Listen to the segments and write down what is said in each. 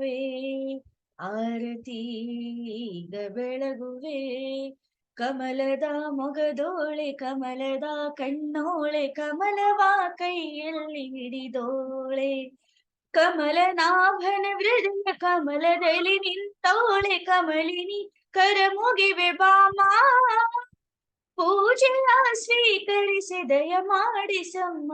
ಬೆಳಗುವೆ ಆರತಿ ಈಗ ಬೆಳಗುವೆ ಕಮಲದ ಮೊಗದೋಳೆ ಕಮಲದ ಕಣ್ಣೋಳೆ ಕಮಲವ ಕೈಯಲ್ಲಿ ಹಿಡಿದೋಳೆ ಕಮಲನಾಭನ ಮೃದಂಗ ಕಮಲದಲ್ಲಿ ನಿಂತೋಳೆ ಕಮಲಿನಿ ಕರ ಮುಗಿವೆ ಬಾಮ ಪೂಜೆಯ ಸ್ವೀಕರಿಸಿ ದಯ ಮಾಡಿಸಮ್ಮ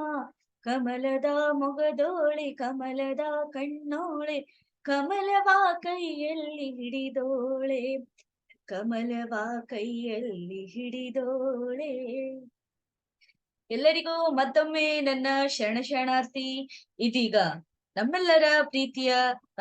ಕಮಲದ ಮೊಗದೋಳೆ ಕಮಲದ ಕಣ್ಣೋಳೆ ಕಮಲವ ಕೈಯಲ್ಲಿ ಹಿಡಿದೋಳೆ ಕಮಲವ ಕೈಯಲ್ಲಿ ಹಿಡಿದೋಳೆ. ಎಲ್ಲರಿಗೂ ಮತ್ತೊಮ್ಮೆ ನನ್ನ ಶರಣಾರ್ಥಿ. ಇದೀಗ ನಮ್ಮೆಲ್ಲರ ಪ್ರೀತಿಯ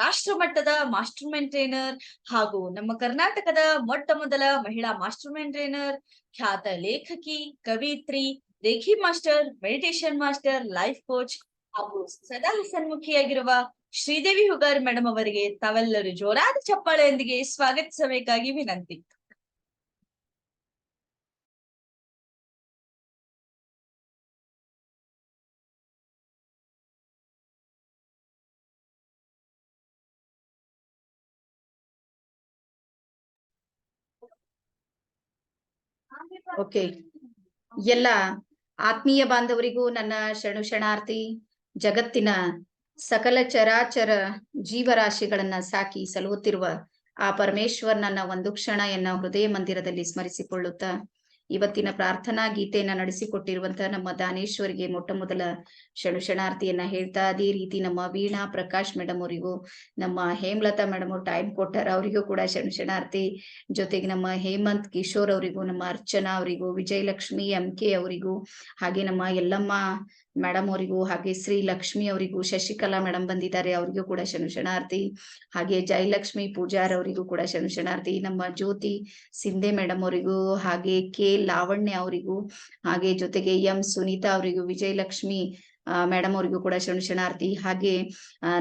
ರಾಷ್ಟ್ರ ಮಟ್ಟದ ಮಾಸ್ಟರ್ ಮೈಂಡ್ ಟ್ರೈನರ್ ಹಾಗೂ ನಮ್ಮ ಕರ್ನಾಟಕದ ಮೊಟ್ಟ ಮೊದಲ ಮಹಿಳಾ ಮಾಸ್ಟರ್ ಮೈಂಡ್ ಟ್ರೈನರ್, ಖ್ಯಾತ ಲೇಖಕಿ, ಕವಿತ್ರಿ, reiki master, meditation master, life coach ಹಾಗೂ ಸದಾ ಸನ್ಮುಖಿಯಾಗಿರುವ ಶ್ರೀದೇವಿ ಹುಗಾರ್ ಮೇಡಮ್ ಅವರಿಗೆ ತಾವೆಲ್ಲರೂ ಜೋರಾದ ಚಪ್ಪಾಳೆಯೊಂದಿಗೆ ಸ್ವಾಗತಿಸಬೇಕಾಗಿ ವಿನಂತಿ. ಓಕೆ, ಎಲ್ಲ ಆತ್ಮೀಯ ಬಾಂಧವರಿಗೂ ನನ್ನ ಶರಣಾರ್ಥಿ. ಜಗತ್ತಿನ ಸಕಲ ಚರಾಚರ ಜೀವರಾಶಿಗಳನ್ನ ಸಾಕಿ ಸಲಹುತ್ತಿರುವ ಆ ಪರಮೇಶ್ವರನನ್ನ ಒಂದು ಕ್ಷಣ ಎನ್ನ ಹೃದಯ ಮಂದಿರದಲ್ಲಿ ಸ್ಮರಿಸಿಕೊಳ್ಳುತ್ತಾ ಇವತ್ತಿನ ಪ್ರಾರ್ಥನಾ ಗೀತೆಯನ್ನ ನಡೆಸಿಕೊಟ್ಟಿರುವಂತಹ ನಮ್ಮ ದಾನೇಶ್ವರಿಗೆ ಮೊಟ್ಟ ಮೊದಲ ಶರಣಾರ್ಥಿಯನ್ನ ಹೇಳ್ತಾ, ಅದೇ ರೀತಿ ನಮ್ಮ ವೀಣಾ ಪ್ರಕಾಶ್ ಮೇಡಮ್ ಅವರಿಗೂ, ನಮ್ಮ ಹೇಮಲತಾ ಮೇಡಮ್ ಅವ್ರು ಟೈಮ್ ಕೊಟ್ಟಾರ, ಅವರಿಗೂ ಕೂಡ ಶರಣಾರ್ಥಿ. ಜೊತೆಗೆ ನಮ್ಮ ಹೇಮಂತ್ ಕಿಶೋರ್ ಅವರಿಗೂ, ನಮ್ಮ ಅರ್ಚನಾ ಅವರಿಗೂ, ವಿಜಯಲಕ್ಷ್ಮಿ MK ಅವರಿಗೂ, ಹಾಗೆ ನಮ್ಮ ಯಲ್ಲಮ್ಮ ಮೇಡಮ್ ಅವರಿಗೂ, ಹಾಗೆ ಶ್ರೀ ಲಕ್ಷ್ಮಿ ಅವರಿಗೂ, ಶಶಿಕಲಾ ಮೇಡಮ್ ಬಂದಿದ್ದಾರೆ, ಅವರಿಗೂ ಕೂಡ ಶರಣಾರ್ಥಿ. ಹಾಗೆ ಜಯಲಕ್ಷ್ಮಿ ಪೂಜಾರ್ ಅವರಿಗೂ ಕೂಡ ಶರಣಾರ್ಥಿ. ನಮ್ಮ ಜ್ಯೋತಿ ಸಿಂಧೆ ಮೇಡಮ್ ಅವರಿಗೂ, ಹಾಗೆ ಕೆ ಲಾವಣ್ಯ ಅವರಿಗೂ, ಹಾಗೆ ಜೊತೆಗೆ ಎಂ ಸುನೀತಾ ಅವರಿಗೂ, ವಿಜಯಲಕ್ಷ್ಮಿ ಮೇಡಮ್ ಅವರಿಗೂ ಕೂಡ ಶರಣಾರ್ಥಿ. ಹಾಗೆ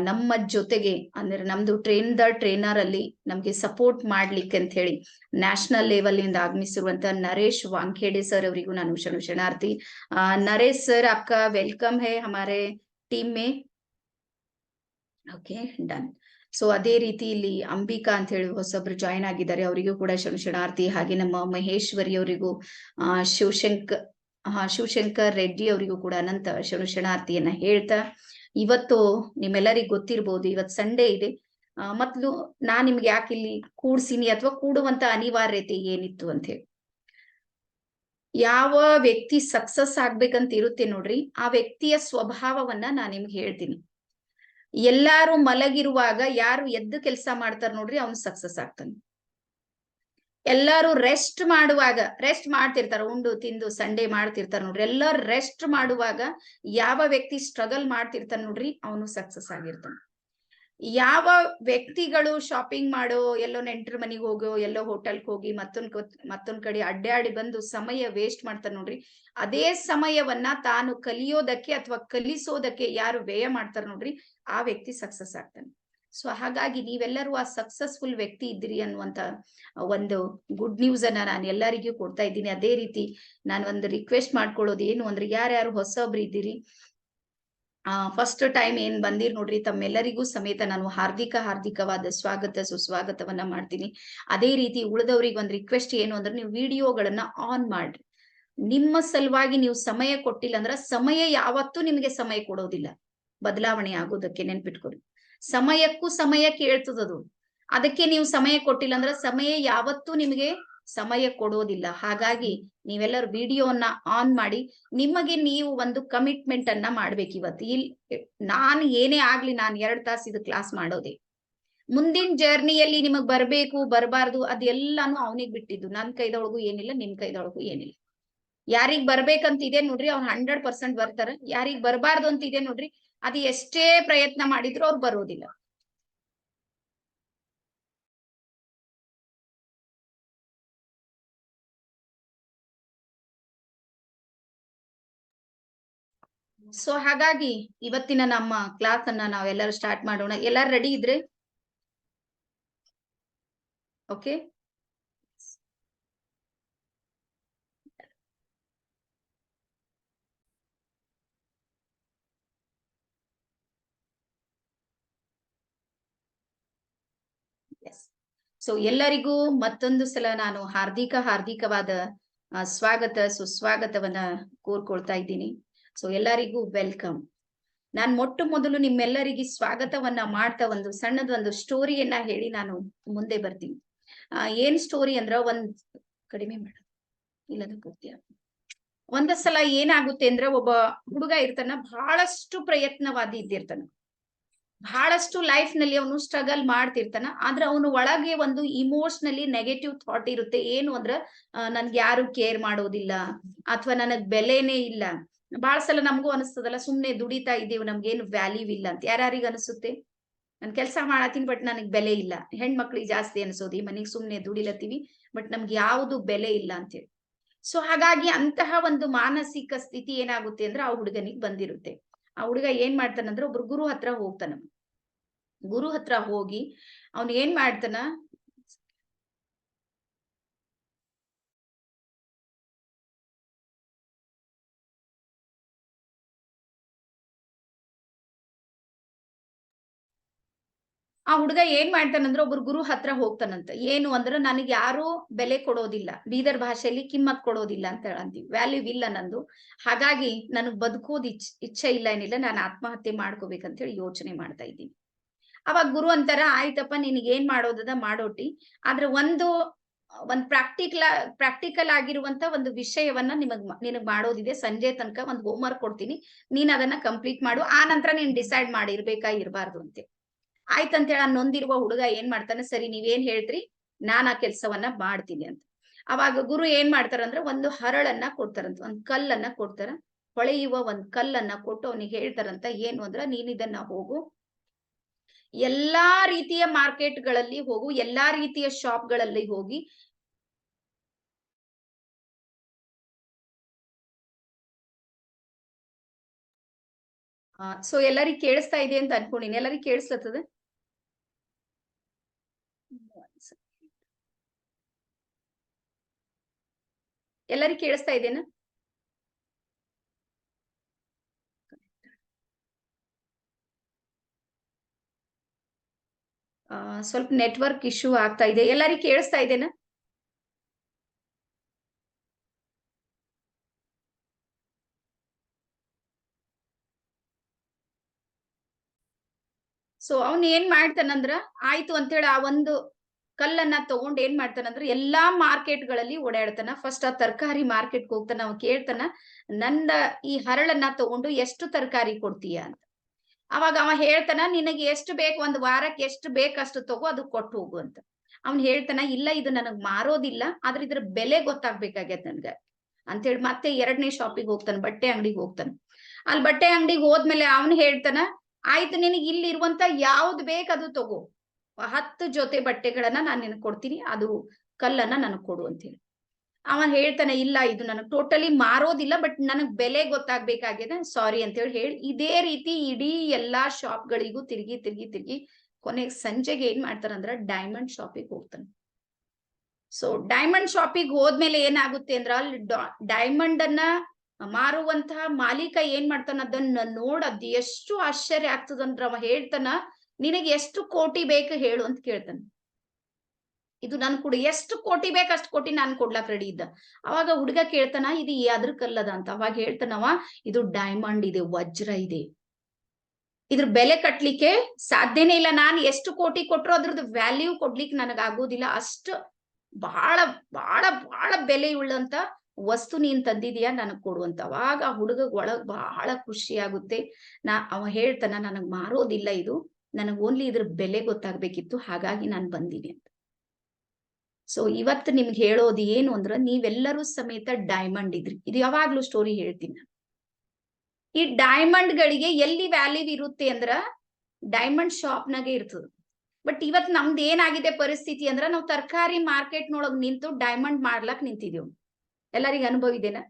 ನಮ್ಮ ಜೊತೆಗೆ ಅಂದ್ರೆ ನಮ್ದು ಟ್ರೈನರ್ ಅಲ್ಲಿ ನಮ್ಗೆ ಸಪೋರ್ಟ್ ಮಾಡ್ಲಿಕ್ಕೆ ಅಂತ ಹೇಳಿ ನ್ಯಾಷನಲ್ ಲೆವೆಲ್ ಇಂದ ಆಗಮಿಸಿರುವಂತ ನರೇಶ್ ವಾಂಖೇಡೆ ಸರ್ ಅವರಿಗೂ ನಾನು ಶರಣಾರ್ಥಿ. ನರೇಶ್ ಸರ್ आपका वेलकम है हमारे टीम में. Okay, done. ಸೊ ಅದೇ ರೀತಿ ಇಲ್ಲಿ ಅಂಬಿಕಾ ಅಂತ ಹೇಳಿ ಹೊಸಬ್ರು ಜಾಯಿನ್ ಆಗಿದ್ದಾರೆ, ಅವರಿಗೂ ಕೂಡ ಶರಣಾರ್ಥಿ. ಹಾಗೆ ನಮ್ಮ ಮಹೇಶ್ವರಿ ಅವರಿಗೂ, ಶಿವಶಂಕರ್ ರೆಡ್ಡಿ ಅವರಿಗೂ ಕೂಡ ಅನಂತ ಶರಣಾರ್ಥಿಯನ್ನ ಹೇಳ್ತಾ, ಇವತ್ತು ನಿಮ್ಮೆಲ್ಲರಿಗೂ ಗೊತ್ತಿರ್ಬೋದು ಇವತ್ತು ಸಂಡೇ ಇದೆ. ಮೊದ್ಲು ನಾನ್ ನಿಮ್ಗೆ ಯಾಕೆ ಇಲ್ಲಿ ಕೂಡ್ಸಿನಿ ಅಥವಾ ಕೂಡುವಂತ ಅನಿವಾರ್ಯತೆ ಏನಿತ್ತು ಅಂತ ಹೇಳಿ, ಯಾವ ವ್ಯಕ್ತಿ ಸಕ್ಸಸ್ ಆಗ್ಬೇಕಂತ ಇರುತ್ತೆ ನೋಡ್ರಿ, ಆ ವ್ಯಕ್ತಿಯ ಸ್ವಭಾವವನ್ನ ನಾನ್ ನಿಮ್ಗೆ ಹೇಳ್ತೀನಿ. ಎಲ್ಲಾರು ಮಲಗಿರುವಾಗ ಯಾರು ಎದ್ದು ಕೆಲಸ ಮಾಡ್ತಾರ ನೋಡ್ರಿ, ಅವ್ನು ಸಕ್ಸಸ್ ಆಗ್ತಾನೆ. ಎಲ್ಲಾರು ರೆಸ್ಟ್ ಮಾಡ್ತಿರ್ತಾರ, ಉಂಡು ತಿಂದು ಸಂಡೇ ಮಾಡ್ತಿರ್ತಾರ ನೋಡ್ರಿ. ಎಲ್ಲಾರು ರೆಸ್ಟ್ ಮಾಡುವಾಗ ಯಾವ ವ್ಯಕ್ತಿ ಸ್ಟ್ರಗಲ್ ಮಾಡ್ತಿರ್ತಾನ ನೋಡ್ರಿ, ಅವನು ಸಕ್ಸಸ್ ಆಗಿರ್ತಾನೆ. ಯಾವ ವ್ಯಕ್ತಿಗಳು ಶಾಪಿಂಗ್ ಮಾಡೋ, ಎಲ್ಲೋ ನೆಂಟರ ಮನೆಗೆ ಹೋಗೋ, ಎಲ್ಲೋ ಹೋಟೆಲ್ಗೆ ಹೋಗಿ ಮತ್ತೊಂದ್ ಕಡೆ ಅಡ್ಡಾಡಿ ಬಂದು ಸಮಯ ವೇಸ್ಟ್ ಮಾಡ್ತಾರ ನೋಡ್ರಿ, ಅದೇ ಸಮಯವನ್ನ ತಾನು ಕಲಿಯೋದಕ್ಕೆ ಅಥವಾ ಕಲಿಸೋದಕ್ಕೆ ಯಾರು ವ್ಯಯ ಮಾಡ್ತಾರ ನೋಡ್ರಿ, ಆ ವ್ಯಕ್ತಿ ಸಕ್ಸಸ್ ಆಗ್ತಾನೆ. ಸೊ ಹಾಗಾಗಿ ನೀವೆಲ್ಲರೂ ಆ ಸಕ್ಸಸ್ಫುಲ್ ವ್ಯಕ್ತಿ ಇದ್ದೀರಿ ಅನ್ನುವಂತ ಒಂದು ಗುಡ್ ನ್ಯೂಸ್ ಅನ್ನ ನಾನು ಎಲ್ಲರಿಗೂ ಕೊಡ್ತಾ ಇದ್ದೀನಿ. ಅದೇ ರೀತಿ ನಾನು ಒಂದು ರಿಕ್ವೆಸ್ಟ್ ಮಾಡ್ಕೊಳ್ಳೋದು ಏನು ಅಂದ್ರೆ, ಯಾರ್ಯಾರು ಹೊಸಬ್ರು ಇದ್ದೀರಿ, ಫಸ್ಟ್ ಟೈಮ್ ಏನ್ ಬಂದಿರ್ ನೋಡ್ರಿ, ತಮ್ಮೆಲ್ಲರಿಗೂ ಸಮೇತ ನಾನು ಹಾರ್ದಿಕವಾದ ಸುಸ್ವಾಗತವನ್ನ ಮಾಡ್ತೀನಿ. ಅದೇ ರೀತಿ ಉಳಿದವ್ರಿಗೆ ಒಂದು ರಿಕ್ವೆಸ್ಟ್ ಏನು ಅಂದ್ರೆ, ನೀವು ವಿಡಿಯೋಗಳನ್ನ ಆನ್ ಮಾಡ್ರಿ. ನಿಮ್ಮ ಸಲುವಾಗಿ ನೀವು ಸಮಯ ಕೊಟ್ಟಿಲ್ಲ ಅಂದ್ರೆ, ಸಮಯ ಯಾವತ್ತೂ ನಿಮಗೆ ಸಮಯ ಕೊಡೋದಿಲ್ಲ ಬದಲಾವಣೆ ಆಗೋದಕ್ಕೆ, ನೆನ್ಪಿಟ್ಕೊಡಿ. ಸಮಯಕ್ಕೂ ಸಮಯ ಕೇಳ್ತದದು, ಅದಕ್ಕೆ ನೀವು ಸಮಯ ಕೊಟ್ಟಿಲ್ಲ ಅಂದ್ರೆ ಸಮಯ ಯಾವತ್ತೂ ನಿಮಗೆ ಸಮಯ ಕೊಡೋದಿಲ್ಲ. ಹಾಗಾಗಿ ನೀವೆಲ್ಲರೂ ವಿಡಿಯೋನ ಆನ್ ಮಾಡಿ, ನಿಮಗೆ ನೀವು ಒಂದು ಕಮಿಟ್ಮೆಂಟ್ ಅನ್ನ ಮಾಡ್ಬೇಕು. ಇವತ್ತು ನಾನು ಏನೇ ಆಗ್ಲಿ, ನಾನು 2 ತಾಸು ಇದು ಕ್ಲಾಸ್ ಮಾಡೋದೆ. ಮುಂದಿನ ಜರ್ನಿಯಲ್ಲಿ ನಿಮಗ್ ಬರ್ಬೇಕು ಬರಬಾರ್ದು ಅದೆಲ್ಲಾನು ಅವನಿಗೆ ಬಿಟ್ಟಿದ್ದು. ನನ್ನ ಕೈದೊಳಗೂ ಏನಿಲ್ಲ, ನಿಮ್ ಕೈದೊಳಗೂ ಏನಿಲ್ಲ. ಯಾರಿಗ್ ಬರ್ಬೇಕಂತ ಇದೆ ನೋಡ್ರಿ, ಅವ್ನು 100% ಬರ್ತಾರ. ಯಾರಿಗ್ ಬರಬಾರ್ದು ಅಂತ ಇದೆ ನೋಡ್ರಿ, ಅದು ಎಷ್ಟೇ ಪ್ರಯತ್ನ ಮಾಡಿದ್ರು ಅವ್ರು ಬರೋದಿಲ್ಲ. ಸೊ ಹಾಗಾಗಿ ಇವತ್ತಿನ ನಮ್ಮ ಕ್ಲಾಸ್ ಅನ್ನ ನಾವೆಲ್ಲರೂ ಸ್ಟಾರ್ಟ್ ಮಾಡೋಣ. ಎಲ್ಲಾರು ರೆಡಿ ಇದ್ರೆ ಓಕೆ. ಎಸ್. ಸೊ ಎಲ್ಲರಿಗೂ ಮತ್ತೊಂದು ಸಲ ನಾನು ಹಾರ್ದಿಕವಾದ ಸ್ವಾಗತ ಸುಸ್ವಾಗತವನ್ನ ಕೋರ್ಕೊಳ್ತಾ ಇದ್ದೀನಿ. ಸೊ ಎಲ್ಲರಿಗೂ ವೆಲ್ಕಮ್. ನಾನ್ ಮೊಟ್ಟ ಮೊದಲು ನಿಮ್ಮೆಲ್ಲರಿಗೆ ಸ್ವಾಗತವನ್ನ ಮಾಡ್ತಾ ಒಂದು ಸಣ್ಣದೊಂದು ಸ್ಟೋರಿಯನ್ನ ಹೇಳಿ ನಾನು ಮುಂದೆ ಬರ್ತೀನಿ. ಏನ್ ಸ್ಟೋರಿ ಅಂದ್ರ ಕಡಿಮೆ ಮಾಡೋದು ಇಲ್ಲದ ಪೂರ್ತಿ. ಒಂದ ಸಲ ಏನಾಗುತ್ತೆ ಅಂದ್ರ ಒಬ್ಬ ಹುಡುಗ ಇರ್ತಾನ, ಬಹಳಷ್ಟು ಪ್ರಯತ್ನವಾದಿ ಇದ್ದಿರ್ತಾನ, ಬಹಳಷ್ಟು ಲೈಫ್ ನಲ್ಲಿ ಅವನು ಸ್ಟ್ರಗಲ್ ಮಾಡ್ತಿರ್ತಾನ. ಆದ್ರೆ ಅವನು ಒಳಗೆ ಒಂದು ಇಮೋಷನಲಿ ನೆಗೆಟಿವ್ ಥಾಟ್ ಇರುತ್ತೆ. ಏನು ಅಂದ್ರ ನನ್ಗೆ ಯಾರು ಕೇರ್ ಮಾಡೋದಿಲ್ಲ, ಅಥವಾ ನನಗ್ ಬೆಲೆನೇ ಇಲ್ಲ. ಬಹಳ ಸಲ ನಮಗೂ ಅನಿಸ್ತದಲ್ಲ, ಸುಮ್ನೆ ದುಡಿತಾ ಇದ್ದೀವಿ, ನಮ್ಗೇನು ವ್ಯಾಲ್ಯೂ ಇಲ್ಲ ಅಂತ. ಯಾರಿಗ ಅನಿಸುತ್ತೆ? ನನ್ ಕೆಲ್ಸ ಮಾಡತ್ತೀನಿ ಬಟ್ ನನಗ್ ಬೆಲೆ ಇಲ್ಲ. ಹೆಣ್ಮಕ್ಳಿಗೆ ಜಾಸ್ತಿ ಅನ್ಸೋದು, ಈ ಮನೆಗ್ ಸುಮ್ನೆ ದುಡಿಲತ್ತೀವಿ ಬಟ್ ನಮ್ಗೆ ಯಾವ್ದು ಬೆಲೆ ಇಲ್ಲ ಅಂತೇಳಿ. ಸೊ ಹಾಗಾಗಿ ಅಂತಹ ಒಂದು ಮಾನಸಿಕ ಸ್ಥಿತಿ ಏನಾಗುತ್ತೆ ಅಂದ್ರೆ ಆ ಹುಡುಗನಿಗೆ ಬಂದಿರುತ್ತೆ. ಆ ಹುಡುಗ ಏನ್ ಮಾಡ್ತಾನಂದ್ರೆ ಒಬ್ರು ಗುರು ಹತ್ರ ಹೋಗ್ತಾನ. ಗುರು ಹತ್ರ ಹೋಗಿ ಅವ್ನು ಏನ್ ಮಾಡ್ತಾನ, ಆ ಹುಡುಗ ಏನ್ ಮಾಡ್ತಾನಂದ್ರೆ ಒಬ್ರು ಗುರು ಹತ್ರ ಹೋಗ್ತಾನಂತ. ಏನು ಅಂದ್ರೆ ನನಗೆ ಯಾರು ಬೆಲೆ ಕೊಡೋದಿಲ್ಲ, ಬೀದರ್ ಭಾಷೆಯಲ್ಲಿ ಕಿಮ್ಮತ್ ಕೊಡೋದಿಲ್ಲ ಅಂತ ಹೇಳಂತೀವಿ, ವ್ಯಾಲ್ಯೂ ಇಲ್ಲ ನಂದು, ಹಾಗಾಗಿ ನನಗ್ ಬದುಕೋದ್ ಇಚ್ಛೆ ಇಲ್ಲ, ಏನಿಲ್ಲ, ನಾನು ಆತ್ಮಹತ್ಯೆ ಮಾಡ್ಕೋಬೇಕಂತ ಹೇಳಿ ಯೋಚನೆ ಮಾಡ್ತಾ ಇದ್ದೀನಿ. ಅವಾಗ ಗುರು ಅಂತಾರ, ಆಯ್ತಪ್ಪ ನಿನಗೆ ಏನ್ ಮಾಡೋದದ ಮಾಡೋಟಿ, ಆದ್ರೆ ಒಂದ್ ಪ್ರಾಕ್ಟಿಕಲ್ ಆಗಿರುವಂತ ಒಂದು ವಿಷಯವನ್ನ ನಿನಗ್ ಮಾಡೋದಿದೆ. ಸಂಜೆ ತನಕ ಒಂದು ಹೋಮ್ ವರ್ಕ್ ಕೊಡ್ತೀನಿ, ನೀನ್ ಅದನ್ನ ಕಂಪ್ಲೀಟ್ ಮಾಡು, ಆ ನಂತರ ನೀನ್ ಡಿಸೈಡ್ ಮಾಡಿ ಇರ್ಬೇಕಾ ಇರಬಾರ್ದು ಅಂತ. ಆಯ್ತಂತ ಹೇಳಿ ನೊಂದಿರುವ ಹುಡುಗ ಏನ್ ಮಾಡ್ತಾನೆ, ಸರಿ ನೀವೇನ್ ಹೇಳ್ತ್ರಿ, ನಾನ್ ಆ ಕೆಲ್ಸವನ್ನ ಮಾಡ್ತೀನಿ ಅಂತ. ಅವಾಗ ಗುರು ಏನ್ ಮಾಡ್ತಾರಂದ್ರೆ ಒಂದು ಹರಳನ್ನ ಕೊಡ್ತಾರಂತ, ಒಂದ್ ಕಲ್ಲನ್ನ ಕೊಡ್ತಾರ, ಹೊಳೆಯುವ ಒಂದ್ ಕಲ್ಲನ್ನ ಕೊಟ್ಟು ಅವನಿಗೆ ಹೇಳ್ತಾರಂತ, ಏನು ಅಂದ್ರ ನೀನ್ ಇದನ್ನ ಹೋಗು, ಎಲ್ಲಾ ರೀತಿಯ ಮಾರ್ಕೆಟ್ಗಳಲ್ಲಿ ಹೋಗು, ಎಲ್ಲಾ ರೀತಿಯ ಶಾಪ್ಗಳಲ್ಲಿ ಹೋಗಿ ಸೊ ಎಲ್ಲರಿಗೂ ಕೇಳಿಸ್ತಾ ಇದೆ ಅಂತ ಅನ್ಕೊಂಡಿನಿ. ಎಲ್ಲರಿಗೂ ಕೇಳಿಸ್ಲತ್ತದ? ಎಲ್ಲರಿಗೂ ಕೇಳಿಸ್ತಾ ಇದೆನಾ? ಸ್ವಲ್ಪ ನೆಟ್ವರ್ಕ್ ಇಶ್ಯೂ ಆಗ್ತಾ ಇದೆ. ಎಲ್ಲರಿಗೂ ಕೇಳಿಸ್ತಾ ಇದೆನಾ? ಸೊ ಅವ್ನ್ ಏನ್ ಮಾಡ್ತಾನಂದ್ರ, ಆಯ್ತು ಅಂತೇಳಿ ಆ ಒಂದು ಕಲ್ಲನ್ನ ತಗೊಂಡ್ ಏನ್ ಮಾಡ್ತಾನಂದ್ರ ಎಲ್ಲಾ ಮಾರ್ಕೆಟ್ ಗಳಲ್ಲಿ ಓಡಾಡ್ತಾನ. ಫಸ್ಟ್ ಆ ತರಕಾರಿ ಮಾರ್ಕೆಟ್ಗೆ ಹೋಗ್ತಾನ, ಅವ್ ಕೇಳ್ತಾನ, ನಂದ ಈ ಹರಳನ್ನ ತಗೊಂಡು ಎಷ್ಟು ತರಕಾರಿ ಕೊಡ್ತೀಯ ಅಂತ. ಅವಾಗ ಅವ ಹೇಳ್ತಾನ, ನಿನಗೆ ಎಷ್ಟು ಬೇಕು, ಒಂದ್ ವಾರಕ್ಕೆ ಎಷ್ಟು ಬೇಕಷ್ಟು ತಗೋ, ಅದು ಕೊಟ್ಟು ಹೋಗು ಅಂತ. ಅವ್ನ್ ಹೇಳ್ತಾನ, ಇಲ್ಲ ಇದು ನನಗ್ ಮಾರೋದಿಲ್ಲ, ಆದ್ರೆ ಇದ್ರ ಬೆಲೆ ಗೊತ್ತಾಗ್ಬೇಕಾಗ್ಯದ ನನ್ಗ ಅಂತೇಳಿ ಮತ್ತೆ 2ನೇ ಶಾಪಿಗೆ ಹೋಗ್ತಾನ, ಬಟ್ಟೆ ಅಂಗಡಿಗೆ ಹೋಗ್ತಾನ. ಅಲ್ಲಿ ಬಟ್ಟೆ ಅಂಗಡಿಗೆ ಹೋದ್ಮೇಲೆ ಅವ್ನ್ ಹೇಳ್ತಾನ, ಆಯ್ತು ನಿನಗೆ ಇಲ್ಲಿ ಇರುವಂತ ಯಾವ್ದು ಬೇಕು ಅದು ತಗೋ, 10 ಜೊತೆ ಬಟ್ಟೆಗಳನ್ನ ನಾನ್ ನಿನಗ್ ಕೊಡ್ತೀನಿ, ಅದು ಕಲ್ಲನ್ನ ನನಗ್ ಕೊಡು ಅಂತ ಹೇಳಿ. ಅವ ಹೇಳ್ತಾನೆ, ಇಲ್ಲ ಇದು ನನಗ್ ಟೋಟಲಿ ಮಾರೋದಿಲ್ಲ, ಬಟ್ ನನಗ್ ಬೆಲೆ ಗೊತ್ತಾಗ್ಬೇಕಾಗಿದೆ, ಸಾರಿ ಅಂತ ಹೇಳಿ ಇದೇ ರೀತಿ ಇಡೀ ಎಲ್ಲಾ ಶಾಪ್ಗಳಿಗೂ ತಿರ್ಗಿ ಕೊನೆಗೆ ಸಂಜೆಗೆ ಏನ್ ಮಾಡ್ತಾರಂದ್ರ ಡೈಮಂಡ್ ಶಾಪಿಗೆ ಹೋಗ್ತಾನೆ. ಸೊ ಡೈಮಂಡ್ ಶಾಪಿಗೆ ಹೋದ್ಮೇಲೆ ಏನಾಗುತ್ತೆ ಅಂದ್ರ ಅಲ್ಲಿ ಡೈಮಂಡ್ ಅನ್ನ ಮಾರುವಂತಹ ಮಾಲೀಕ ಏನ್ ಮಾಡ್ತಾನ, ಅದನ್ನ ನೋಡದ್ ಎಷ್ಟು ಆಶ್ಚರ್ಯ ಆಗ್ತದಂದ್ರ ಅವ ಹೇಳ್ತಾನ, ನಿನಗೆ ಎಷ್ಟು ಕೋಟಿ ಬೇಕು ಹೇಳು ಅಂತ ಕೇಳ್ತಾನ. ಇದು ನನ್ ಕೊಡು, ಎಷ್ಟು ಕೋಟಿ ಬೇಕು ಅಷ್ಟು ಕೋಟಿ ನಾನ್ ಕೊಡ್ಲಾಕ್ ರೆಡಿ ಇದ್ದ. ಅವಾಗ ಹುಡುಗ ಕೇಳ್ತಾನ, ಇದು ಯಾವ್ದ್ರ ಕಲ್ಲದ ಅಂತ. ಅವಾಗ ಹೇಳ್ತಾನವ, ಇದು ಡೈಮಂಡ್ ಇದೆ, ವಜ್ರ ಇದೆ, ಇದ್ರ ಬೆಲೆ ಕಟ್ಲಿಕ್ಕೆ ಸಾಧ್ಯನೇ ಇಲ್ಲ, ನಾನು ಎಷ್ಟು ಕೋಟಿ ಕೊಟ್ರು ಅದ್ರದ್ದು ವ್ಯಾಲ್ಯೂ ಕೊಡ್ಲಿಕ್ಕೆ ನನಗ್ ಆಗೋದಿಲ್ಲ, ಅಷ್ಟು ಬಹಳ ಬಹಳ ಬಹಳ ಬೆಲೆ ಉಳ್ಳಂತ ವಸ್ತು ನೀನ್ ತಂದಿದೀಯಾ, ನನಗ್ ಕೊಡುವಂತ. ಅವಾಗ ಹುಡುಗ ಒಳಗ್ ಬಹಳ ಖುಷಿ ಆಗುತ್ತೆ. ಅವ ಹೇಳ್ತಾನ, ನನಗ್ ಮಾರೋದಿಲ್ಲ ಇದು, ನನಗ್ ಓನ್ಲಿ ಇದ್ರ ಬೆಲೆ ಗೊತ್ತಾಗ್ಬೇಕಿತ್ತು, ಹಾಗಾಗಿ ನಾನ್ ಬಂದೀನಿ ಅಂತ. ಸೊ ಇವತ್ತು ನಿಮ್ಗೆ ಹೇಳೋದು ಏನು ಅಂದ್ರ, ನೀವೆಲ್ಲರೂ ಸಮೇತ ಡೈಮಂಡ್ ಇದ್ರಿ. ಇದು ಯಾವಾಗ್ಲೂ ಸ್ಟೋರಿ ಹೇಳ್ತೀನಿ. ಈ ಡೈಮಂಡ್ ಗಳಿಗೆ ಎಲ್ಲಿ ವ್ಯಾಲ್ಯೂ ಇರುತ್ತೆ ಅಂದ್ರ ಡೈಮಂಡ್ ಶಾಪ್ ನಾಗೆ ಇರ್ತದ. ಬಟ್ ಇವತ್ ನಮ್ದು ಏನಾಗಿದೆ ಪರಿಸ್ಥಿತಿ ಅಂದ್ರ, ನಾವು ತರಕಾರಿ ಮಾರ್ಕೆಟ್ ನೊಳಗ್ ನಿಂತು ಡೈಮಂಡ್ ಮಾಡ್ಲಕ್ ನಿಂತಿದೇವ್. ಎಲ್ಲರಿಗ ಅನುಭವ ಇದೆನಾ?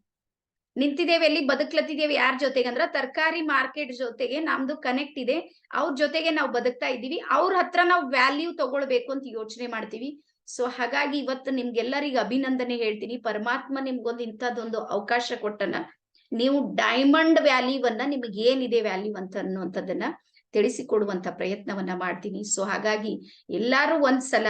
ನಿಂತಿದ್ದೇವೆ, ಎಲ್ಲಿ ಬದುಕ್ಲತ್ತಿದ್ದೇವೆ, ಯಾರ ಜೊತೆಗೆ ಅಂದ್ರ ತರಕಾರಿ ಮಾರ್ಕೆಟ್ ಜೊತೆಗೆ ನಮ್ದು ಕನೆಕ್ಟ್ ಇದೆ, ಅವ್ರ ಜೊತೆಗೆ ನಾವು ಬದುಕ್ತಾ ಇದೀವಿ, ಅವ್ರ ಹತ್ರ ನಾವು ವ್ಯಾಲ್ಯೂ ತಗೊಳ್ಬೇಕು ಅಂತ ಯೋಚನೆ ಮಾಡ್ತೀವಿ. ಸೊ ಹಾಗಾಗಿ ಇವತ್ತು ನಿಮ್ಗೆಲ್ಲರಿಗ ಅಭಿನಂದನೆ ಹೇಳ್ತೀನಿ. ಪರಮಾತ್ಮ ನಿಮ್ಗೊಂದು ಇಂಥದ್ದೊಂದು ಅವಕಾಶ ಕೊಟ್ಟನ, ನೀವು ಡೈಮಂಡ್ ವ್ಯಾಲ್ಯೂವನ್ನ, ನಿಮ್ಗೆ ಏನಿದೆ ವ್ಯಾಲ್ಯೂ ಅಂತ ಅನ್ನುವಂಥದ್ದನ್ನ ತಿಳಿಸಿಕೊಡುವಂತ ಪ್ರಯತ್ನವನ್ನ ಮಾಡ್ತೀನಿ. ಸೊ ಹಾಗಾಗಿ ಎಲ್ಲಾರು ಒಂದ್ಸಲ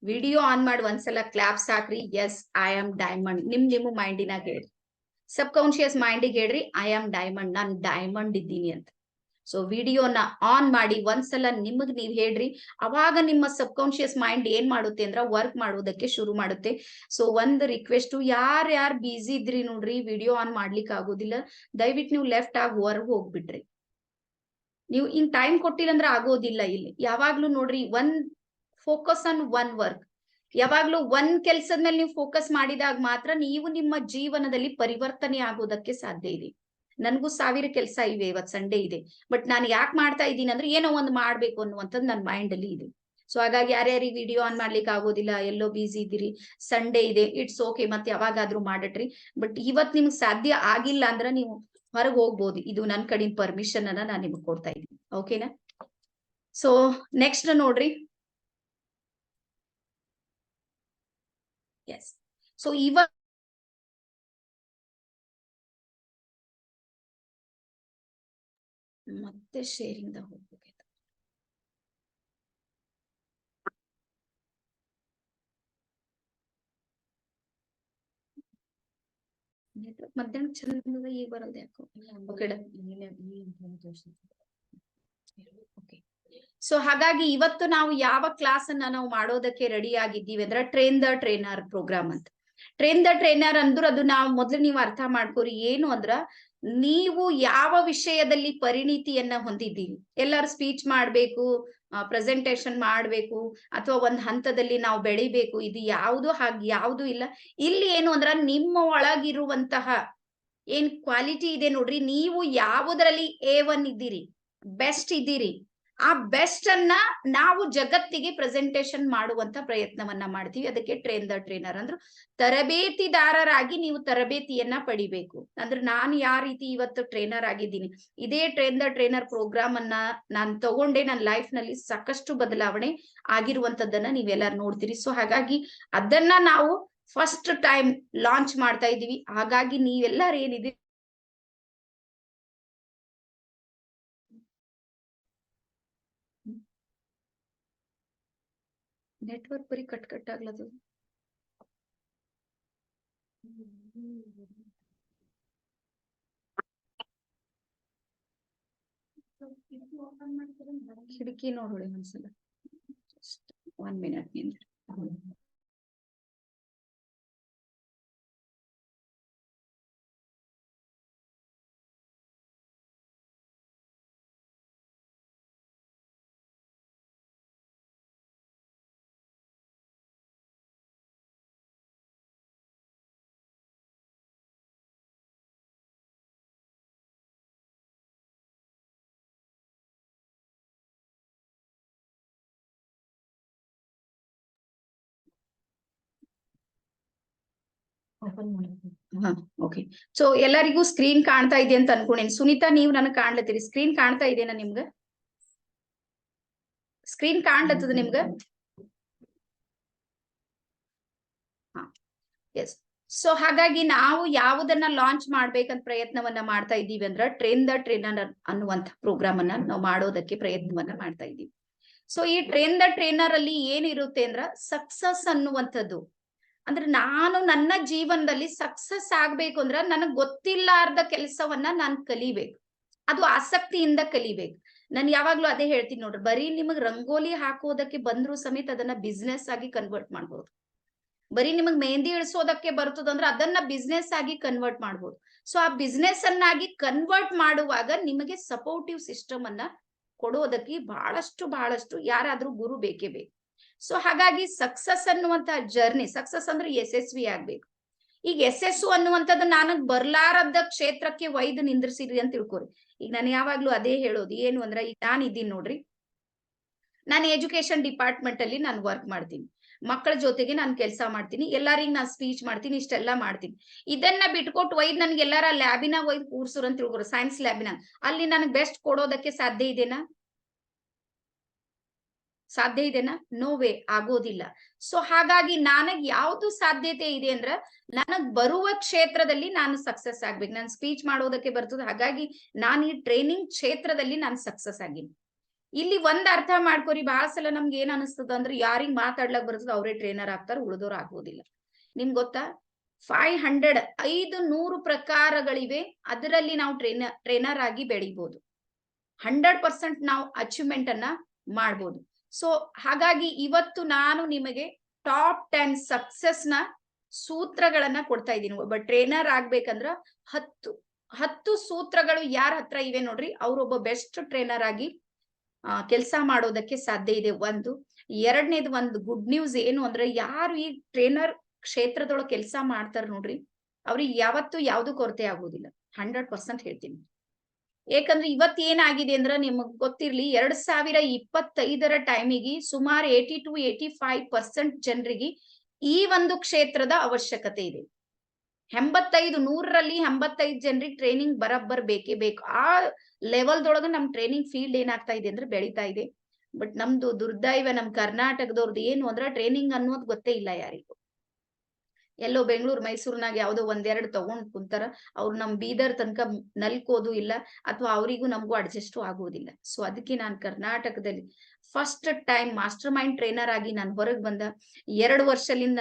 ವಿಡಿಯೋ ಆನ್ ಮಾಡಿ ಒಂದ್ಸಲ ಕ್ಲಾಪ್ಸ್ ಹಾಕ್ರಿ. Yes, I am diamond. ನಿಮ್ಮ ಮೈಂಡಿನಾಗ ಹೇಳ್ರಿ, ಸಬ್ ಕಾನ್ಶಿಯಸ್ ಮೈಂಡಿಗೆ ಹೇಳ್ರಿ, ಐ ಆಮ್ ಡೈಮಂಡ್, ನಾನ್ ಡೈಮಂಡ್ ಇದ್ದೀನಿ ಅಂತ. ಸೊ ವಿಡಿಯೋನ ಆನ್ ಮಾಡಿ ಒಂದ್ಸಲ ನಿಮಗ್ ನೀವ್ ಹೇಳ್ರಿ. ಅವಾಗ ನಿಮ್ಮ ಸಬ್ ಕಾನ್ಶಿಯಸ್ ಮೈಂಡ್ ಏನ್ ಮಾಡುತ್ತೆ ಅಂದ್ರ ವರ್ಕ್ ಮಾಡೋದಕ್ಕೆ ಶುರು ಮಾಡುತ್ತೆ. ಸೊ ಒಂದ್ ರಿಕ್ವೆಸ್ಟ್, ಯಾರ್ ಬಿಸಿ ಇದ್ರಿ ನೋಡ್ರಿ, ವಿಡಿಯೋ ಆನ್ ಮಾಡ್ಲಿಕ್ಕೆ ಆಗೋದಿಲ್ಲ, ದಯವಿಟ್ಟು ನೀವು ಲೆಫ್ಟ್ ಆಗಿ ಹೊರಗ್ ಹೋಗ್ಬಿಡ್ರಿ. ನೀವು ಹಿಂಗ್ ಟೈಮ್ ಕೊಟ್ಟಿಲ್ಲ ಅಂದ್ರೆ ಆಗೋದಿಲ್ಲ. ಇಲ್ಲಿ ಯಾವಾಗ್ಲೂ ನೋಡ್ರಿ, ಫೋಕಸ್ ಆನ್ ಒನ್ ವರ್ಕ್. ಯಾವಾಗ್ಲೂ ಒಂದ್ ಕೆಲ್ಸದ ಮೇಲೆ ನೀವು ಫೋಕಸ್ ಮಾಡಿದಾಗ ಮಾತ್ರ ನೀವು ನಿಮ್ಮ ಜೀವನದಲ್ಲಿ ಪರಿವರ್ತನೆ ಆಗೋದಕ್ಕೆ ಸಾಧ್ಯ ಇದೆ. ನನ್ಗೂ 1000 ಕೆಲಸ ಇವೆ, ಇವತ್ ಸಂಡೇ ಇದೆ, ಬಟ್ ನಾನು ಯಾಕೆ ಮಾಡ್ತಾ ಇದ್ದೀನಿ ಅಂದ್ರೆ ಏನೋ ಒಂದು ಮಾಡ್ಬೇಕು ಅನ್ನುವಂಥದ್ದು ನನ್ನ ಮೈಂಡ್ ಅಲ್ಲಿ ಇದೆ. ಸೊ ಹಾಗಾಗಿ ಯಾರ್ಯಾರಿಗೆ ವಿಡಿಯೋ ಆನ್ ಮಾಡ್ಲಿಕ್ಕೆ ಆಗೋದಿಲ್ಲ, ಎಲ್ಲೋ ಬಿಸಿ ಇದ್ದೀರಿ, ಸಂಡೇ ಇದೆ, ಇಟ್ಸ್ ಓಕೆ, ಮತ್ತೆ ಯಾವಾಗಾದ್ರೂ ಮಾಡಟ್ರಿ. ಬಟ್ ಇವತ್ ನಿಮ್ಗೆ ಸಾಧ್ಯ ಆಗಿಲ್ಲ ಅಂದ್ರೆ ನೀವು ಹೊರಗೆ ಹೋಗ್ಬೋದು. ಇದು ನನ್ನ ಕಡೆಯಿಂದ ಪರ್ಮಿಷನ್ ಅನ್ನ ನಾನು ನಿಮ್ಗೆ ಕೊಡ್ತಾ ಇದ್ದೀನಿ. ಓಕೆನಾ? ಸೊ ನೆಕ್ಸ್ಟ್ ನೋಡ್ರಿ. ಎಸ್, ಸೊ ಇವಾಗ ಮತ್ತೆ ಶೇರಿಂಗ್ ಹೋಗ್ಬೇಕು. ಮಧ್ಯಾಹ್ನ ಚಂದ ಈಗ ಬರೋದು ಯಾಕೋ. ಸೊ ಹಾಗಾಗಿ ಇವತ್ತು ನಾವು ಯಾವ ಕ್ಲಾಸ್ ಅನ್ನ ನಾವು ಮಾಡೋದಕ್ಕೆ ರೆಡಿ ಆಗಿದ್ದೀವಿ ಅಂದ್ರೆ ಟ್ರೈನ್ ದ ಟ್ರೈನರ್ ಪ್ರೋಗ್ರಾಮ್ ಅಂತ. ಟ್ರೈನ್ ದ ಟ್ರೈನರ್ ಅಂದ್ರು ಅದು ನಾವು ಮೊದ್ಲು ನೀವು ಅರ್ಥ ಮಾಡ್ಕೋರಿ. ಏನು ಅಂದ್ರ, ನೀವು ಯಾವ ವಿಷಯದಲ್ಲಿ ಪರಿಣಿತಿಯನ್ನ ಹೊಂದಿದ್ದೀವಿ. ಎಲ್ಲರೂ ಸ್ಪೀಚ್ ಮಾಡ್ಬೇಕು, ಪ್ರೆಸೆಂಟೇಶನ್ ಮಾಡ್ಬೇಕು, ಅಥವಾ ಒಂದ್ ಹಂತದಲ್ಲಿ ನಾವು ಬೆಳಿಬೇಕು, ಇದು ಯಾವುದು ಇಲ್ಲ. ಇಲ್ಲಿ ಏನು ಅಂದ್ರ ನಿಮ್ಮ ಒಳಗಿರುವಂತಹ ಏನ್ ಕ್ವಾಲಿಟಿ ಇದೆ ನೋಡ್ರಿ, ನೀವು ಯಾವುದರಲ್ಲಿ A1 ಇದ್ದೀರಿ, ಬೆಸ್ಟ್ ಇದ್ದೀರಿ, ಆ ಬೆಸ್ಟ್ ಅನ್ನ ನಾವು ಜಗತ್ತಿಗೆ ಪ್ರೆಸೆಂಟೇಶನ್ ಮಾಡುವಂತ ಪ್ರಯತ್ನವನ್ನ ಮಾಡ್ತೀವಿ. ಅದಕ್ಕೆ ಟ್ರೈನ್ ದ ಟ್ರೈನರ್ ಅಂದ್ರೆ ತರಬೇತಿದಾರರಾಗಿ ನೀವು ತರಬೇತಿಯನ್ನ ಪಡಿಬೇಕು. ಅಂದ್ರೆ ನಾನು ಯಾವ ರೀತಿ ಇವತ್ತು ಟ್ರೈನರ್ ಆಗಿದ್ದೀನಿ, ಇದೇ ಟ್ರೈನ್ ದ ಟ್ರೈನರ್ ಪ್ರೋಗ್ರಾಮ್ ಅನ್ನ ನಾನು ತಗೊಂಡೆ ನನ್ನ ಲೈಫ್ ನಲ್ಲಿ ಸಾಕಷ್ಟು ಬದಲಾವಣೆ ಆಗಿರುವಂತದ್ದನ್ನ ನೀವೆಲ್ಲರೂ ನೋಡ್ತೀರಿ. ಸೊ ಹಾಗಾಗಿ ಅದನ್ನ ನಾವು ಫಸ್ಟ್ ಟೈಮ್ ಲಾಂಚ್ ಮಾಡ್ತಾ ಇದೀವಿ. ಹಾಗಾಗಿ ನೀವೆಲ್ಲರೂ ಏನಿದೆ ನೆಟ್ವರ್ಕ್ ಬರೀ ಕಟ್ ಆಗ್ಲದು. ಕಿಟಕಿ ನೋಡೋಳಿ ಒಂದ್ಸಲ, 1 minute ನಿಂದ. ಓಕೆ. ಸೊ ಎಲ್ಲರಿಗೂ ಸ್ಕ್ರೀನ್ ಕಾಣ್ತಾ ಇದೆ ಅಂತ ಅನ್ಕೊಂಡೇನಿ. ಸುನೀತಾ, ನೀವು ನನಗೆ ಕಾಣ್ಲತ್ತೀರಿ? ಸ್ಕ್ರೀನ್ ಕಾಣ್ತಾ ಇದೆನಾ ನಿಮ್ಗ? ಸ್ಕ್ರೀನ್ ಕಾಣ್ಲತ್ತದ ನಿಮ್ಗ? ಎಸ್. ಸೊ ಹಾಗಾಗಿ ನಾವು ಯಾವುದನ್ನ ಲಾಂಚ್ ಮಾಡ್ಬೇಕಂತ ಪ್ರಯತ್ನವನ್ನ ಮಾಡ್ತಾ ಇದ್ದೀವಿ ಅಂದ್ರ ಟ್ರೈನ್ ದ ಟ್ರೈನರ್ ಅನ್ನುವಂತ ಪ್ರೋಗ್ರಾಮ್ ಅನ್ನ ನಾವು ಮಾಡೋದಕ್ಕೆ ಪ್ರಯತ್ನವನ್ನ ಮಾಡ್ತಾ ಇದ್ದೀವಿ. ಸೊ ಈ ಟ್ರೈನ್ ದ ಟ್ರೈನರ್ ಅಲ್ಲಿ ಏನಿರುತ್ತೆ ಅಂದ್ರ ಸಕ್ಸಸ್ ಅನ್ನುವಂಥದ್ದು. ಅಂದ್ರೆ ನಾನು ನನ್ನ ಜೀವನದಲ್ಲಿ ಸಕ್ಸಸ್ ಆಗ್ಬೇಕು ಅಂದ್ರ ನನಗ್ ಗೊತ್ತಿಲ್ಲಾರ್ದ ಕೆಲಸವನ್ನ ನಾನು ಕಲಿಬೇಕು, ಅದು ಆಸಕ್ತಿಯಿಂದ ಕಲಿಬೇಕು. ನಾನು ಯಾವಾಗ್ಲೂ ಅದೇ ಹೇಳ್ತೀನಿ ನೋಡ್ರಿ, ಬರೀ ನಿಮಗ್ ರಂಗೋಲಿ ಹಾಕೋದಕ್ಕೆ ಬಂದ್ರು ಸಮೇತ ಅದನ್ನ ಬಿಸ್ನೆಸ್ ಆಗಿ ಕನ್ವರ್ಟ್ ಮಾಡ್ಬೋದು. ಬರೀ ನಿಮಗ್ ಮೆಹಂದಿ ಇಳಿಸೋದಕ್ಕೆ ಬರ್ತದಂದ್ರೆ ಅದನ್ನ ಬಿಸ್ನೆಸ್ ಆಗಿ ಕನ್ವರ್ಟ್ ಮಾಡ್ಬೋದು. ಸೊ ಆ ಬಿಸ್ನೆಸ್ ಅನ್ನಾಗಿ ಕನ್ವರ್ಟ್ ಮಾಡುವಾಗ ನಿಮಗೆ ಸಪೋರ್ಟಿವ್ ಸಿಸ್ಟಮ್ ಅನ್ನ ಕೊಡೋದಕ್ಕೆ ಬಹಳಷ್ಟು ಯಾರಾದ್ರೂ ಗುರು ಬೇಕೇ ಬೇಕು. ಸೊ ಹಾಗಾಗಿ ಸಕ್ಸಸ್ ಅನ್ನುವಂತ ಜರ್ನಿ, ಸಕ್ಸಸ್ ಅಂದ್ರೆ ಯಶಸ್ವಿ ಆಗ್ಬೇಕು. ಈಗ ಯಶಸ್ಸು ಅನ್ನುವಂಥದ್ದು ನನಗ್ ಬರ್ಲಾರದ ಕ್ಷೇತ್ರಕ್ಕೆ ಒಯ್ದು ನಿಂದ್ರಿಸಿರಿ ಅಂತ ತಿಳ್ಕೊರಿ. ಈಗ ನಾನು ಯಾವಾಗ್ಲೂ ಅದೇ ಹೇಳೋದು, ಏನು ಅಂದ್ರೆ ಈಗ ನಾನು ಇದ್ದೀನಿ ನೋಡ್ರಿ, ನಾನು ಎಜುಕೇಶನ್ ಡಿಪಾರ್ಟ್ಮೆಂಟ್ ಅಲ್ಲಿ ನಾನು ವರ್ಕ್ ಮಾಡ್ತೀನಿ, ಮಕ್ಕಳ ಜೊತೆಗೆ ನಾನು ಕೆಲಸ ಮಾಡ್ತೀನಿ, ಎಲ್ಲರಿಗೂ ನಾನು ಸ್ಪೀಚ್ ಮಾಡ್ತೀನಿ, ಇಷ್ಟೆಲ್ಲ ಮಾಡ್ತೀನಿ. ಇದನ್ನ ಬಿಟ್ಕೊಟ್ಟು ಒಯ್ದು ನನ್ಗೆ ಎಲ್ಲಾರ ಲ್ಯಾಬಿನಾಗ ಒಯ್ದು ಕೂರ್ಸುರು ಅಂತ ತಿಳ್ಕೊರು, ಸೈನ್ಸ್ ಲ್ಯಾಬಿನಾಗ. ಅಲ್ಲಿ ನನಗೆ ಬೆಸ್ಟ್ ಕೊಡೋದಕ್ಕೆ ಸಾಧ್ಯ ಇದೆನಾ? ಸಾಧ್ಯ ಇದೆನಾ? ನೋ ವೇ, ಆಗೋದಿಲ್ಲ. ಸೊ ಹಾಗಾಗಿ ನನಗ್ ಯಾವ್ದು ಸಾಧ್ಯತೆ ಇದೆ ಅಂದ್ರ ನನಗ್ ಬರುವ ಕ್ಷೇತ್ರದಲ್ಲಿ ನಾನು ಸಕ್ಸಸ್ ಆಗ್ಬೇಕು. ನಾನು ಸ್ಪೀಚ್ ಮಾಡೋದಕ್ಕೆ ಬರ್ತದೆ, ಹಾಗಾಗಿ ನಾನು ಈ ಟ್ರೈನಿಂಗ್ ಕ್ಷೇತ್ರದಲ್ಲಿ ನಾನು ಸಕ್ಸಸ್ ಆಗಿನಿ. ಇಲ್ಲಿ ಒಂದ್ ಅರ್ಥ ಮಾಡ್ಕೊರಿ, ಬಹಳ ಸಲ ನಮ್ಗೆ ಏನ್ ಅನಿಸ್ತದ ಅಂದ್ರೆ ಯಾರಿಗ್ ಮಾತಾಡ್ಲಕ್ ಬರ್ತದ ಅವರೇ ಟ್ರೈನರ್ ಆಗ್ತಾರ, ಉಳಿದವ್ರು ಆಗೋದಿಲ್ಲ. ನಿಮ್ಗೆ ಗೊತ್ತಾ, 500 ಪ್ರಕಾರಗಳಿವೆ, ಅದರಲ್ಲಿ ನಾವು ಟ್ರೈನರ್ ಆಗಿ ಬೆಳಿಬಹುದು. 100% ನಾವು ಅಚೀವ್ಮೆಂಟ್ ಅನ್ನ ಮಾಡ್ಬೋದು. ಸೊ ಹಾಗಾಗಿ ಇವತ್ತು ನಾನು ನಿಮಗೆ ಟಾಪ್ 10 ಸಕ್ಸಸ್ ನ ಸೂತ್ರಗಳನ್ನ ಕೊಡ್ತಾ ಇದ್ದೀನಿ. ಒಬ್ಬ ಟ್ರೈನರ್ ಆಗ್ಬೇಕಂದ್ರ 10 ಸೂತ್ರಗಳು ಯಾರ ಹತ್ರ ಇವೆ ನೋಡ್ರಿ, ಅವ್ರೊಬ್ಬ ಬೆಸ್ಟ್ ಟ್ರೈನರ್ ಆಗಿ ಕೆಲಸ ಮಾಡೋದಕ್ಕೆ ಸಾಧ್ಯ ಇದೆ. ಒಂದು. ಎರಡನೇದು, ಒಂದು ಗುಡ್ ನ್ಯೂಸ್ ಏನು ಅಂದ್ರೆ, ಯಾರು ಈ ಟ್ರೈನರ್ ಕ್ಷೇತ್ರದೊಳಗೆ ಕೆಲಸ ಮಾಡ್ತಾರ ನೋಡ್ರಿ, ಅವ್ರಿಗೆ ಯಾವತ್ತೂ ಯಾವ್ದು ಕೊರತೆ ಆಗುದಿಲ್ಲ. 100% ಹೇಳ್ತೀನಿ. ಯಾಕಂದ್ರೆ ಇವತ್ ಏನಾಗಿದೆ ಅಂದ್ರ ನಿಮಗ್ ಗೊತ್ತಿರ್ಲಿ, 2025 ಟೈಮಿಗೆ ಸುಮಾರು 80 to 85% ಜನರಿಗೆ ಈ ಒಂದು ಕ್ಷೇತ್ರದ ಅವಶ್ಯಕತೆ ಇದೆ. 100ರಲ್ಲಿ 85 ಜನರಿಗೆ ಟ್ರೈನಿಂಗ್ ಬರಬ್ಬರ್ ಬೇಕೇ ಬೇಕು. ಆ ಲೆವೆಲ್ದೊಳಗ ನಮ್ ಟ್ರೈನಿಂಗ್ ಫೀಲ್ಡ್ ಏನಾಗ್ತಾ ಇದೆ ಅಂದ್ರೆ ಬೆಳಿತಾ ಇದೆ. ಬಟ್ ನಮ್ದು ದುರ್ದೈವ, ನಮ್ ಕರ್ನಾಟಕದವ್ರದ್ದು ಏನು ಅಂದ್ರೆ ಟ್ರೈನಿಂಗ್ ಅನ್ನೋದು ಗೊತ್ತೇ ಇಲ್ಲ ಯಾರಿಗೂ. ಎಲ್ಲೋ ಬೆಂಗಳೂರು ಮೈಸೂರಿನಾಗ ಯಾವ್ದೋ ಒಂದೆರಡು ತಗೊಂಡ್ ಕುಂತಾರ, ಅವ್ರು ನಮ್ ಬೀದರ್ ತನಕ ನಲ್ಕೋದು ಇಲ್ಲ, ಅಥವಾ ಅವರಿಗೂ ನಮಗೂ ಅಡ್ಜಸ್ಟ್ ಆಗೋದಿಲ್ಲ. ಸೊ ಅದಕ್ಕೆ ನಾನು ಕರ್ನಾಟಕದಲ್ಲಿ first time master mind trainer ಆಗಿ ನಾನು ಹೊರಗೆ ಬಂದ. 2 ವರ್ಷದಿಂದ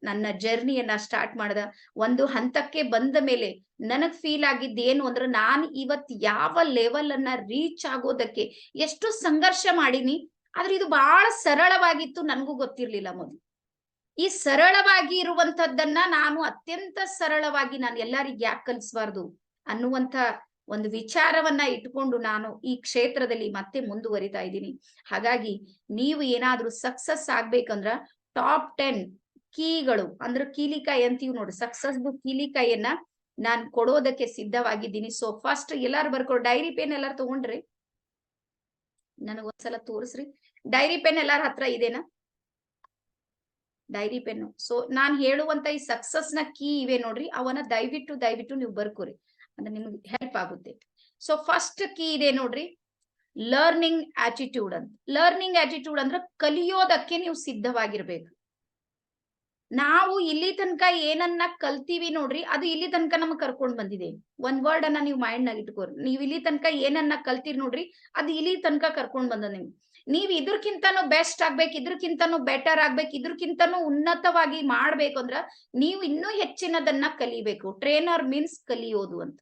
ನನ್ನ ಜರ್ನಿಯನ್ನ ಸ್ಟಾರ್ಟ್ ಮಾಡ್ದ. ಒಂದು ಹಂತಕ್ಕೆ ಬಂದ ಮೇಲೆ ನನಗ್ ಫೀಲ್ ಆಗಿದ್ದು ಏನು ಅಂದ್ರೆ, ನಾನು ಇವತ್ ಯಾವ ಲೆವೆಲ್ ಅನ್ನ ರೀಚ್ ಆಗೋದಕ್ಕೆ ಎಷ್ಟು ಸಂಘರ್ಷ ಮಾಡೀನಿ, ಆದ್ರೆ ಇದು ಬಹಳ ಸರಳವಾಗಿತ್ತು, ನನಗೂ ಗೊತ್ತಿರ್ಲಿಲ್ಲ ಮೊದಲು. ಈ ಸರಳವಾಗಿ ಇರುವಂತದ್ದನ್ನ ನಾನು ಅತ್ಯಂತ ಸರಳವಾಗಿ ನಾನು ಎಲ್ಲರಿಗೂ ಯಾಕೆ ಕಲಿಸಬಾರ್ದು ಅನ್ನುವಂತ ಒಂದು ವಿಚಾರವನ್ನ ಇಟ್ಕೊಂಡು ನಾನು ಈ ಕ್ಷೇತ್ರದಲ್ಲಿ ಮತ್ತೆ ಮುಂದುವರಿತಾ ಇದ್ದೀನಿ. ಹಾಗಾಗಿ ನೀವು ಏನಾದ್ರೂ ಸಕ್ಸಸ್ ಆಗ್ಬೇಕಂದ್ರ ಟಾಪ್ 10 ಕೀಗಳು ಅಂದ್ರೆ ಕೀಲಿಕಾಯಿ ಅಂತೀವಿ ನೋಡಿ, ಸಕ್ಸಸ್ ಕೀಲಿಕಾಯಿಯನ್ನ ನಾನ್ ಕೊಡೋದಕ್ಕೆ ಸಿದ್ಧವಾಗಿದ್ದೀನಿ. ಸೊ ಫಸ್ಟ್ ಎಲ್ಲಾರು ಬರ್ಕೊಡು. ಡೈರಿ ಪೆನ್ ಎಲ್ಲಾರು ತಗೊಂಡ್ರಿ? ನನಗೊಂದ್ಸಲ ತೋರಿಸ್ರಿ. ಡೈರಿ ಪೆನ್ ಎಲ್ಲಾರ ಹತ್ರ ಇದೆನಾ? Dairy pen. ಸೊ ನಾನ್ ಹೇಳುವಂತ ಈ ಸಕ್ಸಸ್ ನ ಕೀ ಇವೆ ನೋಡ್ರಿ, ಅವನ್ನ ದಯವಿಟ್ಟು ನೀವು ಬರ್ಕೋರಿ, ಅಂದ್ರೆ ನಿಮ್ಗೆ ಹೆಲ್ಪ್ ಆಗುತ್ತೆ. ಸೊ ಫಸ್ಟ್ ಕೀ ಇದೆ ನೋಡ್ರಿ, ಲರ್ನಿಂಗ್ ಆಟಿಟ್ಯೂಡ್ ಅಂತ. ಲರ್ನಿಂಗ್ ಆಟಿಟ್ಯೂಡ್ ಅಂದ್ರೆ ಕಲಿಯೋದಕ್ಕೆ ನೀವು ಸಿದ್ಧವಾಗಿರ್ಬೇಕು. ನಾವು ಇಲ್ಲಿ ತನಕ ಏನನ್ನ ಕಲ್ತೀವಿ ನೋಡ್ರಿ, ಅದು ಇಲ್ಲಿ ತನಕ ನಮಗ್ ಕರ್ಕೊಂಡ್ ಬಂದಿದೆ. ಒಂದ್ ವರ್ಡ್ ಅನ್ನ ನೀವು ಮೈಂಡ್ ನಾಗ ಇಟ್ಕೋರಿ. ನೀವ್ ಇಲ್ಲಿ ತನಕ ಏನನ್ನ ಕಲ್ತೀರಿ ನೋಡ್ರಿ, ಅದು ಇಲ್ಲಿ ತನಕ ಕರ್ಕೊಂಡ್ ಬಂದ ನಿಮ್ಗೆ. ನೀವ್ ಇದ್ರಕ್ಕಿಂತನೂ ಬೆಸ್ಟ್ ಆಗ್ಬೇಕು, ಇದ್ರಕ್ಕಿಂತನೂ ಬೆಟರ್ ಆಗ್ಬೇಕು, ಇದ್ರಕ್ಕಿಂತನೂ ಉನ್ನತವಾಗಿ ಮಾಡ್ಬೇಕು ಅಂದ್ರ ನೀವು ಇನ್ನೂ ಹೆಚ್ಚಿನದನ್ನ ಕಲಿಬೇಕು. ಟ್ರೈನರ್ ಮೀನ್ಸ್ ಕಲಿಯೋದು ಅಂತ.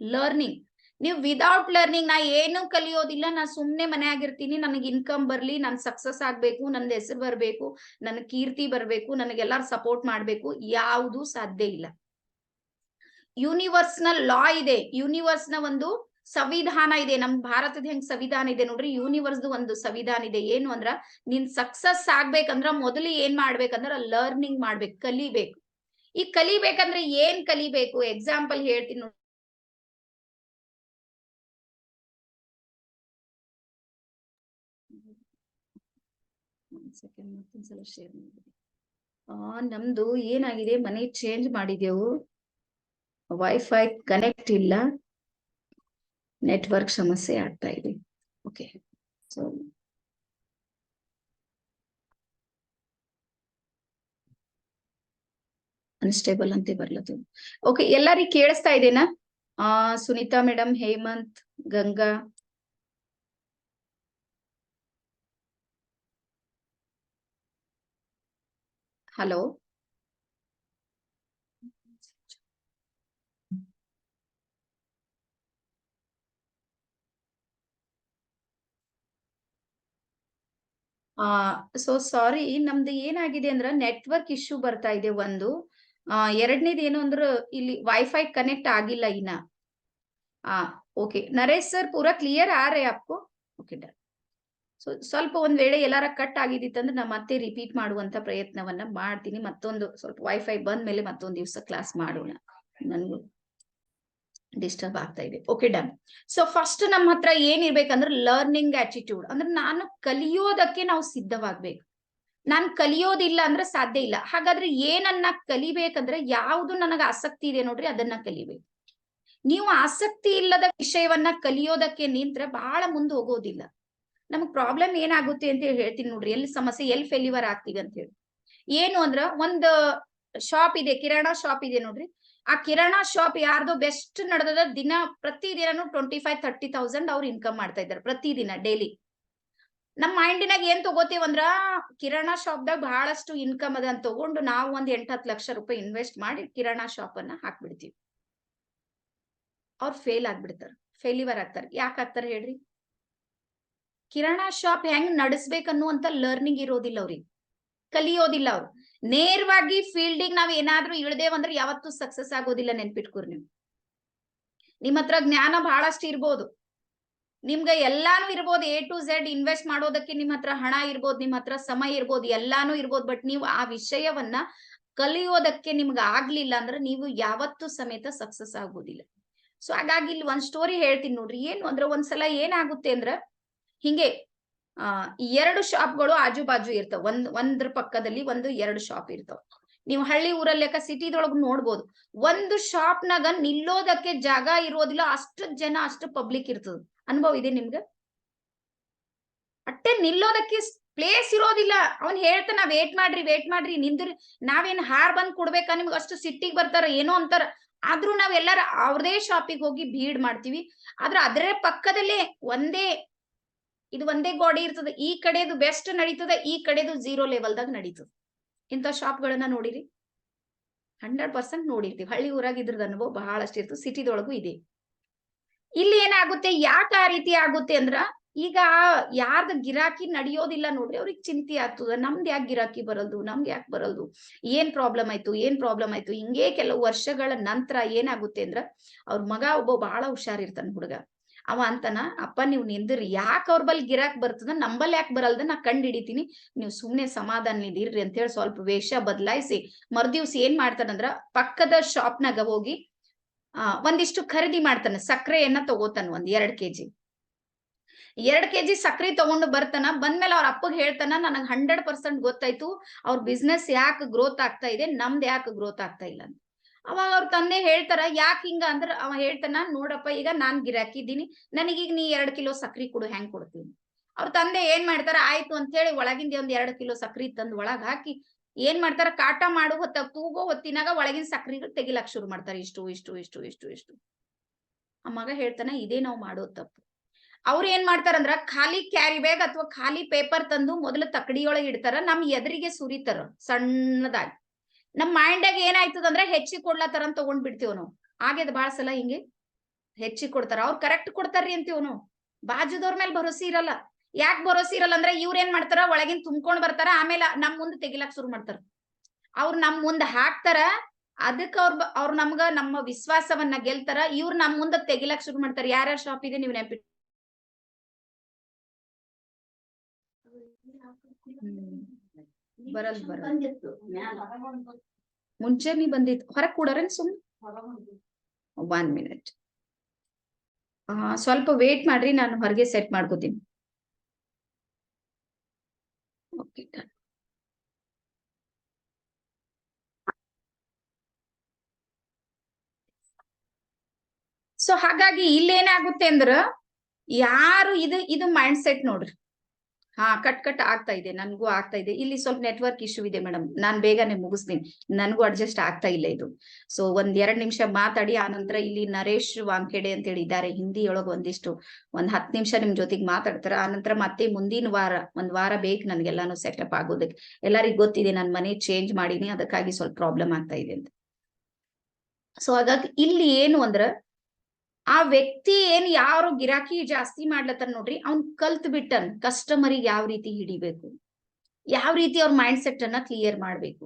ಲರ್ನಿಂಗ್. ನೀವು ವಿದೌಟ್ ಲರ್ನಿಂಗ್ ನಾ ಏನು ಕಲಿಯೋದಿಲ್ಲ, ನಾ ಸುಮ್ನೆ ಮನೆಯಾಗಿರ್ತೀನಿ, ನನಗೆ ಇನ್ಕಮ್ ಬರ್ಲಿ, ನಾನ್ ಸಕ್ಸಸ್ ಆಗ್ಬೇಕು, ನಂದ್ ಹೆಸರು ಬರ್ಬೇಕು, ನನ್ ಕೀರ್ತಿ ಬರ್ಬೇಕು, ನನಗೆಲ್ಲಾರು ಸಪೋರ್ಟ್ ಮಾಡ್ಬೇಕು, ಯಾವುದು ಸಾಧ್ಯ ಇಲ್ಲ. ಯೂನಿವರ್ಸ್ ನ ಲಾ ಇದೆ, ಯೂನಿವರ್ಸ್ ನ ಒಂದು ಸಂವಿಧಾನ ಇದೆ. ನಮ್ ಭಾರತದ ಹೆಂಗ್ ಸಂವಿಧಾನ ಇದೆ ನೋಡ್ರಿ, ಯೂನಿವರ್ಸ್ ಒಂದು ಸಂವಿಧಾನ ಇದೆ. ಏನು ಅಂದ್ರ, ನೀನ್ ಸಕ್ಸಸ್ ಆಗ್ಬೇಕಂದ್ರ ಮೊದಲು ಏನ್ ಮಾಡ್ಬೇಕಂದ್ರ ಲರ್ನಿಂಗ್ ಮಾಡ್ಬೇಕು, ಕಲಿಬೇಕು. ಈ ಕಲಿಬೇಕಂದ್ರೆ ಏನ್ ಕಲಿಬೇಕು? ಎಕ್ಸಾಂಪಲ್ ಹೇಳ್ತೀನಿ ನೋಡಿ. ಮತ್ತೊಂದ್ಸಲ ಶೇರ್ ಮಾಡಿ. ನಮ್ದು ಏನಾಗಿದೆ, ಮನೆ ಚೇಂಜ್ ಮಾಡಿದೆವು, ವೈಫೈ ಕನೆಕ್ಟ್ ಇಲ್ಲ, ನೆಟ್ವರ್ಕ್ ಸಮಸ್ಯೆ ಆಗ್ತಾ ಇದೆ. ಓಕೆ, ಸೊ ಅನ್ಸ್ಟೇಬಲ್ ಅಂತೆ ಬರ್ಲದು. ಓಕೆ, ಎಲ್ಲರಿಗೂ ಕೇಳಿಸ್ತಾ ಇದೆನಾ? Sunita madam, Hemant, Ganga, hello. So sorry, ನಮ್ದು ಏನಾಗಿದೆ ಅಂದ್ರ ನೆಟ್ವರ್ಕ್ ಇಶ್ಯೂ ಬರ್ತಾ ಇದೆ ಒಂದು. ಎರಡನೇದು ಏನು ಅಂದ್ರ, ಇಲ್ಲಿ ವೈಫೈ ಕನೆಕ್ಟ್ ಆಗಿಲ್ಲ ಇನ್ನ. ಓಕೆ ನರೇಶ್ ಸರ್, ಪೂರಾ ಕ್ಲಿಯರ್ ಆ ರೇ ಆಪ್ಕೋ? Okay done. ಸೊ ಸ್ವಲ್ಪ ಒಂದ್ ವೇಳೆ ಎಲ್ಲಾರ ಕಟ್ ಆಗಿದ್ದಿತ್ತಂದ್ರೆ ನಾ ಮತ್ತೆ ರಿಪೀಟ್ ಮಾಡುವಂತ ಪ್ರಯತ್ನವನ್ನ ಮಾಡ್ತೀನಿ. ಮತ್ತೊಂದು ಸ್ವಲ್ಪ ವೈಫೈ ಬಂದ್ ಮೇಲೆ ಮತ್ತೊಂದ್ ದಿವ್ಸ ಕ್ಲಾಸ್ ಮಾಡೋಣ, ನನ್ಗೂ ಡಿಸ್ಟರ್ಬ್ ಆಗ್ತಾ ಇದೆ. Okay done. ಸೊ ಫಸ್ಟ್ ನಮ್ಮ ಹತ್ರ ಏನಿರ್ಬೇಕಂದ್ರೆ ಲರ್ನಿಂಗ್ ಆಟಿಟ್ಯೂಡ್ ಅಂದ್ರೆ ನಾನು ಕಲಿಯೋದಕ್ಕೆ ನಾವು ಸಿದ್ಧವಾಗ್ಬೇಕು. ನಾನ್ ಕಲಿಯೋದಿಲ್ಲ ಅಂದ್ರೆ ಸಾಧ್ಯ ಇಲ್ಲ. ಹಾಗಾದ್ರೆ ಏನನ್ನ ಕಲಿಬೇಕಂದ್ರೆ, ಯಾವ್ದು ನನಗೆ ಆಸಕ್ತಿ ಇದೆ ನೋಡ್ರಿ ಅದನ್ನ ಕಲಿಬೇಕು. ನೀವು ಆಸಕ್ತಿ ಇಲ್ಲದ ವಿಷಯವನ್ನ ಕಲಿಯೋದಕ್ಕೆ ನಿಂತ್ರೆ ಬಹಳ ಮುಂದೆ ಹೋಗೋದಿಲ್ಲ. ನಮಗ್ ಪ್ರಾಬ್ಲಮ್ ಏನಾಗುತ್ತೆ ಅಂತ ಹೇಳ್ತೀನಿ ನೋಡ್ರಿ, ಎಲ್ಲಿ ಸಮಸ್ಯೆ, ಎಲ್ಲಿ ಫೇಲ್ಯೂರ್ ಆಗ್ತೀವಿ ಅಂತ ಹೇಳಿ. ಏನು ಅಂದ್ರ, ಒಂದ್ ಶಾಪ್ ಇದೆ, ಕಿರಾಣಾ ಶಾಪ್ ಇದೆ ನೋಡ್ರಿ. ಆ ಕಿರಾಣಾ ಶಾಪ್ ಯಾರ್ದೋ ಬೆಸ್ಟ್ ನಡೆದ, ದಿನ ಪ್ರತಿ ದಿನಾನು 25,000-30,000 ಅವ್ರು ಇನ್ಕಮ್ ಮಾಡ್ತಾ ಇದಾರೆ ಪ್ರತಿದಿನ, ಡೈಲಿ. ನಮ್ ಮೈಂಡಿನಾಗ ಏನ್ ತಗೋತೀವಂದ್ರ, ಕಿರಾಣಾ ಶಾಪ್ದಾಗ ಬಹಳಷ್ಟು ಇನ್ಕಮ್ ಅದ ಅಂತ ತಗೊಂಡು ನಾವು ಒಂದ್ 8-10 ಲಕ್ಷ ರೂಪಾಯಿ ಇನ್ವೆಸ್ಟ್ ಮಾಡಿ ಕಿರಾಣಾ ಶಾಪ್ ಅನ್ನ ಹಾಕ್ಬಿಡ್ತೀವಿ. ಅವ್ರು ಫೇಲ್ ಆಗ್ಬಿಡ್ತಾರ, ಫೇಲ್ಯೂರ್ ಆಗ್ತಾರ. ಯಾಕೆ ಆಗ್ತಾರ ಹೇಳ್ರಿ? ಕಿರಾಣಾ ಶಾಪ್ ಹೆಂಗ್ ನಡೆಸ್ಬೇಕನ್ನುವಂತ ಲರ್ನಿಂಗ್ ಇರೋದಿಲ್ಲ ಅವ್ರಿಗೆ, ಕಲಿಯೋದಿಲ್ಲ ಅವ್ರು. ನೇರವಾಗಿ ಫೀಲ್ಡಿಗೆ ನಾವ್ ಏನಾದ್ರೂ ಇಳ್ದೇವಂದ್ರೆ ಯಾವತ್ತೂ ಸಕ್ಸಸ್ ಆಗೋದಿಲ್ಲ, ನೆನ್ಪಿಟ್ಕೊರಿ ನೀವು. ನಿಮ್ ಹತ್ರ ಜ್ಞಾನ ಬಹಳಷ್ಟು ಇರ್ಬೋದು, ನಿಮ್ಗೆ ಎಲ್ಲಾನು ಇರ್ಬೋದು, A to Z ಇನ್ವೆಸ್ಟ್ ಮಾಡೋದಕ್ಕೆ ನಿಮ್ ಹತ್ರ ಹಣ ಇರ್ಬೋದು, ನಿಮ್ ಹತ್ರ ಸಮಯ ಇರ್ಬೋದು, ಎಲ್ಲಾನು ಇರ್ಬೋದು. ಬಟ್ ನೀವು ಆ ವಿಷಯವನ್ನ ಕಲಿಯೋದಕ್ಕೆ ನಿಮ್ಗೆ ಆಗ್ಲಿಲ್ಲ ಅಂದ್ರೆ ನೀವು ಯಾವತ್ತೂ ಸಮೇತ ಸಕ್ಸಸ್ ಆಗೋದಿಲ್ಲ. ಸೊ ಹಾಗಾಗಿ ಇಲ್ಲಿ ಒಂದ್ ಸ್ಟೋರಿ ಹೇಳ್ತೀನಿ ನೋಡ್ರಿ. ಏನು ಅಂದ್ರೆ, ಒಂದ್ಸಲ ಏನಾಗುತ್ತೆ ಅಂದ್ರ, ಹಿಂಗೆ 2 ಶಾಪ್ಗಳು ಆಜು ಬಾಜು ಇರ್ತಾವ. ಒಂದ್ರ ಪಕ್ಕದಲ್ಲಿ ಒಂದು 2 ಶಾಪ್ ಇರ್ತಾವ. ನೀವು ಹಳ್ಳಿ ಊರಲ್ಲಿ ಸಿಟಿದೊಳಗ್ ನೋಡ್ಬೋದು, ಒಂದು ಶಾಪ್ನಾಗ ನಿಲ್ಲೋದಕ್ಕೆ ಜಾಗ ಇರೋದಿಲ್ಲ, ಅಷ್ಟು ಜನ, ಅಷ್ಟು ಪಬ್ಲಿಕ್ ಇರ್ತದ. ಅನುಭವ ಇದೆ ನಿಮ್ಗೆ? ಅಟ್ಟೆ ನಿಲ್ಲೋದಕ್ಕೆ ಪ್ಲೇಸ್ ಇರೋದಿಲ್ಲ. ಅವ್ನ್ ಹೇಳ್ತಾನ, ವೇಟ್ ಮಾಡ್ರಿ ನಿಂದ್ರಿ. ನಾವೇನ್ ಹಾರ್ ಬಂದ್ ಕೊಡ್ಬೇಕಾ ನಿಮ್ಗೆ? ಅಷ್ಟು ಸಿಟ್ಟಿಗೆ ಬರ್ತಾರ, ಏನೋ ಅಂತಾರ. ಆದ್ರೂ ನಾವ್ ಎಲ್ಲಾರ ಅವ್ರದೇ ಶಾಪಿಗೆ ಹೋಗಿ ಭೀಡ್ ಮಾಡ್ತೀವಿ. ಆದ್ರ ಅದರ ಪಕ್ಕದಲ್ಲೇ ಒಂದೇ ಗೋಡಿ ಇರ್ತದೆ. ಈ ಕಡೆದು ಬೆಸ್ಟ್ ನಡೀತದ, ಈ ಕಡೆದು 0 ಲೆವೆಲ್ದಾಗ ನಡೀತದ. ಇಂಥ ಶಾಪ್ಗಳನ್ನ ನೋಡಿರಿ, 100% ನೋಡಿರ್ತೀವಿ. ಹಳ್ಳಿ ಊರಾಗ ಇದ್ರದ್ದು ಅನುಭವ ಬಹಳಷ್ಟು ಇರ್ತದೆ, ಸಿಟಿದೊಳಗೂ ಇದೆ. ಇಲ್ಲಿ ಏನಾಗುತ್ತೆ, ಯಾಕೆ ಆ ರೀತಿ ಆಗುತ್ತೆ ಅಂದ್ರ, ಈಗ ಯಾರ್ದ ಗಿರಾಕಿ ನಡೆಯೋದಿಲ್ಲ ನೋಡ್ರಿ, ಅವ್ರಿಗೆ ಚಿಂತೆ ಆಗ್ತದ. ನಮ್ದು ಯಾಕೆ ಗಿರಾಕಿ ಬರಲ್ದು, ನಮ್ಗೆ ಯಾಕೆ ಬರಲ್ದು, ಏನ್ ಪ್ರಾಬ್ಲಮ್ ಆಯ್ತು. ಹಿಂಗೆ ಕೆಲವು ವರ್ಷಗಳ ನಂತರ ಏನಾಗುತ್ತೆ ಅಂದ್ರ, ಅವ್ರ ಮಗ ಒಬ್ಬ ಬಹಳ ಹುಷಾರಿರ್ತಾನ ಹುಡುಗ. ಅವ ಅಂತಾನ, ಅಪ್ಪ ನೀವು ನಿಂದ್ರಿ, ಯಾಕೆ ಅವ್ರ ಬಲ್ ಗಿರಾಕ್ ಬರ್ತದ, ನಂಬಲ್ ಯಾಕೆ ಬರಲ್ದ, ನಾ ಕಂಡು ಹಿಡಿತೀನಿ, ನೀವು ಸುಮ್ನೆ ಸಮಾಧಾನ ಇದಿರ್ರಿ ಅಂತ ಹೇಳಿ ಸ್ವಲ್ಪ ವೇಷ ಬದಲಾಯಿಸಿ ಮರ್ದಿವ್ಸ ಏನ್ ಮಾಡ್ತಾನಂದ್ರ, ಪಕ್ಕದ ಶಾಪ್ನಾಗ ಹೋಗಿ ಒಂದಿಷ್ಟು ಖರೀದಿ ಮಾಡ್ತಾನ. ಸಕ್ಕರೆಯನ್ನ ತಗೋತಾನ, ಒಂದ್ 2 ಕೆಜಿ. 2 ಕೆಜಿ ಸಕ್ರಿ ತಗೊಂಡು ಬರ್ತಾನ. ಬಂದ್ಮೇಲೆ ಅವ್ರ ಅಪ್ಪಗ್ ಹೇಳ್ತಾನ, ನನಗ್ 100% ಗೊತ್ತಾಯ್ತು ಅವ್ರ ಬಿಸ್ನೆಸ್ ಯಾಕೆ ಗ್ರೋತ್ ಆಗ್ತಾ ಇದೆ, ನಮ್ದು ಯಾಕೆ ಗ್ರೋತ್ ಆಗ್ತಾ ಇಲ್ಲ ಅಂತ. ಅವಾಗ ಅವ್ರ ತಂದೆ ಹೇಳ್ತಾರ, ಯಾಕೆ ಹಿಂಗ ಅಂದ್ರ, ಅವ ಹೇಳ್ತಾನ, ನೋಡಪ್ಪ, ಈಗ ನಾನ್ ಗಿರಾಕಿದ್ದೀನಿ, ನನಗೀಗ ನೀ 2 ಕಿಲೋ ಸಕ್ರಿ ಕೊಡು, ಹೆಂಗ್ ಕೊಡ್ತೀನಿ? ಅವ್ರ ತಂದೆ ಏನ್ ಮಾಡ್ತಾರ, ಆಯ್ತು ಅಂತ ಹೇಳಿ ಒಳಗಿಂದ ಒಂದ್ 2 ಕಿಲೋ ಸಕ್ರಿ ತಂದು ಒಳಗ್ ಹಾಕಿ ಏನ್ ಮಾಡ್ತಾರ, ಕಾಟ ಮಾಡೋ ತೂಗೋ ಹೊತ್ತಿನಾಗ ಒಳಗಿನ ಸಕ್ರಿ ತೆಗಿಲಕ್ ಶುರು ಮಾಡ್ತಾರ. ಇಷ್ಟು. ಆ ಮಗ ಹೇಳ್ತಾನ, ಇದೇ ನಾವ್ ಮಾಡೋ ತಪ್ಪು. ಅವ್ರ ಏನ್ ಮಾಡ್ತಾರಂದ್ರ, ಖಾಲಿ ಕ್ಯಾರಿ ಬ್ಯಾಗ್ ಅಥವಾ ಖಾಲಿ ಪೇಪರ್ ತಂದು ಮೊದಲು ತಕಡಿಯೊಳಗೆ ಇಡ್ತಾರ, ನಮ್ ಎದುರಿಗೆ ಸುರಿತಾರ ಸಣ್ಣದಾಗಿ. ನಮ್ ಮೈಂಡಾಗ ಏನಾಯ್ತದಂದ್ರ, ಹೆಚ್ಚಿಗೆ ಕೊಡ್ಲತ್ತಾರ ಅಂತ ತಗೊಂಡ್ ಬಿಡ್ತೀವ್ ನಾವು. ಆಗ್ಯದ ಬಾಳ ಸಲ ಹಿಂಗೆ ಹೆಚ್ಚಿಗೆ ಕೊಡ್ತಾರ, ಅವ್ರು ಕರೆಕ್ಟ್ ಕೊಡ್ತಾರ್ರಿ ಅಂತೀವ್ ನಾವು. ಬಾಜುದವ್ರ ಮೇಲೆ ಭರೋಸೆ ಇರಲ್ಲ. ಯಾಕೆ ಭರೋಸೆ ಇರಲ್ಲ ಅಂದ್ರೆ, ಇವ್ರ ಏನ್ ಮಾಡ್ತಾರ, ಒಳಗಿನ ತುಂಬ್ಕೊಂಡ್ ಬರ್ತಾರ, ಆಮೇಲೆ ನಮ್ ಮುಂದೆ ತೆಗಿಲಾಕ್ ಶುರು ಮಾಡ್ತಾರ. ಅವ್ರು ನಮ್ ಮುಂದೆ ಹಾಕ್ತಾರ, ಅದಕ್ಕ ಅವ್ರ ನಮ್ಗ ನಮ್ಮ ವಿಶ್ವಾಸವನ್ನ ಗೆಲ್ತಾರ. ಇವ್ರು ನಮ್ ಮುಂದೆ ತೆಗಿಲಾಕ್ ಶುರು ಮಾಡ್ತಾರ. ಯಾರ್ಯಾರ ಶಾಪ್ ಇದೆ ನೀವು ನೆನಪಿಟ್ಟು ಮುಂಚೆನೆ ಬಂದಿತ್ತು. ಹೊರಗ್ ಕೂಡರೇನ್ ಸುಮ್ನೆ 1 ಮಿನಿಟ್ ಸ್ವಲ್ಪ ವೇಟ್ ಮಾಡ್ರಿ, ನಾನು ಹೊರಗೆ ಸೆಟ್ ಮಾಡ್ಕೋತೀನಿ. ಓಕೆ, ಸೊ ಹಾಗಾಗಿ ಇಲ್ಲೇನಾಗುತ್ತೆ ಅಂದ್ರ, ಯಾರು ಇದು ಮೈಂಡ್ ಸೆಟ್ ನೋಡ್ರಿ. ಕಟ್ ಆಗ್ತಾ ಇದೆ, ನನ್ಗೂ ಆಗ್ತಾ ಇದೆ. ಇಲ್ಲಿ ಸ್ವಲ್ಪ ನೆಟ್ವರ್ಕ್ ಇಶ್ಯೂ ಇದೆ ಮೇಡಮ್, ನಾನ್ ಬೇಗನೆ ಮುಗಿಸ್ತೀನಿ, ನನ್ಗೂ ಅಡ್ಜಸ್ಟ್ ಆಗ್ತಾ ಇಲ್ಲ ಇದು. ಸೊ 1-2 ನಿಮಿಷ ಮಾತಾಡಿ, ಆನಂತರ ಇಲ್ಲಿ ನರೇಶ್ ವಾಂಖೆಡೆ ಅಂತ ಹೇಳಿ ಇದ್ದಾರೆ, ಹಿಂದಿಯೊಳಗೆ ಒಂದ್ 10 ನಿಮಿಷ ನಿಮ್ ಜೊತೆಗೆ ಮಾತಾಡ್ತಾರ. ಆನಂತರ ಮತ್ತೆ ಮುಂದಿನ ವಾರ, 1 ವಾರ ಬೇಕು ನನ್ಗೆಲ್ಲಾನು ಸೆಟಪ್ ಆಗೋದಕ್ಕೆ. ಎಲ್ಲರಿಗೂ ಗೊತ್ತಿದೆ, ನಾನ್ ಮನೆ ಚೇಂಜ್ ಮಾಡೀನಿ, ಅದಕ್ಕಾಗಿ ಸ್ವಲ್ಪ ಪ್ರಾಬ್ಲಮ್ ಆಗ್ತಾ ಇದೆ ಅಂತ. ಸೊ ಹಾಗಾಗಿ ಇಲ್ಲಿ ಏನು ಅಂದ್ರ, ಆ ವ್ಯಕ್ತಿ ಏನ್ ಯಾರು ಗಿರಾಕಿ ಜಾಸ್ತಿ ಮಾಡ್ಲತ್ತಾರ ನೋಡ್ರಿ, ಅವ್ನ್ ಕಲ್ತ್ ಬಿಟ್ಟನ್ ಕಸ್ಟಮರಿಗೆ ಯಾವ ರೀತಿ ಹಿಡಿಬೇಕು, ಯಾವ ರೀತಿ ಅವ್ರ ಮೈಂಡ್ ಸೆಟ್ ಅನ್ನ ಕ್ಲಿಯರ್ ಮಾಡ್ಬೇಕು.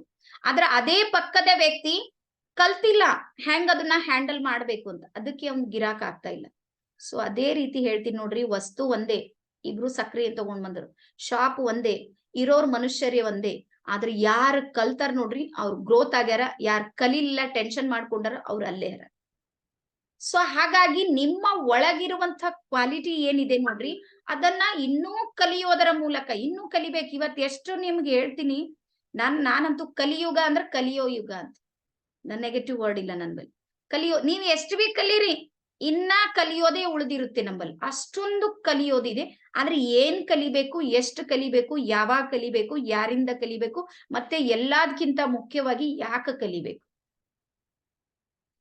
ಆದ್ರೆ ಅದೇ ಪಕ್ಕದ ವ್ಯಕ್ತಿ ಕಲ್ತಿಲ್ಲ ಹೆಂಗ್ ಅದನ್ನ ಹ್ಯಾಂಡಲ್ ಮಾಡ್ಬೇಕು ಅಂತ, ಅದಕ್ಕೆ ಅವ್ನ್ ಗಿರಾಕ್ ಆಗ್ತಾ ಇಲ್ಲ. ಸೊ ಅದೇ ರೀತಿ ಹೇಳ್ತೀನಿ ನೋಡ್ರಿ, ವಸ್ತು ಒಂದೇ, ಇಬ್ರು ಸಕ್ರಿ ತಗೊಂಡ್ ಬಂದ್ರು, ಶಾಪ್ ಒಂದೇ, ಇರೋರ್ ಮನುಷ್ಯರೇ ಒಂದೇ. ಆದ್ರೆ ಯಾರು ಕಲ್ತಾರ ನೋಡ್ರಿ, ಅವ್ರು ಗ್ರೋತ್ ಆಗ್ಯಾರ. ಯಾರು ಕಲಿಲಿಲ್ಲ, ಟೆನ್ಷನ್ ಮಾಡ್ಕೊಂಡಾರ, ಅವ್ರು ಅಲ್ಲೇ ಹರ. ಸೊ ಹಾಗಾಗಿ ನಿಮ್ಮ ಒಳಗಿರುವಂತ ಕ್ವಾಲಿಟಿ ಏನಿದೆ ನೋಡ್ರಿ, ಅದನ್ನ ಇನ್ನೂ ಕಲಿಯೋದರ ಮೂಲಕ ಇನ್ನೂ ಕಲಿಬೇಕು. ಇವತ್ತು ಎಷ್ಟು ನಿಮ್ಗೆ ಹೇಳ್ತೀನಿ, ನಾನಂತೂ ಕಲಿಯುಗ ಅಂದ್ರೆ ಕಲಿಯೋ ಯುಗ ಅಂತ, ನನ್ ನೆಗೆಟಿವ್ ವರ್ಡ್ ಇಲ್ಲ ನನ್ ಬಳಿ. ನೀವ್ ಎಷ್ಟು ಬಿ ಕಲೀರಿ, ಇನ್ನ ಕಲಿಯೋದೇ ಉಳಿದಿರುತ್ತೆ ನಂಬಲ್ಲಿ, ಅಷ್ಟೊಂದು ಕಲಿಯೋದಿದೆ. ಆದ್ರೆ ಏನ್ ಕಲಿಬೇಕು, ಎಷ್ಟು ಕಲಿಬೇಕು, ಯಾವಾಗ ಕಲಿಬೇಕು, ಯಾರಿಂದ ಕಲಿಬೇಕು, ಮತ್ತೆ ಎಲ್ಲದಕ್ಕಿಂತ ಮುಖ್ಯವಾಗಿ ಯಾಕೆ ಕಲಿಬೇಕು,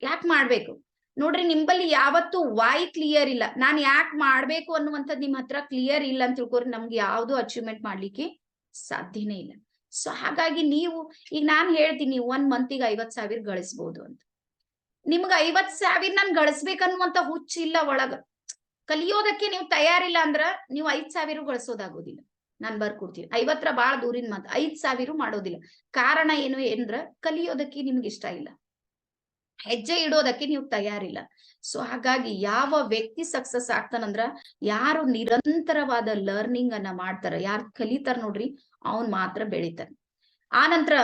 ಯಾಕೆ ಮಾಡ್ಬೇಕು. ನೋಡ್ರಿ, ನಿಂಬಲ್ಲಿ ಯಾವತ್ತು ವಾಯ್ ಕ್ಲಿಯರ್ ಇಲ್ಲ, ನಾನ್ ಯಾಕೆ ಮಾಡ್ಬೇಕು ಅನ್ನುವಂಥದ್ದು ನಿಮ್ ಹತ್ರ ಕ್ಲಿಯರ್ ಇಲ್ಲ ಅಂತ ತಿಳ್ಕೊರಿ, ನಮ್ಗೆ ಯಾವ್ದು ಅಚೀವ್ಮೆಂಟ್ ಮಾಡ್ಲಿಕ್ಕೆ ಸಾಧ್ಯನೇ ಇಲ್ಲ. ಸೊ ಹಾಗಾಗಿ ನೀವು ಈಗ ನಾನ್ ಹೇಳ್ತೀನಿ 1 ಮಂತಿಗೆ 50,000 ಗಳಿಸ್ಬೋದು ಅಂತ. ನಿಮ್ಗ 50,000 ನಾನ್ ಗಳಿಸ್ಬೇಕನ್ನುವಂತ ಹುಚ್ಚಿಲ್ಲ ಒಳಗ, ಕಲಿಯೋದಕ್ಕೆ ನೀವು ತಯಾರಿಲ್ಲ ಅಂದ್ರ ನೀವು 5,000 ಗಳಿಸೋದಾಗೋದಿಲ್ಲ. ನಾನ್ ಬರ್ಕೊಡ್ತೀನಿ, 50ರ ಬಾಳ ದೂರಿನ ಮಾತು, 5,000 ಮಾಡೋದಿಲ್ಲ. ಕಾರಣ ಏನು ಅಂದ್ರ ಕಲಿಯೋದಕ್ಕೆ ನಿಮ್ಗೆ ಇಷ್ಟ ಇಲ್ಲ, ಹೆಜ್ಜೆ ಇಡೋದಕ್ಕೆ ನೀವು ತಯಾರಿಲ್ಲ. ಸೊ ಹಾಗಾಗಿ ಯಾವ ವ್ಯಕ್ತಿ ಸಕ್ಸಸ್ ಆಗ್ತಾನಂದ್ರ ಯಾರು ನಿರಂತರವಾದ ಲರ್ನಿಂಗ್ ಅನ್ನ ಮಾಡ್ತಾರ, ಯಾರು ಕಲಿತಾರ ನೋಡ್ರಿ, ಅವನ್ ಮಾತ್ರ ಬೆಳಿತಾನ. ಆನಂತರ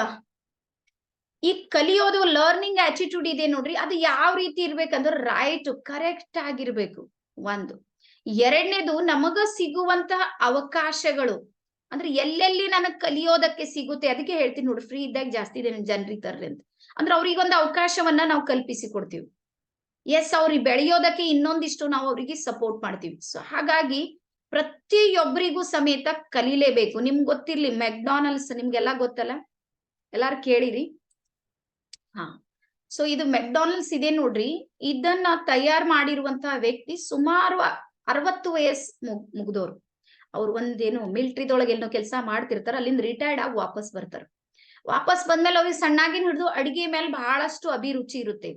ಈ ಕಲಿಯೋದು ಲರ್ನಿಂಗ್ ಆಟಿಟ್ಯೂಡ್ ಇದೆ ನೋಡ್ರಿ, ಅದು ಯಾವ ರೀತಿ ಇರ್ಬೇಕಂದ್ರೆ ರೈಟ್ ಕರೆಕ್ಟ್ ಆಗಿರ್ಬೇಕು. ಒಂದು ಎರಡನೇದು, ನಮಗ ಸಿಗುವಂತಹ ಅವಕಾಶಗಳು ಅಂದ್ರೆ ಎಲ್ಲೆಲ್ಲಿ ನನಗ್ ಕಲಿಯೋದಕ್ಕೆ ಸಿಗುತ್ತೆ, ಅದಕ್ಕೆ ಹೇಳ್ತೀನಿ ನೋಡ್ರಿ, ಫ್ರೀ ಇದ್ದಾಗ ಜಾಸ್ತಿ ಜನರಿಗೆ ತರ್ರಿ ಅಂತ. ಅಂದ್ರೆ ಅವ್ರಿಗೊಂದು ಅವಕಾಶವನ್ನ ನಾವು ಕಲ್ಪಿಸಿ ಕೊಡ್ತೀವಿ. ಎಸ್, ಅವ್ರಿಗೆ ಬೆಳೆಯೋದಕ್ಕೆ ಇನ್ನೊಂದಿಷ್ಟು ನಾವು ಅವ್ರಿಗೆ ಸಪೋರ್ಟ್ ಮಾಡ್ತೀವಿ. ಸೊ ಹಾಗಾಗಿ ಪ್ರತಿಯೊಬ್ಬರಿಗೂ ಸಮೇತ ಕಲಿಲೇಬೇಕು. ನಿಮ್ಗೆ ಗೊತ್ತಿರ್ಲಿ, ಮೆಕ್ಡಾನಲ್ಡ್ಸ್ ನಿಮ್ಗೆಲ್ಲಾ ಗೊತ್ತಲ್ಲ, ಎಲ್ಲಾರು ಕೇಳಿರಿ. ಹಾ, ಸೊ ಇದು ಮೆಕ್ಡಾನಲ್ಡ್ಸ್ ಇದೆ ನೋಡ್ರಿ, ಇದನ್ನ ತಯಾರು ಮಾಡಿರುವಂತಹ ವ್ಯಕ್ತಿ ಸುಮಾರು 60 ವಯಸ್ಸು ಮುಗ್ದೋರು. ಅವ್ರು ಒಂದೇನು ಮಿಲಿಟರಿದೊಳಗೆ ಏನೋ ಕೆಲಸ ಮಾಡ್ತಿರ್ತಾರ, ಅಲ್ಲಿಂದ ರಿಟೈರ್ಡ್ ಆಗಿ ವಾಪಸ್ ಬರ್ತಾರ. ವಾಪಸ್ ಬಂದ್ಮೇಲೆ ಅವ್ರಿಗೆ ಸಣ್ಣಾಗಿನ ಹಿಡಿದು ಅಡಿಗೆ ಮೇಲೆ ಬಹಳಷ್ಟು ಅಭಿರುಚಿ ಇರುತ್ತೆ.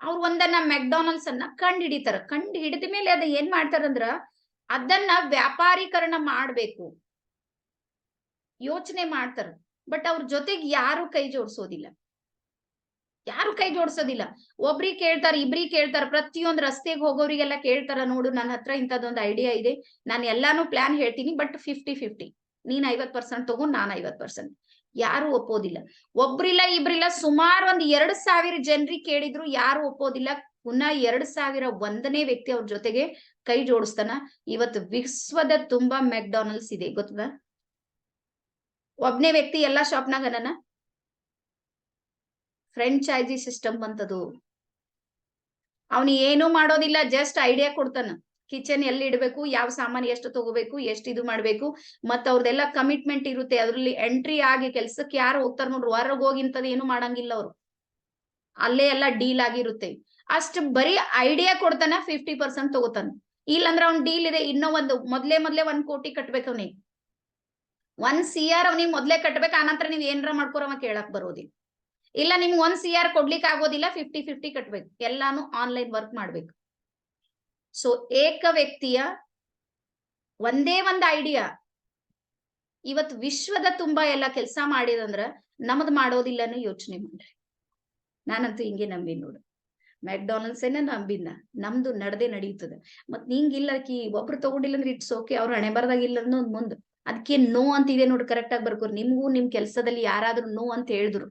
ಅವ್ರು ಒಂದನ್ನ ಮೆಕ್ಡಾನಲ್ಡ್ಸ್ ಅನ್ನ ಕಂಡು ಹಿಡಿತಾರ. ಕಂಡು ಹಿಡಿದ ಮೇಲೆ ಅದ ಏನ್ ಮಾಡ್ತಾರಂದ್ರ ಅದನ್ನ ವ್ಯಾಪಾರೀಕರಣ ಮಾಡ್ಬೇಕು ಯೋಚನೆ ಮಾಡ್ತಾರ. ಬಟ್ ಅವ್ರ ಜೊತೆಗೆ ಯಾರು ಕೈ ಜೋಡಿಸೋದಿಲ್ಲ, ಯಾರು ಕೈ ಜೋಡಿಸೋದಿಲ್ಲ. ಒಬ್ರಿಗೆ ಕೇಳ್ತಾರ, ಇಬ್ರಿಗೆ ಕೇಳ್ತಾರ, ಪ್ರತಿಯೊಂದು ರಸ್ತೆಗೆ ಹೋಗೋರಿಗೆಲ್ಲ ಕೇಳ್ತಾರ, ನೋಡು ನನ್ನ ಹತ್ರ ಇಂಥದ್ದೊಂದು ಐಡಿಯಾ ಇದೆ, ನಾನು ಎಲ್ಲಾನು ಪ್ಲಾನ್ ಹೇಳ್ತೀನಿ, ಬಟ್ 50-50, ನೀನ್ 50% ತಗೋ, ನಾನ್ 50%. ಯಾರು ಒಪ್ಪೋದಿಲ್ಲ. ಒಬ್ರಿಲ್ಲ ಇಬ್ರಿಲ್ಲ, ಸುಮಾರು ಒಂದ್ 2,000 ಜನರಿಗೆ ಕೇಳಿದ್ರು ಯಾರು ಒಪ್ಪೋದಿಲ್ಲ. ಪುನಃ 2,001ನೇ ವ್ಯಕ್ತಿ ಅವ್ರ ಜೊತೆಗೆ ಕೈ ಜೋಡಿಸ್ತಾನ. ಇವತ್ತು ವಿಶ್ವದ ತುಂಬಾ ಮೆಕ್ಡಾನಲ್ಡ್ಸ್ ಇದೆ, ಗೊತ್ತದ? ಒಬ್ನೇ ವ್ಯಕ್ತಿ ಎಲ್ಲಾ ಶಾಪ್ನಾಗ ನನ್ನ ಫ್ರೆಂಚೈಸಿ ಸಿಸ್ಟಮ್ ಬಂತದು. ಅವನು ಏನು ಮಾಡೋದಿಲ್ಲ, ಜಸ್ಟ್ ಐಡಿಯಾ ಕೊಡ್ತಾನ. ಕಿಚನ್ ಎಲ್ಲಿ ಇಡಬೇಕು, ಯಾವ ಸಾಮಾನು ಎಷ್ಟು ತಗೋಬೇಕು, ಎಷ್ಟು ಇದು ಮಾಡ್ಬೇಕು, ಮತ್ತ ಅವ್ರದೆಲ್ಲ ಕಮಿಟ್ಮೆಂಟ್ ಇರುತ್ತೆ. ಅದ್ರಲ್ಲಿ ಎಂಟ್ರಿ ಆಗಿ ಕೆಲ್ಸಕ್ಕೆ ಯಾರು ಹೋಗ್ತಾರ ನೋಡ್ರಿ, ಹೊರಗೆ ಹೋಗಿ ಇಂಥದ್ದು ಏನು ಮಾಡಂಗಿಲ್ಲ ಅವ್ರು, ಅಲ್ಲೇ ಎಲ್ಲ ಡೀಲ್ ಆಗಿರುತ್ತೆ. ಅಷ್ಟು ಬರೀ ಐಡಿಯಾ ಕೊಡ್ತಾನ, 50% ತಗೋತಾನ. ಇಲ್ಲಂದ್ರ ಅವ್ನ್ ಡೀಲ್ ಇದೆ, ಇನ್ನೂ ಮೊದ್ಲೇ 1 ಕೋಟಿ ಕಟ್ಬೇಕು ಅವನಿಗೆ, 1 CR ಅವನಿಗೆ ಮೊದ್ಲೇ ಕಟ್ಬೇಕು. ಆನಂತರ ನೀವ್ ಏನ್ರ ಮಾಡ್ಕೋರವ ಕೇಳಕ್ ಬರೋದಿಲ್ಲ. ಇಲ್ಲ, ನಿಮ್ಗೆ 1 CR ಕೊಡ್ಲಿಕ್ಕೆ ಆಗೋದಿಲ್ಲ, 50-50 ಕಟ್ಬೇಕು, ಎಲ್ಲಾನು ಆನ್ಲೈನ್ ವರ್ಕ್ ಮಾಡ್ಬೇಕು. ಸೊ ಏಕ ವ್ಯಕ್ತಿಯ ಒಂದೇ ಒಂದು ಐಡಿಯಾ ಇವತ್ತು ವಿಶ್ವದ ತುಂಬಾ ಎಲ್ಲ ಕೆಲಸ ಮಾಡಿದಂದ್ರ ನಮ್ದ್ ಮಾಡೋದಿಲ್ಲನು ಯೋಚನೆ ಮಾಡ್ರಿ. ನಾನಂತೂ ಹಿಂಗೆ ನಂಬಿನ್ ನೋಡು, ಮೆಕ್ಡಾನಲ್ಡ್ಸ್ ಏನ ನಂಬಿನ, ನಮ್ದು ನಡದೆ ನಡೀತದೆ. ಮತ್ ನಿಂಗಿಲ್ಲಕಿ ಒಬ್ರು ತಗೊಂಡಿಲ್ಲ ಅಂದ್ರೆ ಇಟ್ಸ್ ಓಕೆ, ಅವ್ರ ಹಣೆ ಬರ್ದಾಗಿಲ್ಲ ಅನ್ನೋದು ಮುಂದ್. ಅದಕ್ಕೆ ನೋ ಅಂತ ಇದೆ ನೋಡಿ, ಕರೆಕ್ಟ್ ಆಗಿ ಬರ್ಕೋರಿ. ನಿಮ್ಗೂ ನಿಮ್ ಕೆಲ್ಸದಲ್ಲಿ ಯಾರಾದ್ರೂ ನೋ ಅಂತ ಹೇಳಿದ್ರು,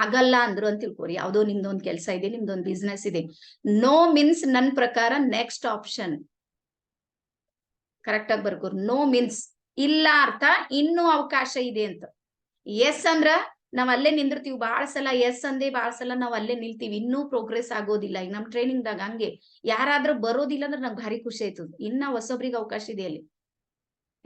ಆಗಲ್ಲ ಅಂದ್ರು ಅಂತ ತಿಳ್ಕೊರಿ, ಯಾವ್ದೋ ನಿಮ್ದೊಂದ್ ಕೆಲ್ಸ ಇದೆ, ನಿಮ್ದೊಂದ್ ಬಿಸ್ನೆಸ್ ಇದೆ, ನೋ ಮೀನ್ಸ್ ನನ್ ಪ್ರಕಾರ ನೆಕ್ಸ್ಟ್ ಆಪ್ಷನ್. ಕರೆಕ್ಟ್ ಆಗಿ ಬರ್ಕೋರಿ. ನೋ ಮೀನ್ಸ್ ಇಲ್ಲ ಅರ್ಥ ಇನ್ನೂ ಅವಕಾಶ ಇದೆ ಅಂತ. ಎಸ್ ಅಂದ್ರ ನಾವ್ ಅಲ್ಲೇ ನಿಂದಿರ್ತೀವಿ ಬಹಳ ಸಲ, ಎಸ್ ಅಂದೆ ಬಹಳ ಸಲ ನಾವ್ ಅಲ್ಲೇ ನಿಲ್ತೀವಿ, ಇನ್ನೂ ಪ್ರೋಗ್ರೆಸ್ ಆಗೋದಿಲ್ಲ. ಈಗ ನಮ್ ಟ್ರೈನಿಂಗ್ ದಾಗ ಹಂಗೆ ಯಾರಾದ್ರೂ ಬರೋದಿಲ್ಲ ಅಂದ್ರೆ ನಂಗೆ ಭಾರಿ ಖುಷಿ ಆಯ್ತದ, ಇನ್ನ ಹೊಸೊಬ್ರಿಗೆ ಅವಕಾಶ ಇದೆ ಅಲ್ಲಿ.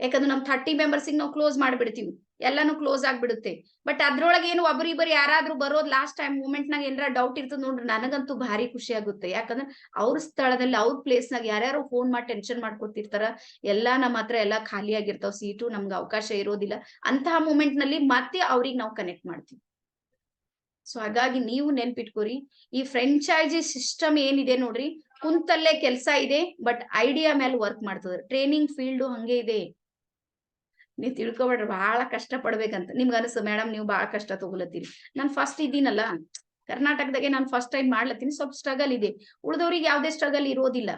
ಯಾಕಂದ್ರೆ ನಮ್ 30 ಮೆಂಬರ್ಸಿಗೆ ನಾವು ಕ್ಲೋಸ್ ಮಾಡ್ಬಿಡ್ತೀವಿ, ಎಲ್ಲಾನು ಕ್ಲೋಸ್ ಆಗ್ಬಿಡುತ್ತೆ. ಬಟ್ ಅದ್ರೊಳಗೆ ಏನು ಒಬ್ಬರಿಬ್ಬರು ಯಾರಾದ್ರೂ ಬರೋದ್ ಲಾಸ್ಟ್ ಟೈಮ್ ಮೂಮೆಂಟ್ ನಾಗ ಏನಾರ ಡೌಟ್ ಇರ್ತದ ನೋಡ್ರಿ, ನನಗಂತೂ ಭಾರಿ ಖುಷಿ ಆಗುತ್ತೆ. ಯಾಕಂದ್ರೆ ಅವ್ರ ಸ್ಥಳದಲ್ಲಿ ಅವ್ರ ಪ್ಲೇಸ್ ನಾಗ ಯಾರ್ಯಾರು ಫೋನ್ ಮಾಡಿ ಟೆನ್ಷನ್ ಮಾಡ್ಕೊತಿರ್ತಾರ, ಎಲ್ಲಾ ನಮ್ಮ ಹತ್ರ ಎಲ್ಲಾ ಖಾಲಿ ಆಗಿರ್ತಾವ ಸೀಟು, ನಮ್ಗೆ ಅವಕಾಶ ಇರೋದಿಲ್ಲ. ಅಂತಹ ಮೂಮೆಂಟ್ ನಲ್ಲಿ ಮತ್ತೆ ಅವ್ರಿಗೆ ನಾವು ಕನೆಕ್ಟ್ ಮಾಡ್ತೀವಿ. ಸೊ ಹಾಗಾಗಿ ನೀವು ನೆನ್ಪಿಟ್ಕೋರಿ, ಈ ಫ್ರೆಂಚೈಸಿ ಸಿಸ್ಟಮ್ ಏನಿದೆ ನೋಡ್ರಿ, ಕುಂತಲ್ಲೇ ಕೆಲಸ ಇದೆ, ಬಟ್ ಐಡಿಯಾ ಮೇಲೆ ವರ್ಕ್ ಮಾಡ್ತದ. ಟ್ರೈನಿಂಗ್ ಫೀಲ್ಡ್ ಹಂಗೆ ಇದೆ, ನೀವ್ ತಿಳ್ಕೊಬೇಡ್ರಿ ಬಹಳ ಕಷ್ಟ ಪಡ್ಬೇಕಂತ. ನಿಮ್ಗೆ ಅನಿಸ್ತು ಮೇಡಮ್ ನೀವು ಬಹಳ ಕಷ್ಟ ತಗೊಳತ್ತೀರಿ. ನಾನ್ ಫಸ್ಟ್ ಇದ್ದೀನಲ್ಲ ಕರ್ನಾಟಕದಾಗೆ, ನಾನು ಫಸ್ಟ್ ಟೈಮ್ ಮಾಡ್ಲತ್ತೀನಿ, ಸ್ವಲ್ಪ ಸ್ಟ್ರಗಲ್ ಇದೆ. ಉಳ್ದವ್ರಿಗೆ ಯಾವ್ದೇ ಸ್ಟ್ರಗಲ್ ಇರೋದಿಲ್ಲ.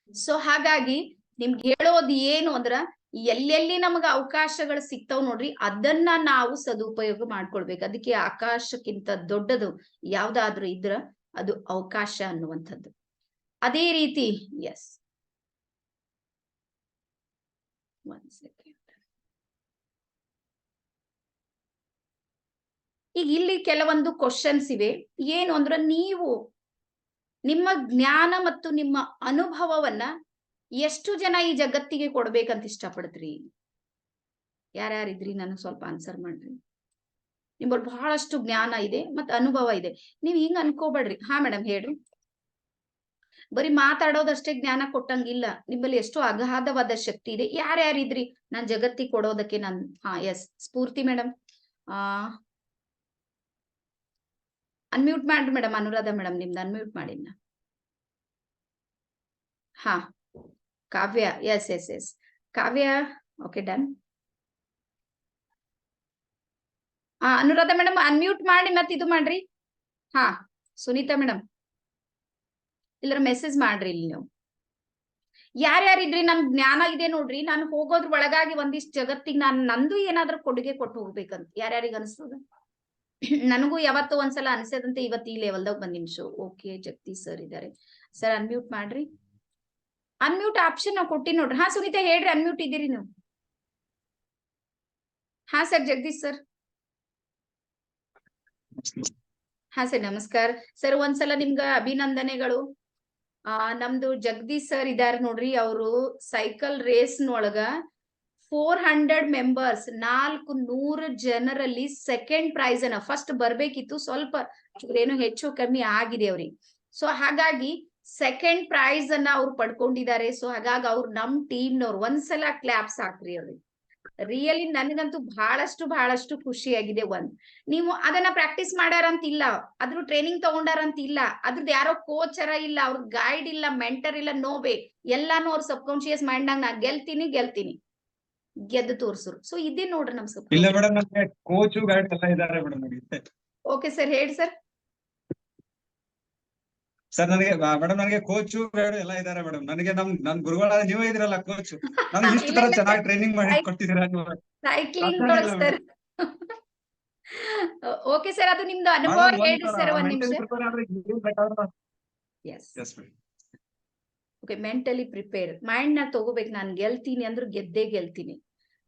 ಸೊ ಹಾಗಾಗಿ ನಿಮ್ಗೆ ಹೇಳೋದು ಏನು ಅಂದ್ರ, ಎಲ್ಲೆಲ್ಲಿ ನಮಗ ಅವಕಾಶಗಳು ಸಿಗ್ತಾವ್ ನೋಡ್ರಿ, ಅದನ್ನ ನಾವು ಸದುಪಯೋಗ ಮಾಡ್ಕೊಳ್ಬೇಕು. ಅದಕ್ಕೆ ಆಕಾಶಕ್ಕಿಂತ ದೊಡ್ಡದು ಯಾವ್ದಾದ್ರು ಇದ್ರ ಅದು ಅವಕಾಶ ಅನ್ನುವಂಥದ್ದು. ಅದೇ ರೀತಿ ಎಸ್, 1 ಸೆಕೆಂಡ್. ಈಗ ಇಲ್ಲಿ ಕೆಲವೊಂದು ಕ್ವಶನ್ಸ್ ಇವೆ. ಏನು ಅಂದ್ರೆ, ನೀವು ನಿಮ್ಮ ಜ್ಞಾನ ಮತ್ತು ನಿಮ್ಮ ಅನುಭವವನ್ನ ಎಷ್ಟು ಜನ ಈ ಜಗತ್ತಿಗೆ ಕೊಡ್ಬೇಕಂತ ಇಷ್ಟಪಡ್ತ್ರಿ? ಯಾರ್ಯಾರಿದ್ರಿ ನನಗ್ ಸ್ವಲ್ಪ ಆನ್ಸರ್ ಮಾಡ್ರಿ. ನಿಮ್ಮಲ್ಲಿ ಬಹಳಷ್ಟು ಜ್ಞಾನ ಇದೆ ಮತ್ ಅನುಭವ ಇದೆ. ನೀವ್ ಹಿಂಗ್ ಅನ್ಕೋಬೇಡ್ರಿ. ಹಾ ಮೇಡಮ್ ಹೇಳ್ರಿ. ಬರೀ ಮಾತಾಡೋದಷ್ಟೇ ಜ್ಞಾನ ಕೊಟ್ಟಂಗಿಲ್ಲ. ನಿಮ್ಮಲ್ಲಿ ಎಷ್ಟೋ ಅಗಾಧವಾದ ಶಕ್ತಿ ಇದೆ. ಯಾರ್ಯಾರಿದ್ರಿ ನಾನ್ ಜಗತ್ತಿಗೆ ಕೊಡೋದಕ್ಕೆ ಹಾ ಎಸ್ ಸ್ಫೂರ್ತಿ ಮೇಡಮ್. ಆ ಅನ್ಮ್ಯೂಟ್ ಮಾಡ್ರಿ ಮೇಡಮ್. ಅನುರಾಧ ಮೇಡಮ್ ನಿಮ್ದು ಅನ್ಮ್ಯೂಟ್ ಮಾಡಿನ. ಹಾ Kavya. Yes yes yes Kavya. Okay done. Anuradha madam unmute ಮಾಡಿ ಮತ್ ಇದು ಮಾಡ್ರಿ. ಹಾ ಸುನೀತಾ ಮೇಡಮ್ ಇಲ್ಲರ ಮೆಸೇಜ್ ಮಾಡ್ರಿ ಇಲ್ಲಿ ನೀವು. ಯಾರ್ಯಾರಿದ್ರಿ ನನ್ ಜ್ಞಾನ ಇದೆ ನೋಡ್ರಿ, ನಾನು ಹೋಗೋದ್ರ ಒಳಗಾಗಿ ಒಂದಿಷ್ಟು ಜಗತ್ತಿಗೆ ನಂದು ಏನಾದ್ರೂ ಕೊಡುಗೆ ಕೊಟ್ಟು ಹೋಗ್ಬೇಕಂತ ಯಾರ್ಯಾರಿಗೆ ಅನಿಸ್ತದ? ನನಗೂ ಯಾವತ್ತೋ ಒಂದ್ಸಲ ಅನ್ಸದಂತೆ ಇವತ್ತು ಈ ಲೆವೆಲ್ದಾಗ ಬಂದಿನ್ ಶೋ. ಓಕೆ ಜಗದೀಶ್ ಸರ್ ಇದಾರೆ. ಸರ್ ಅನ್ಮ್ಯೂಟ್ ಮಾಡ್ರಿ. ಅನ್ಮ್ಯೂಟ್ ಆಪ್ಷನ್ ನಾವು ಕೊಟ್ಟಿ ನೋಡ್ರಿ. ಹಾ ಸುನೀತಾ ಹೇಳ್ರಿ, ಅನ್ಮ್ಯೂಟ್ ಇದ್ದೀರಿ ನೀವು. ಹಾ ಸರ್ ಜಗದೀಶ್ ಸರ್. ಹಾ ಸರ್ ನಮಸ್ಕಾರ ಸರ್. ಒಂದ್ಸಲ ನಿಮ್ಗ ಅಭಿನಂದನೆಗಳು. ನಮ್ದು ಜಗದೀಶ್ ಸರ್ ಇದಾರ ನೋಡ್ರಿ, ಅವರು ಸೈಕಲ್ ರೇಸ್ ನೊಳಗ 400 ಮೆಂಬರ್ಸ್ 400 ಜನರಲ್ಲಿ ಸೆಕೆಂಡ್ ಪ್ರೈಸ್ ಅನ್ನ ಫಸ್ಟ್ ಬರ್ಬೇಕಿತ್ತು. ಸ್ವಲ್ಪ ಏನು ಹೆಚ್ಚು ಕಮ್ಮಿ ಆಗಿದೆ ಅವ್ರಿಗೆ. ಸೊ ಹಾಗಾಗಿ ಸೆಕೆಂಡ್ ಪ್ರೈಸ್ ಅನ್ನ ಅವ್ರು ಪಡ್ಕೊಂಡಿದ್ದಾರೆ. ಸೊ ಹಾಗಾಗಿ ಅವ್ರು ನಮ್ ಟೀಮ್ನವ್ರು ಒಂದ್ಸಲ ಕ್ಲಾಪ್ಸ್ ಹಾಕ್ರಿ ಅವ್ರಿಗೆ. ರಿಯಲಿ ನನಗಂತೂ ಬಹಳಷ್ಟು ಖುಷಿಯಾಗಿದೆ. ನೀವು ಅದನ್ನ ಪ್ರಾಕ್ಟೀಸ್ ಮಾಡ್ಯಾರಂತಿಲ್ಲ, ಅದ್ರ ಟ್ರೈನಿಂಗ್ ತಗೊಂಡಾರಂತಿಲ್ಲ, ಅದ್ರದ್ದು ಯಾರೋ ಕೋಚರ ಇಲ್ಲ, ಅವ್ರ ಗೈಡ್ ಇಲ್ಲ, ಮೆಂಟರ್ ಇಲ್ಲ, ನೋ ವೇ. ಎಲ್ಲಾನು ಅವ್ರ ಸಬ್ ಕಾನ್ಶಿಯಸ್ ಮೈಂಡ್ ನಾಗ ನಾ ಗೆಲ್ತೀನಿ ಗೆದ್ದು ತೋರ್ಸ್ರು. ಸೊ ಇದೇ ನೋಡ್ರಿ ನಮ್ ಸಬ್. ಇಲ್ಲ ಮೇಡಮ್ ನಮಗೆ ಕೋಚ್ ಗೈಡ್ ಎಲ್ಲ ಇದ್ದಾರೆ ಮೇಡಮ್. ಓಕೆ ಸರ್ ಹೇಳಿ ಸರ್. ಸರ್ ನನಗೆ ಕೋಚ್ ಗೈಡ್ ಎಲ್ಲ ಇದ್ದಾರೆ ಮೇಡಮ್. ನನಗೆ ನನ್ ಗುರುಗಳಾದ ನೀವೇ ಇದ್ರಲ್ಲ ಕೋಚ್. ನನಗೆ ಇಷ್ಟು ತರ ಚೆನ್ನಾಗಿ ಟ್ರೈನಿಂಗ್ ಮಾಡಿ ಕೊಟ್ಟಿದ್ದೀರಾ ನೀವು. Cycling sir. ಓಕೆ ಸರ್, ಅದು ನಿಮ್ದು ಅನುಭವ ಹೇಳ್ರಿ ಸರ್ ಒಂದ್ ನಿಮಿಷ. ಓಕೆ ಮೆಂಟಲಿ ಪ್ರಿಪೇರ್ ಮೈಂಡ್ ನ ತಗೋಬೇಕು. ನಾನ್ ಗೆಲ್ತೀನಿ ಅಂದ್ರೆ ಗೆಲ್ತೀನಿ.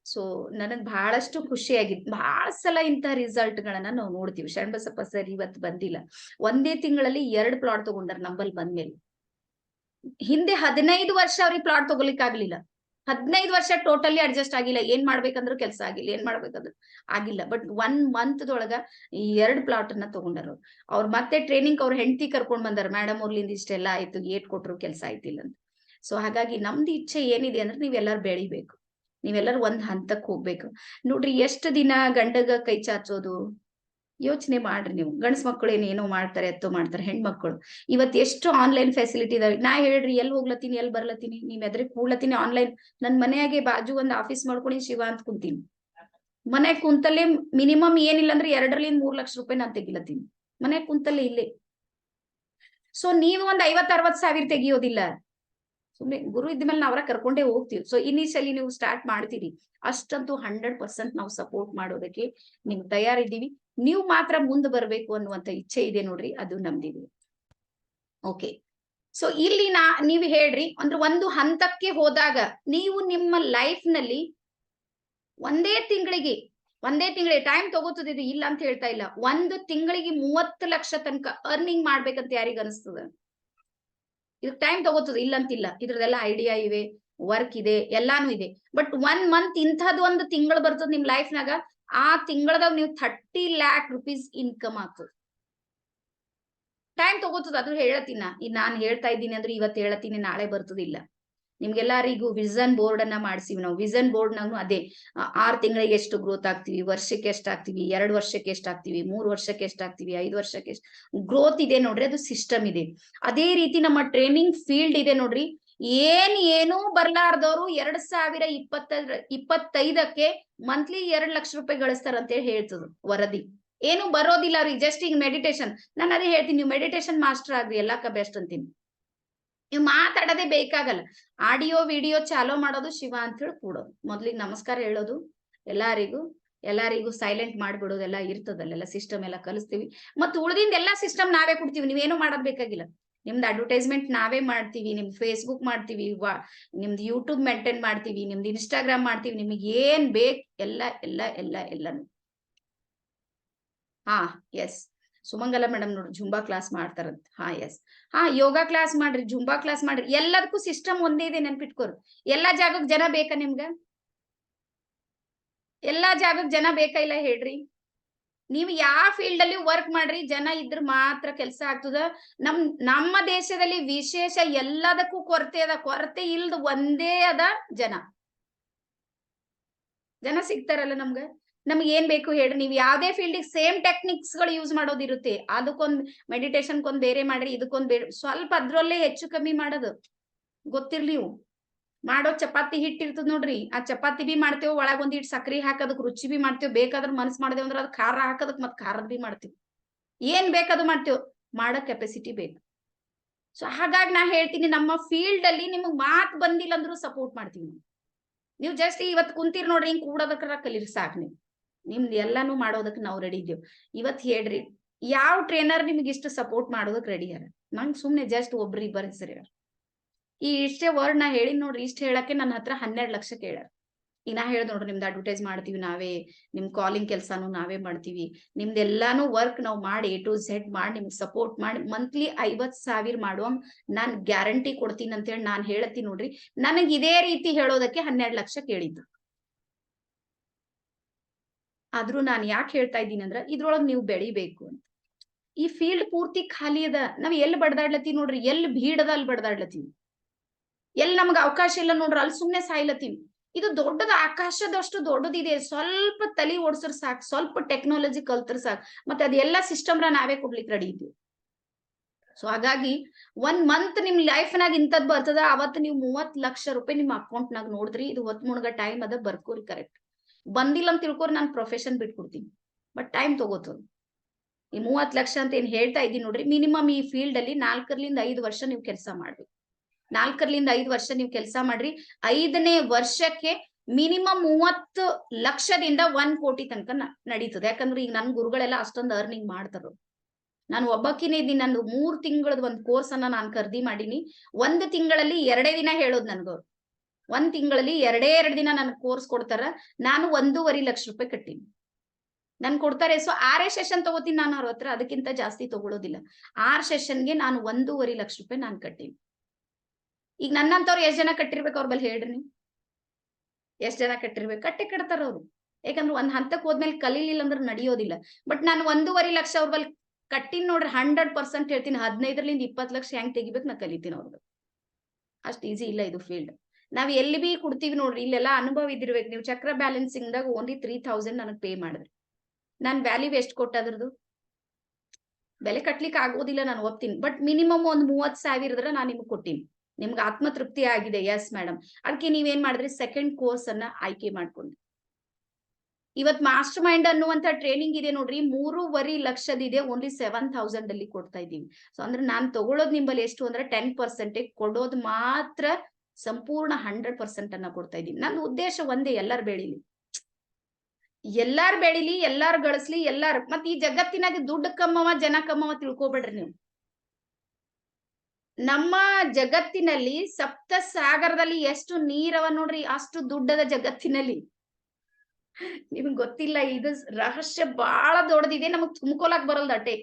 ಸೊ ನನಗ್ ಬಹಳಷ್ಟು ಖುಷಿಯಾಗಿತ್ತು. ಬಹಳ ಸಲ ಇಂತಹ ರಿಸಲ್ಟ್ ಗಳನ್ನ ನಾವು ನೋಡ್ತೀವಿ. ಶರಣಬಸಪ್ಪ ಸರ್ ಇವತ್ತು ಬಂದಿಲ್ಲ, ಒಂದೇ ತಿಂಗಳಲ್ಲಿ 2 ಪ್ಲಾಟ್ ತಗೊಂಡಾರ ನಂಬಲ್ಲಿ ಬಂದ್ಮೇಲೆ. ಹಿಂದೆ 15 ವರ್ಷ ಅವ್ರಿಗೆ ಪ್ಲಾಟ್ ತಗೊಲಿಕ್ ಆಗ್ಲಿಲ್ಲ. 15 ವರ್ಷ ಟೋಟಲಿ ಅಡ್ಜಸ್ಟ್ ಆಗಿಲ್ಲ. ಏನ್ ಮಾಡ್ಬೇಕಂದ್ರೂ ಕೆಲಸ ಆಗಿಲ್ಲ, ಏನ್ ಮಾಡ್ಬೇಕಂದ್ರು ಆಗಿಲ್ಲ. ಬಟ್ 1 ಮಂತ್ ದೊಳಗ 2 ಪ್ಲಾಟ್ ಅನ್ನ ತಗೊಂಡಾರ. ಅವ್ರು ಮತ್ತೆ ಟ್ರೈನಿಂಗ್ ಅವ್ರ ಹೆಂಡತಿ ಕರ್ಕೊಂಡ್ ಬಂದಾರ. ಮೇಡಮ್ ಅವ್ರಲಿಂದ ಇಷ್ಟೆಲ್ಲ ಆಯ್ತು, ಏಟ್ ಕೊಟ್ರು ಕೆಲಸ ಆಯ್ತಿಲ್ಲ ಅಂತ. ಸೊ ಹಾಗಾಗಿ ನಮ್ದು ಇಚ್ಛೆ ಏನಿದೆ ಅಂದ್ರೆ ನೀವೆಲ್ಲರೂ ಬೆಳಿಬೇಕು, ನೀವೆಲ್ಲರೂ ಒಂದ್ ಹಂತಕ್ ಹೋಗ್ಬೇಕು. ನೋಡ್ರಿ ಎಷ್ಟು ದಿನ ಗಂಡಗ ಕೈ ಚಾಚೋದು. ಯೋಚನೆ ಮಾಡ್ರಿ ನೀವು. ಗಂಡ್ಸ್ ಮಕ್ಕಳು ಏನೋ ಮಾಡ್ತಾರೆ, ಎತ್ತೋ ಮಾಡ್ತಾರೆ. ಹೆಣ್ಮಕ್ಳು ಇವತ್ ಎಷ್ಟು ಆನ್ಲೈನ್ ಫೆಸಿಲಿಟಿ ಇದಾವೆ. ನಾ ಹೇಳ್ರಿ ಎಲ್ಲಿ ಹೋಗ್ಲತ್ತೀನಿ, ಎಲ್ಲಿ ಬರ್ಲತ್ತೀನಿ, ನೀವ್ ಎದ್ರಿ ಕೂಡ್ಲತ್ತೀನಿ ಆನ್ಲೈನ್. ನನ್ ಮನೆಯಾಗೆ ಬಾಜು ಒಂದ್ ಆಫೀಸ್ ಮಾಡ್ಕೊಂಡು ಶಿವ ಅಂತ ಕುಂತೀನಿ. ಮನೆ ಕುಂತಲ್ಲೇ ಮಿನಿಮಮ್ ಏನಿಲ್ಲ ಅಂದ್ರೆ 2-3 ಲಕ್ಷ ರೂಪಾಯಿ ನಾನ್ ತೆಗಿಲತ್ತೀನಿ ಮನೆ ಕುಂತಲ್ಲೇ ಇಲ್ಲೇ. ಸೊ ನೀವು ಒಂದ್ 50-60 ಸಾವಿರ ತೆಗಿಯೋದಿಲ್ಲ. ಸುಮ್ನೆ ಗುರು ಇದ್ಮೇಲೆ ನಾವ್ರ ಕರ್ಕೊಂಡೇ ಹೋಗ್ತೀವಿ. ಸೊ ಇನಿಷಿಯಲಿ ನೀವು ಸ್ಟಾರ್ಟ್ ಮಾಡ್ತೀರಿ, ಅಷ್ಟಂತೂ 100% ನಾವು ಸಪೋರ್ಟ್ ಮಾಡೋದಕ್ಕೆ ನಿಮ್ ತಯಾರಿದ್ದೀವಿ. ನೀವು ಮಾತ್ರ ಮುಂದೆ ಬರ್ಬೇಕು ಅನ್ನುವಂತ ಇಚ್ಛೆ ಇದೆ ನೋಡ್ರಿ, ಅದು ನಮ್ದಿದೆ. ಓಕೆ, ಸೊ ಇಲ್ಲಿ ನೀವು ಹೇಳ್ರಿ ಅಂದ್ರೆ ಒಂದು ಹಂತಕ್ಕೆ ಹೋದಾಗ ನೀವು ನಿಮ್ಮ ಲೈಫ್ ನಲ್ಲಿ ಒಂದೇ ತಿಂಗಳಿಗೆ ಟೈಮ್ ತಗೋತದ. ಇದು ಇಲ್ಲ ಅಂತ ಹೇಳ್ತಾ ಇಲ್ಲ. 1 ತಿಂಗಳಿಗೆ 30 ಲಕ್ಷ ತನಕ ಅರ್ನಿಂಗ್ ಮಾಡ್ಬೇಕಂತ ಯಾರಿಗ ಅನಿಸ್ತದ? ಇದು ಟೈಮ್ ತಗೋತದ, ಇಲ್ಲ ಅಂತಿಲ್ಲ. ಇದ್ರದೆಲ್ಲ ಐಡಿಯಾ ಇವೆ, ವರ್ಕ್ ಇದೆ, ಎಲ್ಲಾನು ಇದೆ. ಬಟ್ 1 ಮಂತ್ ಇಂಥದ್ದು ಒಂದು ತಿಂಗಳು ಬರ್ತದ ನಿಮ್ ಲೈಫ್ ನಾಗ. ಆ ತಿಂಗಳದಾಗ ನೀವು 30 lakh rupees ಇನ್ಕಮ್ ಆಗ್ತದ. ಟೈಮ್ ತಗೋತದ, ಅದು ಹೇಳತ್ತೀನ. ನಾನ್ ಹೇಳ್ತಾ ಇದ್ದೀನಿ ಅಂದ್ರೆ ಇವತ್ತು ಹೇಳತ್ತೀನಿ, ನಾಳೆ ಬರ್ತದಿಲ್ಲ. ನಿಮ್ಗೆಲ್ಲರಿಗೂ ವಿಷನ್ ಬೋರ್ಡ್ ಅನ್ನ ಮಾಡ್ಸಿವಿ ನಾವು. ವಿಷನ್ ಬೋರ್ಡ್ ನಾವು ಅದೇ 6 ತಿಂಗಳಿಗೆ ಎಷ್ಟು ಗ್ರೋತ್ ಆಗ್ತೀವಿ, ವರ್ಷಕ್ಕೆ ಎಷ್ಟಾಗ್ತೀವಿ, 2 ವರ್ಷಕ್ಕೆ ಎಷ್ಟಾಗ್ತೀವಿ, 3 ವರ್ಷಕ್ಕೆ ಎಷ್ಟಾಗ್ತೀವಿ, 5 ವರ್ಷಕ್ಕೆ ಎಷ್ಟು ಗ್ರೋತ್ ಇದೆ ನೋಡ್ರಿ. ಅದು ಸಿಸ್ಟಮ್ ಇದೆ. ಅದೇ ರೀತಿ ನಮ್ಮ ಟ್ರೈನಿಂಗ್ ಫೀಲ್ಡ್ ಇದೆ ನೋಡ್ರಿ. ಏನೂ ಬರ್ಲಾರ್ದವ್ರು 2025ಕ್ಕೆ ಮಂತ್ಲಿ 2 ಲಕ್ಷ ರೂಪಾಯಿ ಗಳಿಸ್ತಾರ ಅಂತ ಹೇಳಿ ಹೇಳ್ತದ ವರದಿ. ಏನು ಬರೋದಿಲ್ಲ ಅವ್ರಿಗೆ, ಜಸ್ಟ್ ಈಗ ಮೆಡಿಟೇಷನ್. ನಾನು ಅದೇ ಹೇಳ್ತೀನಿ, ನೀವು ಮೆಡಿಟೇಷನ್ ಮಾಸ್ಟರ್ ಆಗ್ರಿ, ಎಲ್ಲಕ್ಕ ಬೆಸ್ಟ್ ಅಂತೀನಿ. ನೀವು ಮಾತಾಡೋದೇ ಬೇಕಾಗಲ್ಲ. ಆಡಿಯೋ ವಿಡಿಯೋ ಚಾಲೋ ಮಾಡೋದು, ಶಿವ ಅಂತ ಹೇಳಿ ಕೂಡೋದು, ಮೊದ್ಲಿಗೆ ನಮಸ್ಕಾರ ಹೇಳೋದು, ಎಲ್ಲಾರಿಗೂ ಸೈಲೆಂಟ್ ಮಾಡ್ಬಿಡೋದು ಎಲ್ಲ ಇರ್ತದಲ್ಲ. ಸಿಸ್ಟಮ್ ಎಲ್ಲ ಕಲಿಸ್ತೀವಿ. ಮತ್ತು ಉಳಿದಿಂದ ಎಲ್ಲಾ ಸಿಸ್ಟಮ್ ನಾವೇ ಕೊಡ್ತೀವಿ. ನೀವೇನು ಮಾಡೋದ್ ಬೇಕಾಗಿಲ್ಲ. ನಿಮ್ದು ಅಡ್ವರ್ಟೈಸ್ಮೆಂಟ್ ನಾವೇ ಮಾಡ್ತೀವಿ, ನಿಮ್ದು ಫೇಸ್ಬುಕ್ ಮಾಡ್ತೀವಿ, ನಿಮ್ದು ಯೂಟ್ಯೂಬ್ ಮೇಂಟೈನ್ ಮಾಡ್ತೀವಿ, ನಿಮ್ದು ಇನ್ಸ್ಟಾಗ್ರಾಮ್ ಮಾಡ್ತೀವಿ. ನಿಮಗೆ ಏನ್ ಬೇಕು ಎಲ್ಲಾನು. ಹಾ ಎಸ್ ಸುಮಂಗಲ ಮೇಡಮ್ ನೋಡ್ರಿ ಜುಂಬಾ ಕ್ಲಾಸ್ ಮಾಡ್ತಾರಂತ. ಹಾ ಎಸ್, ಹಾ ಯೋಗಾ ಕ್ಲಾಸ್ ಮಾಡ್ರಿ, ಜುಂಬಾ ಕ್ಲಾಸ್ ಮಾಡ್ರಿ, ಎಲ್ಲದಕ್ಕೂ ಸಿಸ್ಟಮ್ ಒಂದೇ ಇದೆ, ನೆನ್ಪಿಟ್ಕೋರಿ. ಎಲ್ಲಾ ಜಾಗಕ್ ಜನ ಬೇಕಾ ನಿಮ್ಗ? ಎಲ್ಲಾ ಜಾಗಕ್ ಜನ ಬೇಕಾ ಇಲ್ಲ ಹೇಳ್ರಿ? ನೀವು ಯಾವ ಫೀಲ್ಡ್ ಅಲ್ಲಿ ವರ್ಕ್ ಮಾಡ್ರಿ, ಜನ ಇದ್ರ ಮಾತ್ರ ಕೆಲಸ ಆಗ್ತದ. ನಮ್ಮ ದೇಶದಲ್ಲಿ ವಿಶೇಷ ಎಲ್ಲದಕ್ಕೂ ಕೊರತೆ ಅದ, ಕೊರತೆ ಇಲ್ದ ಒಂದೇ ಅದ ಜನ. ಜನ ಸಿಗ್ತಾರಲ್ಲ ನಮ್ಗ. ನಮ್ಗೆ ಏನ್ ಬೇಕು ಹೇಳ್ರಿ? ನೀವು ಯಾವ್ದೇ ಫೀಲ್ಡ್ ಸೇಮ್ ಟೆಕ್ನಿಕ್ಸ್ ಗಳು ಯೂಸ್ ಮಾಡೋದಿರುತ್ತೆ. ಅದಕ್ಕೊಂದ್ ಮೆಡಿಟೇಷನ್ಕೊಂದ್ ಬೇರೆ ಮಾಡ್ರಿ, ಇದಕ್ಕೊಂದ್ ಬೇರೆ, ಸ್ವಲ್ಪ ಅದ್ರಲ್ಲೇ ಹೆಚ್ಚು ಕಮ್ಮಿ ಮಾಡೋದು ಗೊತ್ತಿರ್ಲಿ. ನೀವು ಮಾಡೋ ಚಪಾತಿ ಹಿಟ್ ಇರ್ತದ ನೋಡ್ರಿ, ಆ ಚಪಾತಿ ಬಿ ಮಾಡ್ತೇವ್, ಒಳಗ್ ಒಂದ್ ಇಟ್ ಸಕ್ರಿ ಹಾಕದಕ್ ರುಚಿ ಬಿ ಮಾಡ್ತೇವ್, ಬೇಕಾದ್ರ ಮನ್ಸ್ ಮಾಡ್ದೇವ್ ಅಂದ್ರ ಅದ್ ಖಾರ ಹಾಕದಕ್ ಮತ್ ಖಾರದ್ ಬಿ ಮಾಡ್ತೇವ್, ಏನ್ ಬೇಕದು ಮಾಡ್ತೇವ್. ಮಾಡೋ ಕೆಪಾಸಿಟಿ ಬೇಕು. ಸೊ ಹಾಗಾಗಿ ನಾ ಹೇಳ್ತೀನಿ, ನಮ್ಮ ಫೀಲ್ಡ್ ಅಲ್ಲಿ ನಿಮಗ್ ಮಾತ್ ಬಂದಿಲ್ಲ ಅಂದ್ರೂ ಸಪೋರ್ಟ್ ಮಾಡ್ತೀವಿ. ನೀವು ಜಸ್ಟ್ ಇವತ್ ಕುಂತೀರ್ ನೋಡ್ರಿ, ಹಿಂಗ್ ಕೂಡೋದಕ್ರ ಕಲೀರಿ ಸಾಕ್. ನಿಮ್ದು ಎಲ್ಲಾನು ಮಾಡೋದಕ್ ನಾವ್ ರೆಡಿ ಇದ್ದೇವ್. ಇವತ್ ಹೇಳ್ರಿ, ಯಾವ ಟ್ರೈನರ್ ನಿಮ್ಗೆ ಇಷ್ಟು ಸಪೋರ್ಟ್ ಮಾಡೋದಕ್ ರೆಡಿ ಯಾರ? ನಂಗ್ ಸುಮ್ನೆ ಜಸ್ಟ್ ಒಬ್ರು ಇಬ್ಬರ ಹೆಸರು ಹೇಳ್ರಿ. ಈ ಇಷ್ಟೇ ವರ್ಡ್ ನಾ ಹೇಳಿನ್ ನೋಡ್ರಿ, ಇಷ್ಟ ಹೇಳಕ್ಕೆ ನನ್ನ ಹತ್ರ 12 ಲಕ್ಷ ಕೇಳ್ಯಾರ. ಈಗ ನಾ ಹೇಳ್ದ್ ನೋಡ್ರಿ, ನಿಮ್ದು ಅಡ್ವರ್ಟೈಸ್ ಮಾಡ್ತೀವಿ ನಾವೇ, ನಿಮ್ ಕಾಲಿಂಗ್ ಕೆಲ್ಸಾನು ನಾವೇ ಮಾಡ್ತೀವಿ, ನಿಮ್ದೆಲ್ಲಾನು ವರ್ಕ್ ನಾವ್ ಮಾಡಿ A to Z ಮಾಡಿ ನಿಮ್ಗೆ ಸಪೋರ್ಟ್ ಮಾಡಿ ಮಂತ್ಲಿ 50,000 ಮಾಡುವಂಗ್ ನಾನ್ ಗ್ಯಾರಂಟಿ ಕೊಡ್ತೀನಿ ಅಂತ ಹೇಳಿ ನಾನ್ ಹೇಳ್ತೀನಿ ನೋಡ್ರಿ. ನನಗ್ ಇದೇ ರೀತಿ ಹೇಳೋದಕ್ಕೆ 12 ಲಕ್ಷ ಕೇಳಿದ್ದು. ಆದ್ರೂ ನಾನ್ ಯಾಕೆ ಹೇಳ್ತಾ ಇದ್ದೀನಿ ಅಂದ್ರ, ಇದ್ರೊಳಗ್ ನೀವು ಬೆಳಿಬೇಕು ಅಂತ. ಈ ಫೀಲ್ಡ್ ಪೂರ್ತಿ ಖಾಲಿ ಅದ. ನಾವ್ ಎಲ್ಲಿ ಬಡ್ದಾಡ್ಲತ್ತೀವಿ ನೋಡ್ರಿ, ಎಲ್ಲಿ ಭೀಡದ ಅಲ್ಲಿ ಬಡ್ದಾಡ್ಲತ್ತೀವಿ, ಎಲ್ಲಿ ನಮ್ಗ ಅವಕಾಶ ಇಲ್ಲ ನೋಡ್ರಿ ಅಲ್ಲಿ ಸುಮ್ನೆ ಸಾಯ್ಲತ್ತೀವಿ. ಇದು ದೊಡ್ಡದ, ಆಕಾಶದಷ್ಟು ದೊಡ್ಡದಿದೆ. ಸ್ವಲ್ಪ ತಲಿ ಓಡ್ಸರ್ ಸಾಕ್, ಸ್ವಲ್ಪ ಟೆಕ್ನಾಲಜಿ ಕಲ್ತರ್ ಸಾಕ್, ಮತ್ತೆ ಅದೆಲ್ಲ ಸಿಸ್ಟಮ್ ನಾವೇ ಕೊಡ್ಲಿಕ್ಕೆ ರೆಡಿ ಇದ್ದೀವಿ. ಸೊ ಹಾಗಾಗಿ 1 ಮಂತ್ ನಿಮ್ ಲೈಫ್ ನಾಗ ಇಂಥದ್ ಬರ್ತದ, ಅವತ್ತು ನೀವು 30 ಲಕ್ಷ ರೂಪಾಯಿ ನಿಮ್ ಅಕೌಂಟ್ ನಾಗ ನೋಡಿದ್ರಿ. ಇದು ಹೊತ್ ಮುಣಗ ಟೈಮ್ ಅದ, ಬರ್ಕೋರಿ ಕರೆಕ್ಟ್. ಬಂದಿಲ್ಲ ಅಂತ ತಿಳ್ಕೊರಿ, ನಾನು ಪ್ರೊಫೆಷನ್ ಬಿಟ್ಕೊಡ್ತೀನಿ, ಬಟ್ ಟೈಮ್ ತಗೋತದ. ಈ 30 ಲಕ್ಷ ಅಂತ ಏನ್ ಹೇಳ್ತಾ ಇದ್ದೀನಿ ನೋಡ್ರಿ, ಮಿನಿಮಮ್ ಈ ಫೀಲ್ಡ್ ಅಲ್ಲಿ 4 ರಿಂದ 5 ವರ್ಷ ನೀವು ಕೆಲಸ ಮಾಡ್ಬೇಕು. 4 ರಿಂದ 5 ವರ್ಷ ನೀವು ಕೆಲಸ ಮಾಡ್ರಿ. 5ನೇ ವರ್ಷಕ್ಕೆ ಮಿನಿಮಮ್ 30 ಲಕ್ಷದಿಂದ 1 ಕೋಟಿ ತನಕ ನಡೀತದೆ. ಯಾಕಂದ್ರೆ ಈಗ ನನ್ ಗುರುಗಳೆಲ್ಲ ಅಷ್ಟೊಂದು ಅರ್ನಿಂಗ್ ಮಾಡ್ತಾರ. ನಾನು ಒಬ್ಬಕಿನೇ ಇದ್ದೀನಿ. ನಂದು 3 ತಿಂಗಳದ ಒಂದು ಕೋರ್ಸ್ ಅನ್ನ ನಾನು ಖರೀದಿ ಮಾಡೀನಿ. 1 ತಿಂಗಳಲ್ಲಿ 2 ದಿನ ಹೇಳೋದು ನನ್ಗವ್ರು. 1 ತಿಂಗಳಲ್ಲಿ 2 ದಿನ ನನ್ ಕೋರ್ಸ್ ಕೊಡ್ತಾರ. ನಾನು 1.5 ಲಕ್ಷ ರೂಪಾಯಿ ಕಟ್ಟೀನಿ. ನನ್ ಕೊಡ್ತಾರೆ. ಸೊ 6 ಸೆಷನ್ ತಗೋತೀನಿ ನಾನು ಅವ್ರ ಹತ್ರ, ಅದಕ್ಕಿಂತ ಜಾಸ್ತಿ ತಗೊಳ್ಳೋದಿಲ್ಲ. 6 ಸೆಷನ್ಗೆ ನಾನು 1.5 ಲಕ್ಷ ರೂಪಾಯಿ ನಾನು ಕಟ್ಟೀನಿ. ಈಗ ನನ್ನಂತವ್ರು ಎಷ್ಟ್ ಜನ ಕಟ್ಟಿರ್ಬೇಕು ಅವ್ರ ಬಲ್ಲಿ ಹೇಳ್ರಿ ನೀವು? ಎಷ್ಟ್ ಜನ ಕಟ್ಟಿರ್ಬೇಕು? ಕಟ್ತಾರ ಅವ್ರು. ಯಾಕಂದ್ರೆ ಒಂದ್ ಹಂತಕ್ ಹೋದ್ಮೇಲೆ ಕಲೀಲಿಲ್ಲ ಅಂದ್ರೆ ನಡೆಯೋದಿಲ್ಲ. ಬಟ್ ನಾನು 1.5 ಲಕ್ಷ ಅವ್ರ ಬಲ್ಲಿ ಕಟ್ಟಿನ್ ನೋಡ್ರಿ. 100% ಹೇಳ್ತೀನಿ, 15 ರಿಂದ 20 ಲಕ್ಷ ಹೆಂಗ್ ತೆಗಿಬೇಕು ನಾ ಕಲಿತೀನಿ ಅವ್ರದ್ದು. ಅಷ್ಟ್ ಈಸಿ ಇಲ್ಲ ಇದು ಫೀಲ್ಡ್. ನಾವ್ ಎಲ್ಲಿ ಬಿ ಕೊಡ್ತೀವಿ ನೋಡ್ರಿ, ಇಲ್ಲೆಲ್ಲ ಅನುಭವ ಇದಿರ್ಬೇಕು. ನೀವು ಚಕ್ರ ಬ್ಯಾಲೆನ್ಸಿಂಗ್ ದಾಗ ಓನ್ಲಿ 3,000 ನನಗ್ ಪೇ ಮಾಡಿದ್ರಿ. ನಾನ್ ವ್ಯಾಲ್ಯೂ ಎಷ್ಟ್ ಕೊಟ್ಟದ್ರದ್ದು ಬೆಲೆ ಕಟ್ಲಿಕ್ಕೆ ಆಗೋದಿಲ್ಲ, ನಾನು ಒಪ್ತೀನಿ. ಬಟ್ ಮಿನಿಮಮ್ ಒಂದ್ 30,000 ನಾನು ನಿಮ್ಗೆ ಕೊಟ್ಟಿನಿ. ನಿಮ್ಗೆ ಆತ್ಮತೃಪ್ತಿ ಆಗಿದೆ? Yes madam. ಅದಕ್ಕೆ ನೀವೇನ್ ಮಾಡಿದ್ರಿ, ಸೆಕೆಂಡ್ ಕೋರ್ಸ್ ಅನ್ನ ಆಯ್ಕೆ ಮಾಡ್ಕೊಂಡ್ರಿ. ಇವತ್ ಮಾಸ್ಟರ್ ಮೈಂಡ್ ಅನ್ನುವಂತ ಟ್ರೈನಿಂಗ್ ಇದೆ ನೋಡ್ರಿ, 3.5 ಲಕ್ಷದಿದೆ. ಓನ್ಲಿ 7,000 ಅಲ್ಲಿ ಕೊಡ್ತಾ ಇದ್ದೀವಿ. ಸೊ ಅಂದ್ರೆ ನಾನ್ ತಗೊಳ್ಳೋದು ನಿಂಬಲ್ಲಿ ಎಷ್ಟು ಅಂದ್ರೆ 10% ಕೊಡೋದು ಮಾತ್ರ ಸಂಪೂರ್ಣ 100% ಅನ್ನ ಕೊಡ್ತಾ ಇದ್ದೀನಿ. ನನ್ನ ಉದ್ದೇಶ ಒಂದೇ, ಎಲ್ಲಾರು ಬೆಳಿಲಿ, ಎಲ್ಲಾರು ಬೆಳಿಲಿ, ಎಲ್ಲಾರು ಗಳಿಸ್ಲಿ, ಎಲ್ಲಾರು. ಮತ್ ಈ ಜಗತ್ತಿನಾಗ ದುಡ್ಡು ಕಮ್ಮವ ಜನ ಕಮ್ಮವ ತಿಳ್ಕೊಬೇಡ್ರಿ ನೀವು. ನಮ್ಮ ಜಗತ್ತಿನಲ್ಲಿ 7 ಸಾಗರದಲ್ಲಿ ಎಷ್ಟು ನೀರವ ನೋಡ್ರಿ, ಅಷ್ಟು ದುಡ್ಡದ ಜಗತ್ತಿನಲ್ಲಿ. ನಿಮ್ಗೆ ಗೊತ್ತಿಲ್ಲ, ಇದು ರಹಸ್ಯ ಬಹಳ ದೊಡ್ಡದಿದೆ. ನಮಗ್ ತುಂಬ್ಕೊಳಕ್ ಬರಲ್ದ ಅಟ್ಟೆ.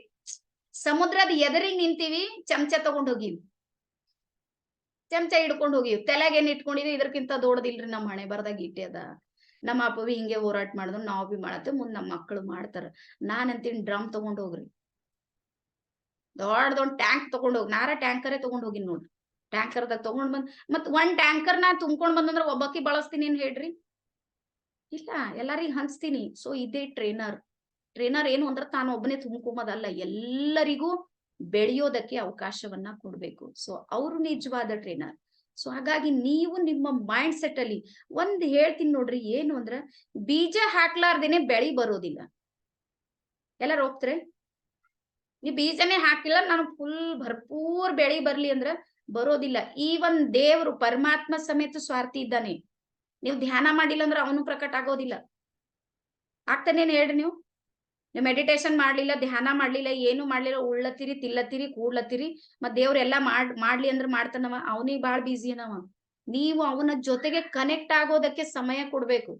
ಸಮುದ್ರದ ಎದುರಿಗೆ ನಿಂತೀವಿ, ಚಮಚ ತಗೊಂಡ್ ಹೋಗಿವಿ, ಚಮಚ ಹಿಡ್ಕೊಂಡ್ ಹೋಗಿವಿ. ತಲೆಗೆ ಏನ್ ಇಟ್ಕೊಂಡಿವಿ, ಇದಕ್ಕಿಂತ ದೊಡ್ಡದಿಲ್ರಿ ನಮ್ಮ ಹಣೆ ಬರ್ದಾಗ ಇಟ್ಟೆ ಅದ. ನಮ್ಮ ಅಪ್ಪ ಬಿ ಹಿಂಗೆ ಹೋರಾಟ ಮಾಡಿದ್ರು, ನಾವ್ ಬಿ ಮಾಡತ್ತೇವ್, ಮುಂದ್ ನಮ್ಮ ಮಕ್ಕಳು ಮಾಡ್ತಾರ. ನಾನ್ ಅಂತೀನಿ ಡ್ರಮ್ ತಗೊಂಡ್ ಹೋಗ್ರಿ, ದೊಡ್ಡ ಟ್ಯಾಂಕ್ ತಗೊಂಡ್ ಹೋಗಿ. ನಾರ ಟ್ಯಾಂಕರೇ ತಗೊಂಡ್ ಹೋಗಿನ್ ನೋಡ್ರಿ. ಟ್ಯಾಂಕರ್ದಾಗ ತಗೊಂಡ್ ಬಂದ್ ಮತ್ 1 ಟ್ಯಾಂಕರ್ ನಾ ತುಂಬ್ಕೊಂಡ್ ಬಂದಂದ್ರ ಒಬ್ಬಾಕಿ ಬಳಸ್ತೀನಿ ಏನ್ ಹೇಳ್ರಿ? ಇಲ್ಲ, ಎಲ್ಲರಿಗೂ ಹಂಚ್ತೀನಿ. ಸೊ ಇದೇ ಟ್ರೈನರ್. ಟ್ರೈನರ್ ಏನು ಅಂದ್ರೆ ತಾನು ಒಬ್ಬನೇ ತುಂಬ್ಕೊಂಬದಲ್ಲ, ಎಲ್ಲರಿಗೂ ಬೆಳೆಯೋದಕ್ಕೆ ಅವಕಾಶವನ್ನ ಕೊಡ್ಬೇಕು. ಸೊ ಅವ್ರು ನಿಜವಾದ ಟ್ರೈನರ್. ಸೊ ಹಾಗಾಗಿ ನೀವು ನಿಮ್ಮ ಮೈಂಡ್ ಸೆಟ್ ಅಲ್ಲಿ ಒಂದ್ ಹೇಳ್ತೀನಿ ನೋಡ್ರಿ, ಏನು ಅಂದ್ರ ಬೀಜ ಹಾಕ್ಲಾರ್ದೇನೆ ಬೆಳಿ ಬರೋದಿಲ್ಲ. ಎಲ್ಲಾರು ಹೋಗ್ತಾರೆ, ನೀವ್ ಬೀಜನೇ ಹಾಕಿಲ್ಲ ನಾನು ಫುಲ್ ಭರ್ಪೂರ್ ಬೆಳಿ ಬರ್ಲಿ ಅಂದ್ರ ಬರೋದಿಲ್ಲ. ಈ ಒಂದ್ ದೇವ್ರು ಪರಮಾತ್ಮ ಸಮೇತ ಸ್ವಾರ್ಥಿ ಇದ್ದಾನೆ. ನೀವು ಧ್ಯಾನ ಮಾಡಿಲ್ಲ ಅಂದ್ರೆ ಅವನು ಪ್ರಕಟ ಆಗೋದಿಲ್ಲ. ಆಗ್ತಾನೇನ್ ಹೇಳ್ರಿ? ನೀವು ಮೆಡಿಟೇಷನ್ ಮಾಡ್ಲಿಲ್ಲ, ಧ್ಯಾನ ಮಾಡ್ಲಿಲ್ಲ, ಏನು ಮಾಡ್ಲಿಲ್ಲ, ಉಳ್ಳತ್ತೀರಿ, ತಿಲ್ಲತ್ತೀರಿ, ಕೂಡ್ಲತ್ತೀರಿ, ಮತ್ ದೇವ್ರೆಲ್ಲಾ ಮಾಡ್ಲಿ ಅಂದ್ರ ಮಾಡ್ತಾನವ. ಅವನಿಗೆ ಬಾಳ್ ಬಿಸಿ ಏನವ. ನೀವು ಅವನ ಜೊತೆಗೆ ಕನೆಕ್ಟ್ ಆಗೋದಕ್ಕೆ ಸಮಯ ಕೊಡ್ಬೇಕು.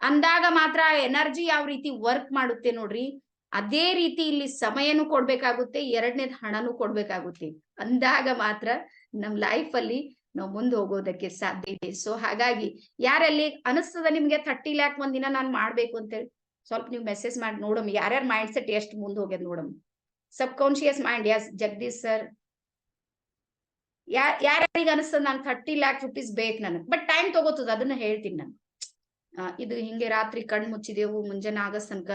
ಅಂದಾಗ ಮಾತ್ರ ಎನರ್ಜಿ ಯಾವ ರೀತಿ ವರ್ಕ್ ಮಾಡುತ್ತೆ ನೋಡ್ರಿ. ಅದೇ ರೀತಿ ಇಲ್ಲಿ ಸಮಯನೂ ಕೊಡ್ಬೇಕಾಗುತ್ತೆ, ಎರಡನೇದ್ ಹಣನೂ ಕೊಡ್ಬೇಕಾಗುತ್ತೆ. ಅಂದಾಗ ಮಾತ್ರ ನಮ್ ಲೈಫ್ ಅಲ್ಲಿ ನಾವು ಮುಂದೆ ಹೋಗೋದಕ್ಕೆ ಸಾಧ್ಯ ಇದೆ. ಸೊ ಹಾಗಾಗಿ ಯಾರಲ್ಲಿ ಅನಿಸ್ತದ ನಿಮ್ಗೆ 30 ಲ್ಯಾಕ್ ಒಂದಿನ ನಾನ್ ಮಾಡ್ಬೇಕು ಅಂತೇಳಿ, ಸ್ವಲ್ಪ ನೀವು ಮೆಸೇಜ್ ಮಾಡಿ ನೋಡಮ್ ಯಾರ್ಯಾರ ಮೈಂಡ್ ಸೆಟ್ ಎಷ್ಟು ಮುಂದೆ ಹೋಗ್ಯದ ನೋಡಮ್. Subconscious mind, yes Jagadish sir. ಯಾರಿಗೆ ಅನಿಸ್ತದ ನಾನು 30 ಲ್ಯಾಕ್ ರುಪೀಸ್ ಬೇಕು ನನಗ್, ಬಟ್ ಟೈಮ್ ತಗೋತದ, ಅದನ್ನ ಹೇಳ್ತೀನಿ ನಾನು. ಇದು ಹಿಂಗೆ ರಾತ್ರಿ ಕಣ್ ಮುಚ್ಚಿದೆವು ಮುಂಜಾನೆ ಆಗಸ್ ತನಕ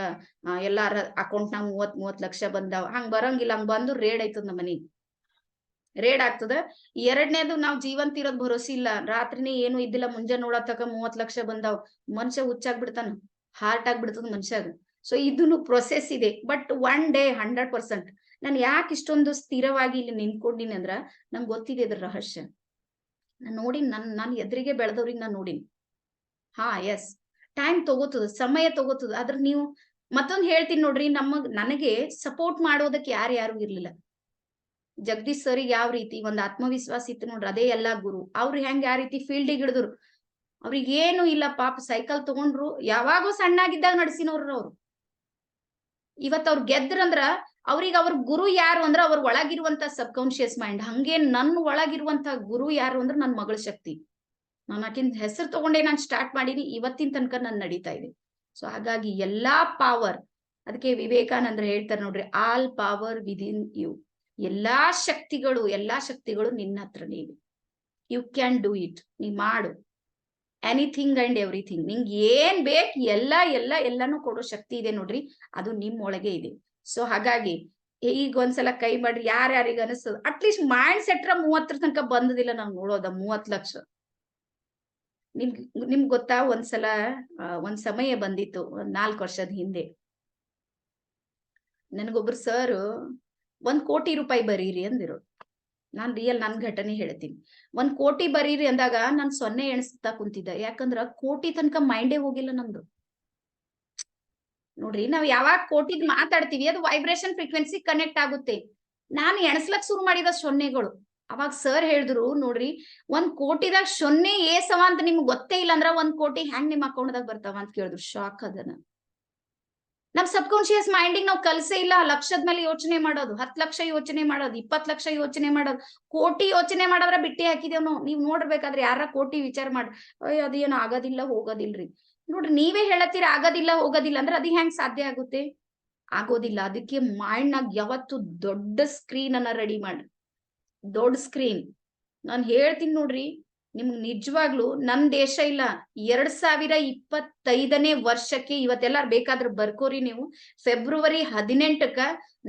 ಎಲ್ಲಾರ ಅಕೌಂಟ್ ನಾಗ 30 ಲಕ್ಷ ಬಂದಾವ, ಹಂಗ್ ಬರಂಗಿಲ್ಲ. ಹಂಗ್ ಬಂದು ರೇಡ್ ಆಯ್ತದ ನಮ್ಮ ಮನಿ, ರೇಡ್ ಆಗ್ತದ. ಎರಡನೇದು ನಾವ್ ಜೀವಂತ ಇರೋದ್ ಭರೋಸಿ ಇಲ್ಲ, ರಾತ್ರಿನೇ ಏನು ಇದ್ದಿಲ್ಲ, ಮುಂಜಾನೆ ನೋಡತಕ 30 ಲಕ್ಷ ಬಂದಾವ್, ಮನುಷ್ಯ ಹುಚ್ಚಾಗ್ಬಿಡ್ತಾನ, ಹಾರ್ಟ್ ಆಗ್ಬಿಡ್ತದ ಮನುಷ್ಯಾಗ. ಸೊ ಇದನ್ನು ಪ್ರೊಸೆಸ್ ಇದೆ. But one day 100%. ನಾನು ಯಾಕೆ ಇಷ್ಟೊಂದು ಸ್ಥಿರವಾಗಿ ಇಲ್ಲಿ ನಿಂತ್ಕೊಂಡಿನಿ ಅಂದ್ರ ನಂಗೆ ಗೊತ್ತಿದೆ ಇದ್ರ ರಹಸ್ಯ. ನಾನ್ ನೋಡಿನ್, ನನ್ ಎದುರಿಗೆ ಬೆಳೆದವ್ರಿಗೆ ನಾನ್ ನೋಡಿನಿ. ಹಾ ಎಸ್, ಟೈಮ್ ತಗೋತದ, ಸಮಯ ತಗೋತದ. ಆದ್ರ ನೀವು ಮತ್ತೊಂದ್ ಹೇಳ್ತೀನಿ ನೋಡ್ರಿ, ನನಗೆ ಸಪೋರ್ಟ್ ಮಾಡೋದಕ್ಕೆ ಯಾರು ಇರ್ಲಿಲ್ಲ. ಜಗದೀಶ್ ಸರ್ ಯಾವ ರೀತಿ ಒಂದ್ ಆತ್ಮವಿಶ್ವಾಸ ಇತ್ತು ನೋಡ್ರಿ, ಅದೇ ಎಲ್ಲಾ ಗುರು. ಅವ್ರು ಹೆಂಗ್ ಯಾವ ರೀತಿ ಫೀಲ್ಡಿಗೆ ಹಿಡಿದ್ರು, ಅವ್ರಿಗೆ ಏನು ಇಲ್ಲ ಪಾಪ, ಸೈಕಲ್ ತಗೊಂಡ್ರು, ಯಾವಾಗೋ ಸಣ್ಣಾಗಿದ್ದಾಗ ನಡ್ಸಿನವ್ರು ಅವ್ರು. ಇವತ್ ಅವ್ರು ಗೆದ್ರಂದ್ರ ಅವ್ರಿಗೆ ಅವ್ರ ಗುರು ಯಾರು ಅಂದ್ರ ಅವ್ರ ಒಳಗಿರುವಂತ ಸಬ್ ಕಾನ್ಶಿಯಸ್ ಮೈಂಡ್. ಹಂಗೆ ನನ್ನ ಒಳಗಿರುವಂತ ಗುರು ಯಾರು ಅಂದ್ರ ನನ್ ಮಗಳ ಶಕ್ತಿ. ನಾನು ಆಕಿನ ಹೆಸರು ತಗೊಂಡೇ ನಾನು ಸ್ಟಾರ್ಟ್ ಮಾಡೀನಿ, ಇವತ್ತಿನ ತನಕ ನಾನು ನಡೀತಾ ಇದೆ. ಸೊ ಹಾಗಾಗಿ ಎಲ್ಲಾ ಪಾವರ್, ಅದಕ್ಕೆ ವಿವೇಕಾನಂದ್ರ ಹೇಳ್ತಾರೆ ನೋಡ್ರಿ, ಆಲ್ ಪವರ್ ವಿದಿನ್ ಯು. ಎಲ್ಲಾ ಶಕ್ತಿಗಳು ನಿನ್ನ ಹತ್ರನೇ ಇವೆ. You can do it. ನೀ ಮಾಡು ಎನಿಥಿಂಗ್ ಅಂಡ್ ಎವ್ರಿಥಿಂಗ್. ನಿಂಗೆ ಏನ್ ಬೇಕು ಎಲ್ಲಾನು ಕೊಡೋ ಶಕ್ತಿ ಇದೆ ನೋಡ್ರಿ, ಅದು ನಿಮ್ ಒಳಗೆ ಇದೆ. ಸೊ ಹಾಗಾಗಿ ಈಗ ಒಂದ್ಸಲ ಕೈ ಮಾಡ್ರಿ, ಯಾರ್ಯಾರಿಗೆ ಅನಿಸ್ತದ ಅಟ್ಲೀಸ್ಟ್ ಮೈಂಡ್ ಸೆಟ್ರ 30 ತನಕ ಬಂದದಿಲ್ಲ ನಾವ್ ನೋಡೋದ 30 ಲಕ್ಷ. ನಿಮ್ಗ್ ಗೊತ್ತಾ, ಒಂದ್ಸಲ ಒಂದ್ ಸಮಯ ಬಂದಿತ್ತು, 4 ವರ್ಷದ ಹಿಂದೆ. ನನಗೊಬ್ರು ಸರ್ 1 ಕೋಟಿ ರೂಪಾಯಿ ಬರೀರಿ ಅಂದಿರು. ನಾನ್ ನನ್ ಘಟನೆ ಹೇಳ್ತೀನಿ. 1 ಕೋಟಿ ಬರೀರಿ ಅಂದಾಗ ನಾನ್ 0 ಎಣಿಸ್ತಾ ಕುಂತಿದ್ದ. ಯಾಕಂದ್ರ ಕೋಟಿ ತನಕ ಮೈಂಡೇ ಹೋಗಿಲ್ಲ ನಮ್ದು. ನೋಡ್ರಿ, ನಾವ್ ಯಾವಾಗ ಕೋಟಿದ್ ಮಾತಾಡ್ತೀವಿ ಅದು ವೈಬ್ರೇಷನ್ ಫ್ರೀಕ್ವೆನ್ಸಿ ಕನೆಕ್ಟ್ ಆಗುತ್ತೆ. ನಾನು ಎಣಸ್ಲಕ್ ಶುರು ಮಾಡಿದ ಸೊನ್ನೆಗಳು. ಅವಾಗ ಸರ್ ಹೇಳಿದ್ರು ನೋಡ್ರಿ, 1 ಕೋಟಿದಾಗ 0 ಏಸವ ಅಂತ ನಿಮ್ಗೆ ಗೊತ್ತೇ ಇಲ್ಲ ಅಂದ್ರ 1 ಕೋಟಿ ಹೆಂಗ್ ನಿಮ್ ಅಕೌಂಟ್ದಾಗ ಬರ್ತಾವ ಅಂತ ಕೇಳಿದ್ರು. ಶಾಕ್ ಅದನ. ನಮ್ ಸಬ್ ಕಾನ್ಶಿಯಸ್ ಮೈಂಡಿಗೆ ನಾವು ಕಲ್ಸೇ ಇಲ್ಲ ಲಕ್ಷದ ಮೇಲೆ ಯೋಚನೆ ಮಾಡೋದು, 10 ಲಕ್ಷ ಯೋಚನೆ ಮಾಡೋದು, 20 ಲಕ್ಷ ಯೋಚನೆ ಮಾಡೋದು. ಕೋಟಿ ಯೋಚನೆ ಮಾಡವ್ರ ಬಿಟ್ಟಿ ಹಾಕಿದೇವ್ ನಾವು. ನೀವ್ ನೋಡ್ಬೇಕಾದ್ರೆ ಯಾರ ಕೋಟಿ ವಿಚಾರ ಮಾಡಿ, ಅಯ್ಯ ಅದೇನು ಆಗೋದಿಲ್ಲ ಹೋಗೋದಿಲ್ರಿ. ನೋಡ್ರಿ, ನೀವೇ ಹೇಳತ್ತೀರ ಆಗೋದಿಲ್ಲ ಹೋಗೋದಿಲ್ಲ ಅಂದ್ರೆ ಅದು ಹೆಂಗ್ ಸಾಧ್ಯ ಆಗುತ್ತೆ? ಆಗೋದಿಲ್ಲ. ಅದಕ್ಕೆ ಮೈಂಡ್ ನಾಗ ಯಾವತ್ತು ದೊಡ್ಡ ಸ್ಕ್ರೀನ್ ಅನ್ನ ರೆಡಿ ಮಾಡಿ, ದೊಡ್ಡ ಸ್ಕ್ರೀನ್. ನಾನ್ ಹೇಳ್ತೀನಿ ನೋಡ್ರಿ, ನಿಮ್ಗ್ ನಿಜವಾಗ್ಲು ನಮ್ ದೇಶ ಇಲ್ಲ, 2025ನೇ ವರ್ಷಕ್ಕೆ ಇವತ್ತೆಲ್ಲಾರು ಬೇಕಾದ್ರೆ ಬರ್ಕೋರಿ ನೀವು, ಫೆಬ್ರವರಿ 18ಕ್ಕ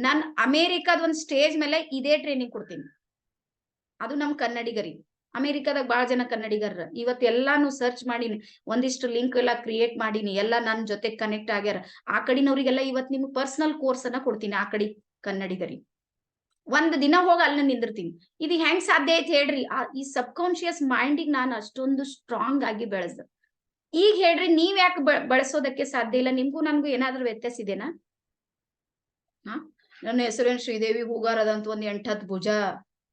ನಾನ್ ಅಮೇರಿಕಾದ ಒಂದ್ ಸ್ಟೇಜ್ ಮೇಲೆ ಇದೇ ಟ್ರೈನಿಂಗ್ ಕೊಡ್ತೀನಿ. ಅದು ನಮ್ ಕನ್ನಡಿಗರಿಗೆ. ಅಮೆರಿಕದಾಗ ಬಾಳ ಜನ ಕನ್ನಡಿಗರ. ಇವತ್ತೆಲ್ಲಾನು ಸರ್ಚ್ ಮಾಡೀನಿ, ಒಂದಿಷ್ಟು ಲಿಂಕ್ ಎಲ್ಲ ಕ್ರಿಯೇಟ್ ಮಾಡೀನಿ, ಎಲ್ಲ ನನ್ ಜೊತೆ ಕನೆಕ್ಟ್ ಆಗ್ಯಾರ. ಆ ಕಡಿನವ್ರಿಗೆಲ್ಲ ಇವತ್ ನಿಮ್ಗೆ ಪರ್ಸನಲ್ ಕೋರ್ಸ್ ಅನ್ನ ಕೊಡ್ತೀನಿ. ಆ ಕಡೆ ಕನ್ನಡಿಗರಿಗೆ ಒಂದ್ ದಿನ ಹೋಗಿ ಅಲ್ಲ ನಿಂದಿರ್ತೀನಿ. ಇದು ಹೆಂಗ್ ಸಾಧ್ಯ ಐತಿ ಹೇಳ್ರಿ? ಈ ಸಬ್ ಕಾನ್ಶಿಯಸ್ ಮೈಂಡಿಗೆ ನಾನು ಅಷ್ಟೊಂದು ಸ್ಟ್ರಾಂಗ್ ಆಗಿ ಬೆಳೆಸ್ದ. ಈಗ ಹೇಳ್ರಿ, ನೀವ್ ಯಾಕೆ ಬಳಸೋದಕ್ಕೆ ಸಾಧ್ಯ ಇಲ್ಲ? ನಿಮ್ಗೂ ನನ್ಗೂ ಏನಾದ್ರೂ ವ್ಯತ್ಯಾಸ ಇದೆನಾ? ನನ್ನ ಹೆಸರೇನ್ ಶ್ರೀದೇವಿ ಹೂಗಾರದಂತ ಒಂದ್ 8-10 ಭುಜ,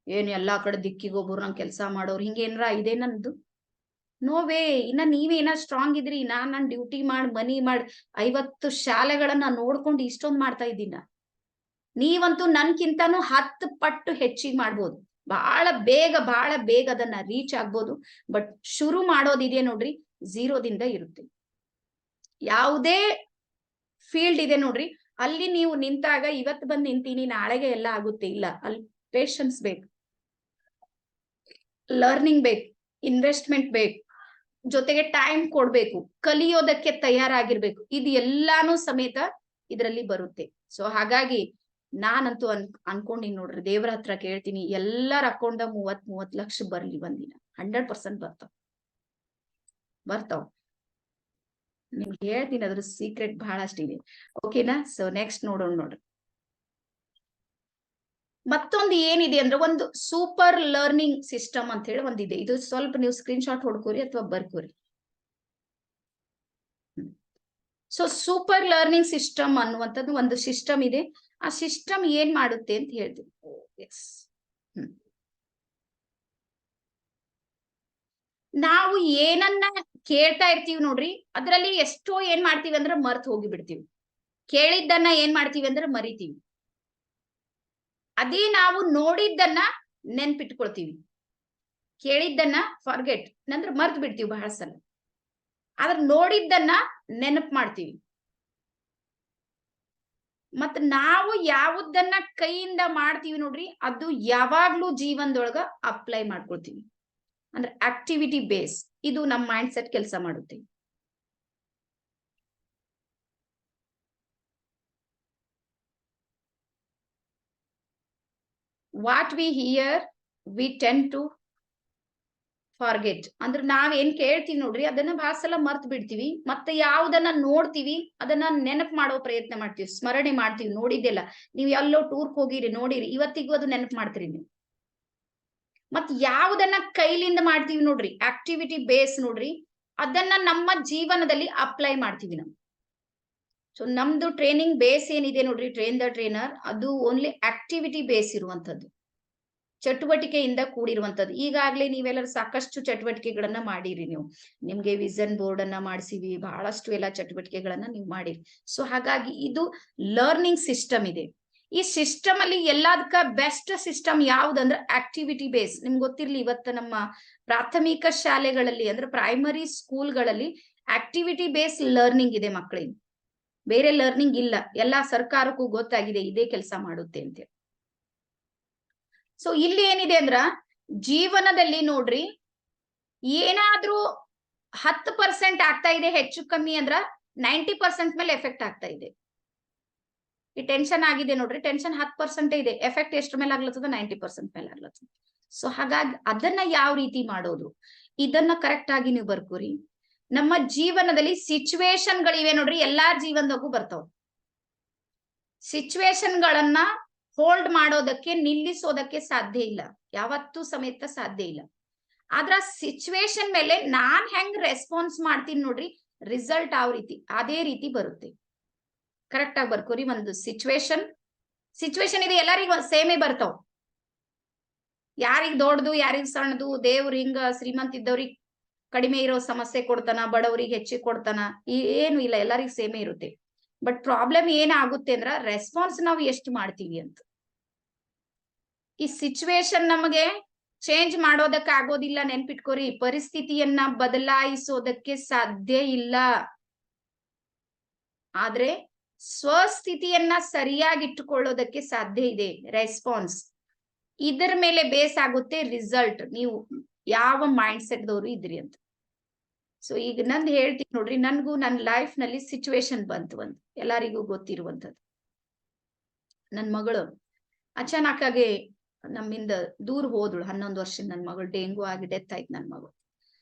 ಏನ್ ಎಲ್ಲಾ ಕಡೆ ದಿಕ್ಕಿಗೊಬ್ಬರು ನಂಗೆ ಕೆಲಸ ಮಾಡೋರು, ಹಿಂಗೇನ್ರ ಇದೆ ನಂದು? ನೋವೇ. ಇನ್ನ ನೀವೇನ ಸ್ಟ್ರಾಂಗ್ ಇದ್ರಿ, ನನ್ ಡ್ಯೂಟಿ ಮಾಡಿ ಮನಿ ಮಾಡಿ 50 ಶಾಲೆಗಳನ್ನ ನೋಡ್ಕೊಂಡು ಇಷ್ಟೊಂದ್ ಮಾಡ್ತಾ ಇದ್ದೀನ. ನೀವಂತೂ ನನ್ಕಿಂತಾನು 10 ಪಟ್ಟು ಹೆಚ್ಚಿಗೆ ಮಾಡ್ಬೋದು. ಬಹಳ ಬೇಗ ಅದನ್ನ ರೀಚ್ ಆಗ್ಬೋದು. ಬಟ್ ಶುರು ಮಾಡೋದಿದೆ ನೋಡ್ರಿ, 0ದಿಂದ ಇರುತ್ತೆ. ಯಾವುದೇ ಫೀಲ್ಡ್ ಇದೆ ನೋಡ್ರಿ, ಅಲ್ಲಿ ನೀವು ನಿಂತಾಗ ಇವತ್ತು ಬಂದ್ ನಿಂತೀನಿ ನಾಳೆಗೆ ಎಲ್ಲ ಆಗುತ್ತೆ ಇಲ್ಲ. ಅಲ್ಲಿ ಪೇಷನ್ಸ್ ಬೇಕು, ಲರ್ನಿಂಗ್ ಬೇಕು, ಇನ್ವೆಸ್ಟ್ಮೆಂಟ್ ಬೇಕು, ಜೊತೆಗೆ ಟೈಮ್ ಕೊಡ್ಬೇಕು, ಕಲಿಯೋದಕ್ಕೆ ತಯಾರಾಗಿರ್ಬೇಕು. ಇದು ಎಲ್ಲಾನು ಸಮೇತ ಇದರಲ್ಲಿ ಬರುತ್ತೆ. ಸೊ ಹಾಗಾಗಿ ನಾನಂತೂ ಅನ್ಕೊಂಡಿನಿ ನೋಡ್ರಿ, ದೇವ್ರ ಹತ್ರ ಕೇಳ್ತೀನಿ, ಎಲ್ಲರ ಅಕೌಂಟ್ 30 ಲಕ್ಷ ಬರ್ಲಿ ಒಂದಿನ. 100% ಬರ್ತಾವ್. ನಿಮ್ಗೆ ಹೇಳ್ತೀನಿ, ಅದ್ರ ಸೀಕ್ರೆಟ್ ಬಹಳಷ್ಟಿದೆ. ಓಕೆನಾ? ಸೊ ನೆಕ್ಸ್ಟ್ ನೋಡೋಣ ನೋಡ್ರಿ. ಮತ್ತೊಂದು ಏನಿದೆ ಅಂದ್ರೆ, ಒಂದು ಸೂಪರ್ ಲರ್ನಿಂಗ್ ಸಿಸ್ಟಮ್ ಅಂತ ಹೇಳಿ ಒಂದಿದೆ. ಇದು ಸ್ವಲ್ಪ ನೀವು ಸ್ಕ್ರೀನ್ ಶಾಟ್ ಹೊಡ್ಕೋರಿ ಅಥವಾ ಬರ್ಕೋರಿ. ಸೊ ಸೂಪರ್ ಲರ್ನಿಂಗ್ ಸಿಸ್ಟಮ್ ಅನ್ನುವಂಥದ್ದು ಒಂದು ಸಿಸ್ಟಮ್ ಇದೆ. ಆ ಸಿಸ್ಟಮ್ ಏನ್ ಮಾಡುತ್ತೆ ಅಂತ ಹೇಳ್ತೀವಿ. ನಾವು ಏನನ್ನ ಕೇಳ್ತಾ ಇರ್ತೀವಿ ನೋಡ್ರಿ, ಅದ್ರಲ್ಲಿ ಎಷ್ಟೋ ಏನ್ ಮಾಡ್ತೀವಿ ಅಂದ್ರೆ ಮರ್ತ್ ಹೋಗಿ ಬಿಡ್ತೀವಿ. ಕೇಳಿದ್ದನ್ನ ಏನ್ ಮಾಡ್ತೀವಿ ಅಂದ್ರೆ ಮರಿತೀವಿ. ಅದೇ ನಾವು ನೋಡಿದ್ದನ್ನ ನೆನ್ಪಿಟ್ಕೊಳ್ತೀವಿ. ಕೇಳಿದ್ದನ್ನ ಫಾರ್ಗೆಟ್ ಅಂದ್ರೆ ಮರ್ತ್ ಬಿಡ್ತೀವಿ ಬಹಳ ಸಲ. ಆದ್ರೆ ನೋಡಿದ್ದನ್ನ ನೆನಪು ಮಾಡ್ತೀವಿ. ಮತ್ ನಾವು ಯಾವುದನ್ನ ಕೈಯಿಂದ ಮಾಡ್ತೀವಿ ನೋಡ್ರಿ, ಅದು ಯಾವಾಗ್ಲೂ ಜೀವನದೊಳಗ ಅಪ್ಲೈ ಮಾಡ್ಕೊಳ್ತೀವಿ. ಅಂದ್ರೆ ಆಕ್ಟಿವಿಟಿ ಬೇಸ್, ಇದು ನಮ್ಮ ಮೈಂಡ್ ಸೆಟ್ ಕೆಲಸ ಮಾಡುತ್ತೆ. What we hear we tend to forget. ಅಂದ್ರೆ ನಾವ್ ಏನ್ ಕೇಳ್ತೀವಿ ನೋಡ್ರಿ, ಅದನ್ನ ಬಹಳ ಸಲ ಮರ್ತ್ ಬಿಡ್ತೀವಿ. ಮತ್ತೆ ಯಾವ್ದನ್ನ ನೋಡ್ತೀವಿ ಅದನ್ನ ನೆನಪು ಮಾಡೋ ಪ್ರಯತ್ನ ಮಾಡ್ತೀವಿ, ಸ್ಮರಣೆ ಮಾಡ್ತೀವಿ. ನೋಡಿದ್ದೆಲ್ಲ ನೀವ್ ಎಲ್ಲೋ ಟೂರ್ಕ್ ಹೋಗಿರಿ, ನೋಡಿರಿ, ಇವತ್ತಿಗೂ ಅದು ನೆನಪು ಮಾಡ್ತೀರಿ ನೀವು. ಮತ್ ಯಾವ್ದನ್ನ ಕೈಲಿಂದ ಮಾಡ್ತೀವಿ ನೋಡ್ರಿ, ಆಕ್ಟಿವಿಟಿ ಬೇಸ್ ನೋಡ್ರಿ, ಅದನ್ನ ನಮ್ಮ ಜೀವನದಲ್ಲಿ ಅಪ್ಲೈ ಮಾಡ್ತೀವಿ ನಾವು. ಸೊ ನಮ್ದು ಟ್ರೈನಿಂಗ್ ಬೇಸ್ ಏನಿದೆ ನೋಡ್ರಿ, ಟ್ರೈನ್ ದ ಟ್ರೈನರ್, ಅದು ಓನ್ಲಿ ಆಕ್ಟಿವಿಟಿ ಬೇಸ್ ಇರುವಂತದ್ದು, ಚಟುವಟಿಕೆಯಿಂದ ಕೂಡಿರುವಂತದ್ದು. ಈಗಾಗ್ಲೇ ನೀವೆಲ್ಲರೂ ಸಾಕಷ್ಟು ಚಟುವಟಿಕೆಗಳನ್ನ ಮಾಡಿರಿ. ನೀವು ನಿಮ್ಗೆ ವಿಷನ್ ಬೋರ್ಡ್ ಅನ್ನ ಮಾಡಿಸಿವಿ, ಬಹಳಷ್ಟು ಎಲ್ಲ ಚಟುವಟಿಕೆಗಳನ್ನ ನೀವು ಮಾಡಿರಿ. ಸೊ ಹಾಗಾಗಿ ಇದು ಲರ್ನಿಂಗ್ ಸಿಸ್ಟಮ್ ಇದೆ. ಈ ಸಿಸ್ಟಮ್ ಅಲ್ಲಿ ಎಲ್ಲದಕ್ಕ ಬೆಸ್ಟ್ ಸಿಸ್ಟಮ್ ಯಾವ್ದಂದ್ರೆ ಆಕ್ಟಿವಿಟಿ ಬೇಸ್. ನಿಮ್ಗೆ ಗೊತ್ತಿರ್ಲಿ, ಇವತ್ತು ನಮ್ಮ ಪ್ರಾಥಮಿಕ ಶಾಲೆಗಳಲ್ಲಿ ಅಂದ್ರೆ ಪ್ರೈಮರಿ ಸ್ಕೂಲ್ಗಳಲ್ಲಿ ಆಕ್ಟಿವಿಟಿ ಬೇಸ್ ಲರ್ನಿಂಗ್ ಇದೆ ಮಕ್ಕಳಿಗೆ. ಬೇರೆ ಲರ್ನಿಂಗ್ ಇಲ್ಲ. ಎಲ್ಲಾ ಸರ್ಕಾರಕ್ಕೂ ಗೊತ್ತಾಗಿದೆ ಇದೇ ಕೆಲಸ ಮಾಡುತ್ತೆ ಅಂತ. ಸೊ ಇಲ್ಲಿ ಏನಿದೆ ಅಂದ್ರ, ಜೀವನದಲ್ಲಿ ನೋಡ್ರಿ, ಏನಾದ್ರೂ 10% ಆಗ್ತಾ ಇದೆ ಹೆಚ್ಚು ಕಮ್ಮಿ ಅಂದ್ರ 90% ಮೇಲೆ ಎಫೆಕ್ಟ್ ಆಗ್ತಾ ಇದೆ. ಈ ಟೆನ್ಷನ್ ಆಗಿದೆ ನೋಡ್ರಿ, ಟೆನ್ಷನ್ 10% ಇದೆ, ಎಫೆಕ್ಟ್ ಎಷ್ಟ್ರ ಮೇಲೆ ಆಗ್ಲತ್ತದ? 90% ಮೇಲೆ ಆಗ್ಲತ್ತದ. ಸೊ ಹಾಗಾಗಿ ಅದನ್ನ ಯಾವ ರೀತಿ ಮಾಡೋದು, ಇದನ್ನ ಕರೆಕ್ಟ್ ಆಗಿ ನೀವು ಬರ್ಕೋರಿ. ನಮ್ಮ ಜೀವನದಲ್ಲಿ ಸಿಚುವೇಶನ್ ಗಳಿವೆ ನೋಡ್ರಿ, ಎಲ್ಲಾ ಜೀವನದಾಗೂ ಬರ್ತಾವ. ಸಿಚುವೇಶನ್ ಗಳನ್ನ ಹೋಲ್ಡ್ ಮಾಡೋದಕ್ಕೆ, ನಿಲ್ಲಿಸೋದಕ್ಕೆ ಸಾಧ್ಯ ಇಲ್ಲ, ಯಾವತ್ತೂ ಸಮೇತ ಸಾಧ್ಯ ಇಲ್ಲ. ಆದ್ರ ಸಿಚುವೇಶನ್ ಮೇಲೆ ನಾನ್ ಹೆಂಗ್ ರೆಸ್ಪಾನ್ಸ್ ಮಾಡ್ತೀನಿ ನೋಡ್ರಿ, ರಿಸಲ್ಟ್ ಅದೇ ರೀತಿ ಬರುತ್ತೆ. ಕರೆಕ್ಟ್ ಆಗಿ ಬರ್ಕೋರಿ. ಒಂದು ಸಿಚುವೇಶನ್ ಇದೆ, ಎಲ್ಲರಿಗೂ ಸೇಮೇ ಬರ್ತಾವ. ಯಾರಿಗ್ ದೊಡ್ಡದು, ಯಾರಿಗ್ ಸಣ್ಣದು, ದೇವ್ರ ಹಿಂಗ ಶ್ರೀಮಂತ ಇದ್ದವ್ರಿಗೆ ಕಡಿಮೆ ಇರೋ ಸಮಸ್ಯೆ ಕೊಡ್ತಾನ, ಬಡವರಿಗೆ ಹೆಚ್ಚಿಗೆ ಕೊಡ್ತಾನ, ಏನು ಇಲ್ಲ, ಎಲ್ಲರಿಗೂ ಸೇಮೇ ಇರುತ್ತೆ. ಬಟ್ ಪ್ರಾಬ್ಲಮ್ ಏನಾಗುತ್ತೆ ಅಂದ್ರ ರೆಸ್ಪಾನ್ಸ್ ನಾವು ಎಷ್ಟು ಮಾಡ್ತೀವಿ ಅಂತ. ಈ ಸಿಚುವೇಶನ್ ನಮಗೆ ಚೇಂಜ್ ಮಾಡೋದಕ್ಕೆ ಆಗೋದಿಲ್ಲ, ನೆನ್ಪಿಟ್ಕೋರಿ. ಪರಿಸ್ಥಿತಿಯನ್ನ ಬದಲಾಯಿಸೋದಕ್ಕೆ ಸಾಧ್ಯ ಇಲ್ಲ. ಆದ್ರೆ ಸ್ವಸ್ಥಿತಿಯನ್ನ ಸರಿಯಾಗಿ ಇಟ್ಟುಕೊಳ್ಳೋದಕ್ಕೆ ಸಾಧ್ಯ ಇದೆ. ರೆಸ್ಪಾನ್ಸ್ ಇದರ ಮೇಲೆ ಬೇಸ್ ಆಗುತ್ತೆ ರಿಸಲ್ಟ್, ನೀವು ಯಾವ ಮೈಂಡ್ ಸೆಟ್ ದವರು ಇದ್ರಿ ಅಂತ. ಸೊ ಈಗ ನಂದು ಹೇಳ್ತೀನಿ ನೋಡ್ರಿ, ನನ್ಗೂ ನನ್ನ ಲೈಫ್ ನಲ್ಲಿ ಸಿಚುವೇಶನ್ ಬಂತು ಒಂದು, ಎಲ್ಲರಿಗೂ ಗೊತ್ತಿರುವಂತದ್ದು. ನನ್ ಮಗಳು ಅಚಾನಕ್ ಆಗಿ ನಮ್ಮಿಂದ ದೂರ ಹೋದಳು. 11 ವರ್ಷ ನನ್ ಮಗಳು ಡೆಂಗು ಆಗಿ ಡೆತ್ ಆಯ್ತು ನನ್ ಮಗಳು.